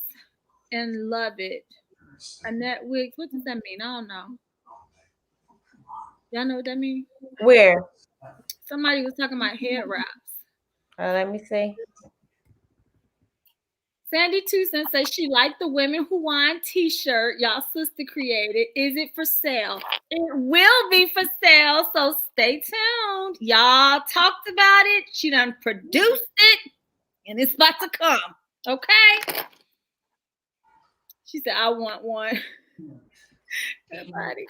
and love it. Annette Wiggs, what does that mean? I don't know. Y'all know what that means? Where? Somebody was talking about head wraps. Let me see. Sandy Tucson says she liked the Women Who Wine t-shirt y'all sister created. Is it for sale? It will be for sale, so stay tuned. Y'all talked about it. She done produced it, and it's about to come. Okay? She said, I want one. Everybody.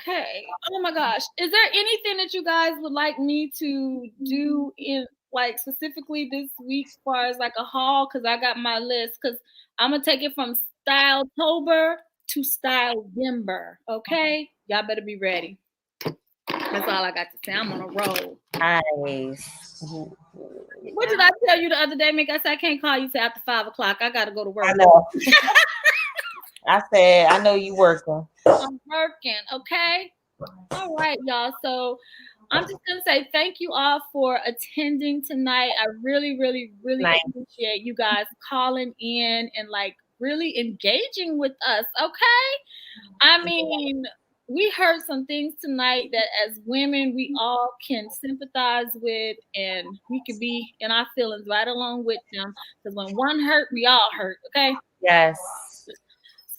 Okay. Oh my gosh. Is there anything that you guys would like me to do in like specifically this week as far as like a haul? Because I got my list. Because I'm gonna take it from Styletober to Styledember. Okay? Y'all better be ready. That's all I got to say. I'm on a roll. Nice. What did I tell you the other day, Mick? I said I can't call you till after 5 o'clock. I gotta go to work. I know. I said, I know you working. I'm working, okay? All right, y'all. So I'm just gonna say thank you all for attending tonight. I really, really, really appreciate you guys calling in and like really engaging with us, okay? I mean, we heard some things tonight that as women we all can sympathize with, and we could be in our feelings right along with them. Because when one hurt, we all hurt, okay? Yes.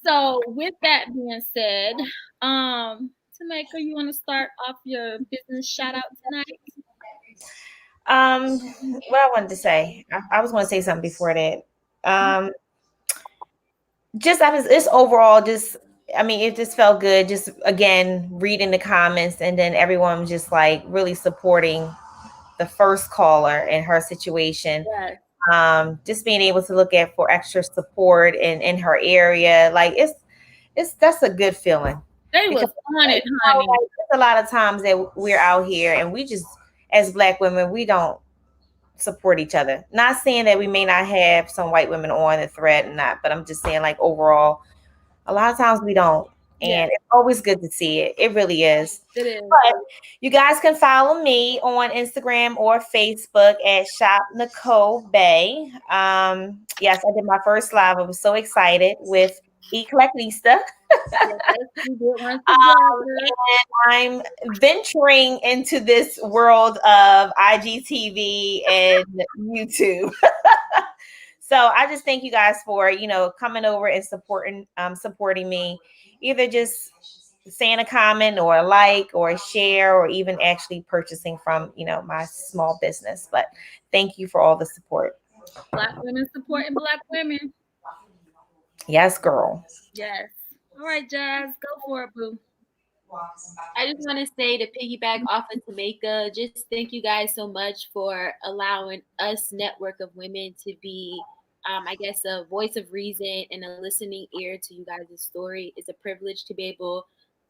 So with that being said, Tameka, you want to start off your business shout out tonight? What I wanted to say, I was going to say something before that. It's overall just, I mean, it just felt good. Just again, reading the comments, and then everyone was just like really supporting the first caller and her situation. Yes. Just being able to look at for extra support in her area, like that's a good feeling. They was on it, honey. Like, there's a lot of times that we're out here and we just, as Black women, we don't support each other. Not saying that we may not have some white women on the thread and not, but I'm just saying like overall, a lot of times we don't. And it's always good to see it. It really is. It is. But you guys can follow me on Instagram or Facebook at Shop Nicole Bay. Yes, I did my first live. I was so excited with Eclecticnista. And I'm venturing into this world of IGTV and YouTube. So I just thank you guys for, coming over and supporting me, either just saying a comment or a like or a share, or even actually purchasing from, my small business. But thank you for all the support. Black women supporting Black women. Yes, girl. Yes. All right, Jazz, go for it, boo. I just want to say, to piggyback off of Tameka, just thank you guys so much for allowing us network of women to be, I guess, a voice of reason and a listening ear to you guys' story. It's a privilege to be able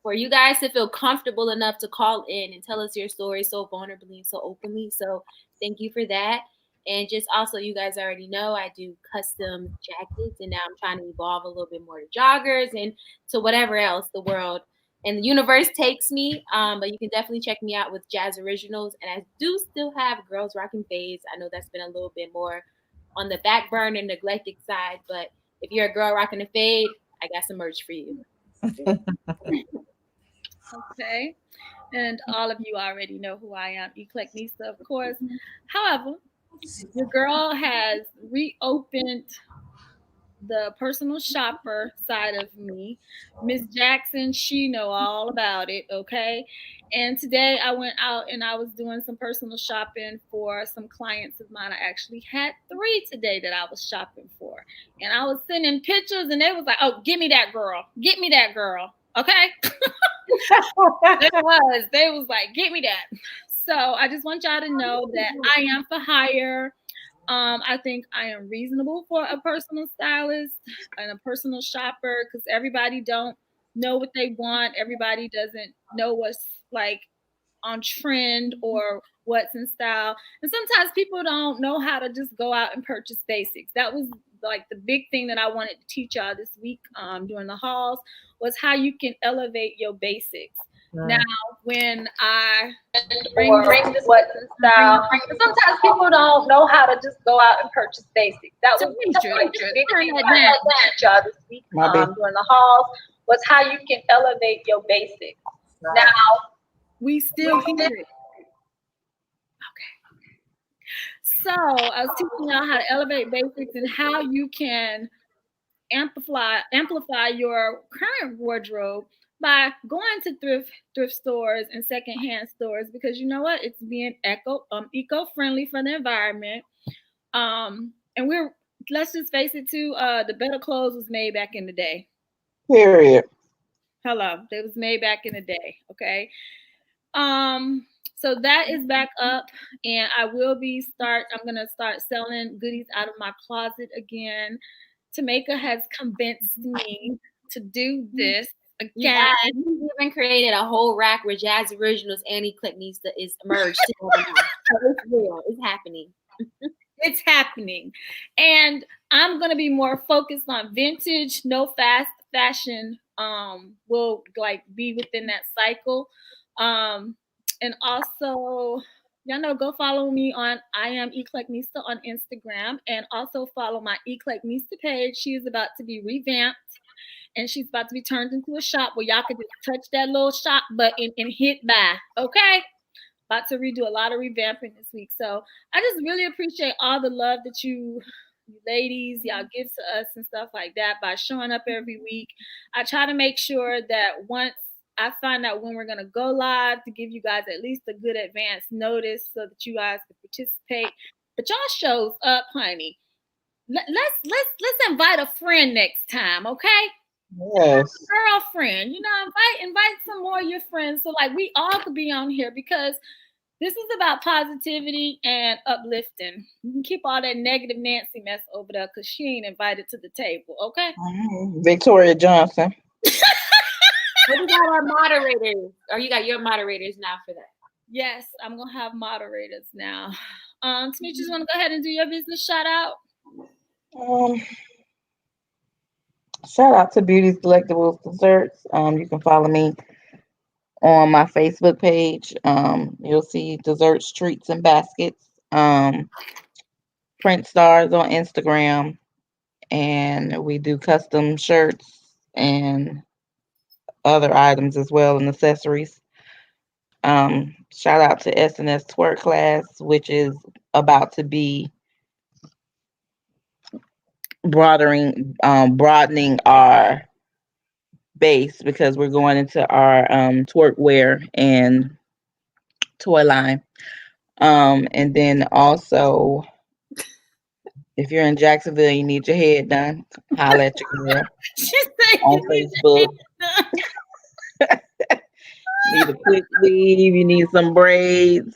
for you guys to feel comfortable enough to call in and tell us your story so vulnerably and so openly. So thank you for that. And just also, you guys already know I do custom jackets, and now I'm trying to evolve a little bit more to joggers and to whatever else the world and the universe takes me. But you can definitely check me out with Jazz Originals. And I do still have Girls Rockin' Fades. I know that's been a little bit more on the back burner, neglected side. But if you're a girl rocking a fade, I got some merch for you. Okay. And all of you already know who I am, Eclecticnista, of course. However, your girl has reopened the personal shopper side of me. Miss Jackson, she know all about it, okay? And today I went out and I was doing some personal shopping for some clients of mine. I actually had 3 today that I was shopping for. And I was sending pictures and they was like, "Oh, give me that girl. Get me that girl." Okay? They was like, "Get me that." So I just want y'all to know that I am for hire. I think I am reasonable for a personal stylist and a personal shopper because everybody don't know what they want. Everybody doesn't know what's like on trend or what's in style. And sometimes people don't know how to just go out and purchase basics. That was like the big thing that I wanted to teach y'all this week during the hauls was how you can elevate your basics. Now, when I bring this what's in style, sometimes people don't know how to just go out and purchase basics. That was the big thing I teach y'all this week during the hauls was how you can elevate your basics. Now, we still hear it. Okay. So I was teaching y'all how to elevate basics and how you can amplify your current wardrobe by going to thrift stores and secondhand stores because you know what? It's being eco-friendly for the environment. And let's just face it too, the better clothes was made back in the day. Period. Hello. They was made back in the day. Okay. So that is back up and I'm gonna start selling goodies out of my closet again. Tameka has convinced me to do this again. Yeah, we even created a whole rack where Jazz Originals and Eclecticnista is merged together now. So it's real. It's happening. It's happening. And I'm going to be more focused on vintage, no fast fashion will like be within that cycle. And also, y'all know, go follow me on I am Eclecticnista on Instagram and also follow my Eclecticnista page. She is about to be revamped and she's about to be turned into a shop where y'all can just touch that little shop button and hit buy. Okay? About to redo a lot of revamping this week. So I just really appreciate all the love that you ladies, y'all give to us and stuff like that by showing up every week. I try to make sure that once I find out when we're gonna go live to give you guys at least a good advance notice so that you guys can participate. But y'all shows up, honey. Let's invite a friend next time, okay? Yes. Girlfriend, invite some more of your friends so like we all could be on here because this is about positivity and uplifting. You can keep all that negative Nancy mess over there because she ain't invited to the table, okay? Victoria Johnson. What about our moderators? Or you got your moderators now for that? Yes, I'm gonna have moderators now. Demetrius, you want to go ahead and do your business shout out? Shout out to Beauty's Delectables Desserts. You can follow me on my Facebook page. You'll see desserts, treats, and baskets. Print Stars on Instagram, and we do custom shirts and other items as well and accessories. Shout out to S&S Twerk Class, which is about to be broadening our base because we're going into our twerk wear and toy line. And then also, if you're in Jacksonville, you need your hair done, holla at your girl on Facebook. Need a quick weave, you need some braids,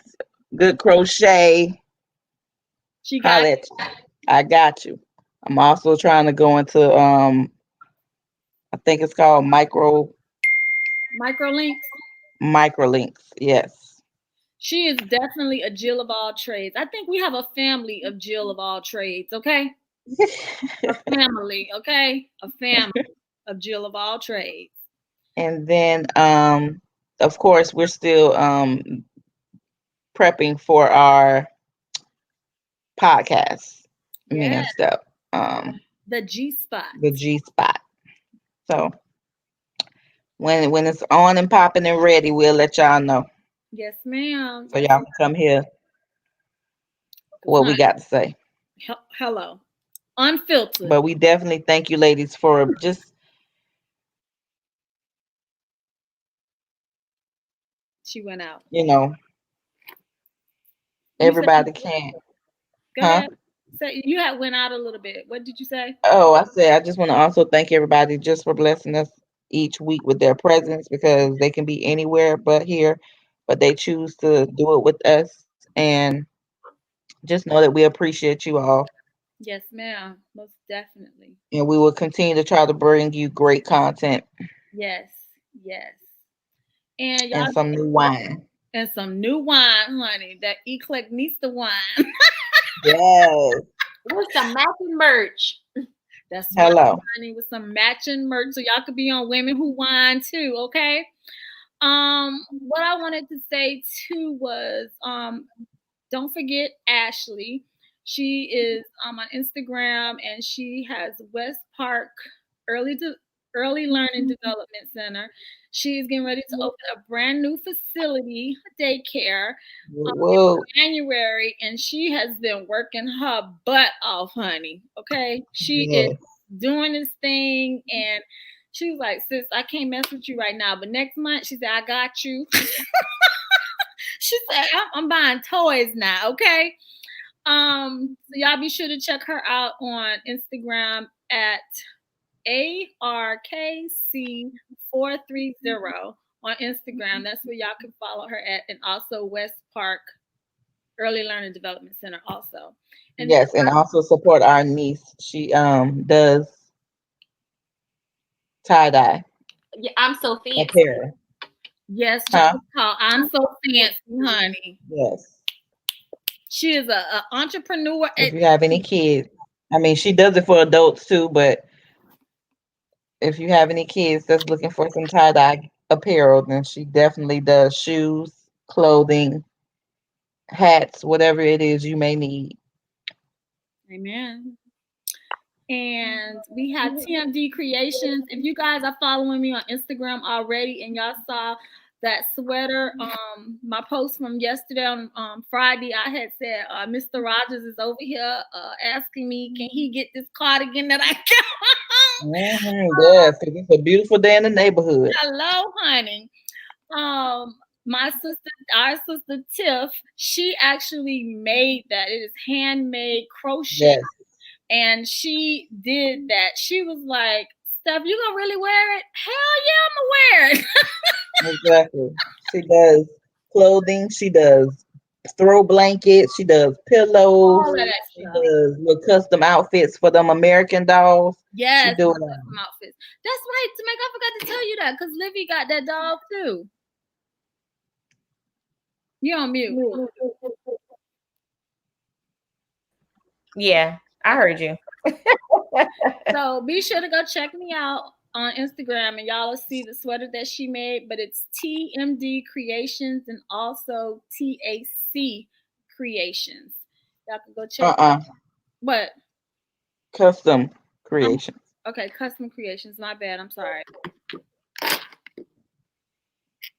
good crochet. Holla at you. I got you. I'm also trying to go into I think it's called micro Microlinks. Microlinks, yes. She is definitely a Jill of all trades. I think we have a family of Jill of all trades, okay? A family, okay? A family of Jill of all trades. And then, of course, we're still prepping for our podcast, Yeah. meaning stuff. The G spot. The G spot. So when it's on and popping and ready, we'll let y'all know. Yes, ma'am. So y'all can come hear what we got to say. Hello. Unfiltered. But we definitely thank you, ladies, for just. She went out. You know, everybody can. Go ahead. So you had went out a little bit. What did you say? Oh, I said I just want to also thank everybody just for blessing us each week with their presence, because they can be anywhere but here, but they choose to do it with us. And just know that we appreciate you all. Yes, ma'am. Most definitely. And we will continue to try to bring you great content. Yes, yes. And y'all And some new wine. And some new wine, honey. That Eclecticnista wine. Yes. With some matching merch. That's hello, right, honey, with some matching merch, so y'all could be on Women Who Wine too. Okay. What I wanted to say too was, don't forget Ashley. She is on Instagram, and she has West Park Early Learning Development Center. She's getting ready to open a brand new facility, daycare, in January, and she has been working her butt off, honey. Okay, she is doing this thing, and she was like, "Sis, I can't mess with you right now, but next month," she said, "I got you." She said, I'm buying toys now, okay? So y'all be sure to check her out on Instagram at ARKC430 on Instagram. That's where y'all can follow her at, and also West Park Early Learning Development Center also. And yes, and also support our niece. She does tie-dye. Yeah, I'm so fancy. Apparel. Yes, called I'm So Fancy, honey. Yes. She is an entrepreneur. If you have any kids, I mean, she does it for adults too, but if you have any kids that's looking for some tie-dye apparel, then she definitely does shoes, clothing, hats, whatever it is you may need. Amen. And we have TMD Creations. If you guys are following me on Instagram already and y'all saw that sweater, my post from yesterday on Friday, I had said Mr. Rogers is over here asking me, can he get this cardigan that I got? Yes, because it's a beautiful day in the neighborhood. Hello, honey. My sister, our sister Tiff, she actually made that. It is handmade crochet. Yes. And she did that. She was like, Steph, you gonna really wear it? Hell yeah, I'm gonna wear it. Exactly. She does clothing. She does throw blankets. She does pillows. All of that She stuff. does little custom outfits for them American dolls. Yes, she do custom outfits. That's right, Tamika. I forgot to tell you that because Livy got that doll too. You're on mute. Yeah, I heard you. So be sure to go check me out on Instagram, and y'all will see the sweater that she made. But it's TMD Creations and also TAC Creations. Y'all can go check. What? Custom Creations. Okay, Custom Creations. My bad. I'm sorry.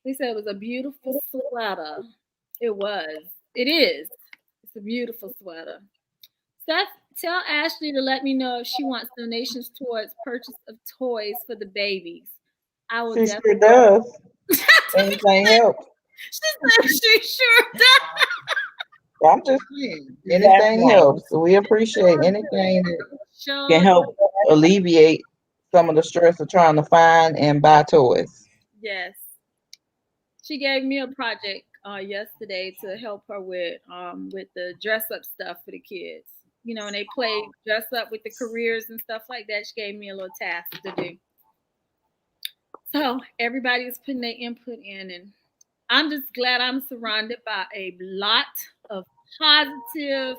They said it was a beautiful sweater. It was. It is. It's a beautiful sweater. Seth, tell Ashley to let me know if she wants donations towards purchase of toys for the babies. I will. She sure does. Anything helps. She sure does. I'm just saying, anything helps. We appreciate anything that can help alleviate some of the stress of trying to find and buy toys. Yes. She gave me a project yesterday to help her with the dress up stuff for the kids. You know, when they play dress up with the careers and stuff like that, she gave me a little task to do. So everybody is putting their input in, and I'm just glad I'm surrounded by a lot of positive,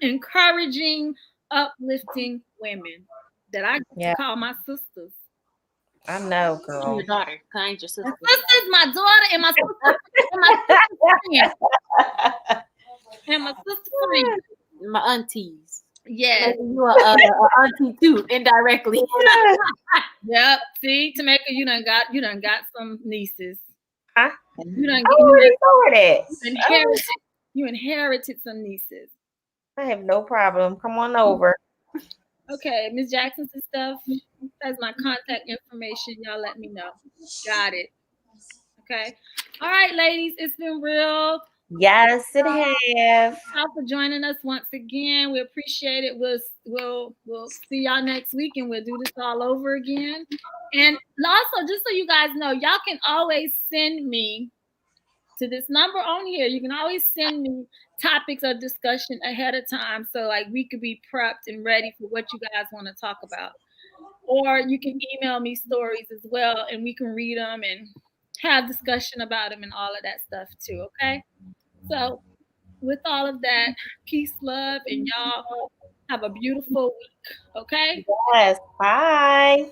encouraging, uplifting women that I get to call my sisters. I know, girl. Your daughter, kind your sister. My sister's my daughter and my sister friend. And my sister friend. My aunties. Yes. You are auntie too, indirectly. Yep. See, Tameka, you done got some nieces. Huh? You inherited some nieces. I have no problem. Come on over. Okay, Miss Jackson's and stuff. That's my contact information. Y'all let me know. Got it. Okay. All right, ladies. It's been real. Yes, it has. Thank y'all for joining us once again. We appreciate it. We'll see y'all next week, and we'll do this all over again. And also, just so you guys know, y'all can always send me to this number on here. You can always send me topics of discussion ahead of time, so like we could be prepped and ready for what you guys want to talk about. Or you can email me stories as well, and we can read them and have discussion about them and all of that stuff too. Okay. So with all of that, peace, love, and y'all have a beautiful week. Okay. Yes. Bye.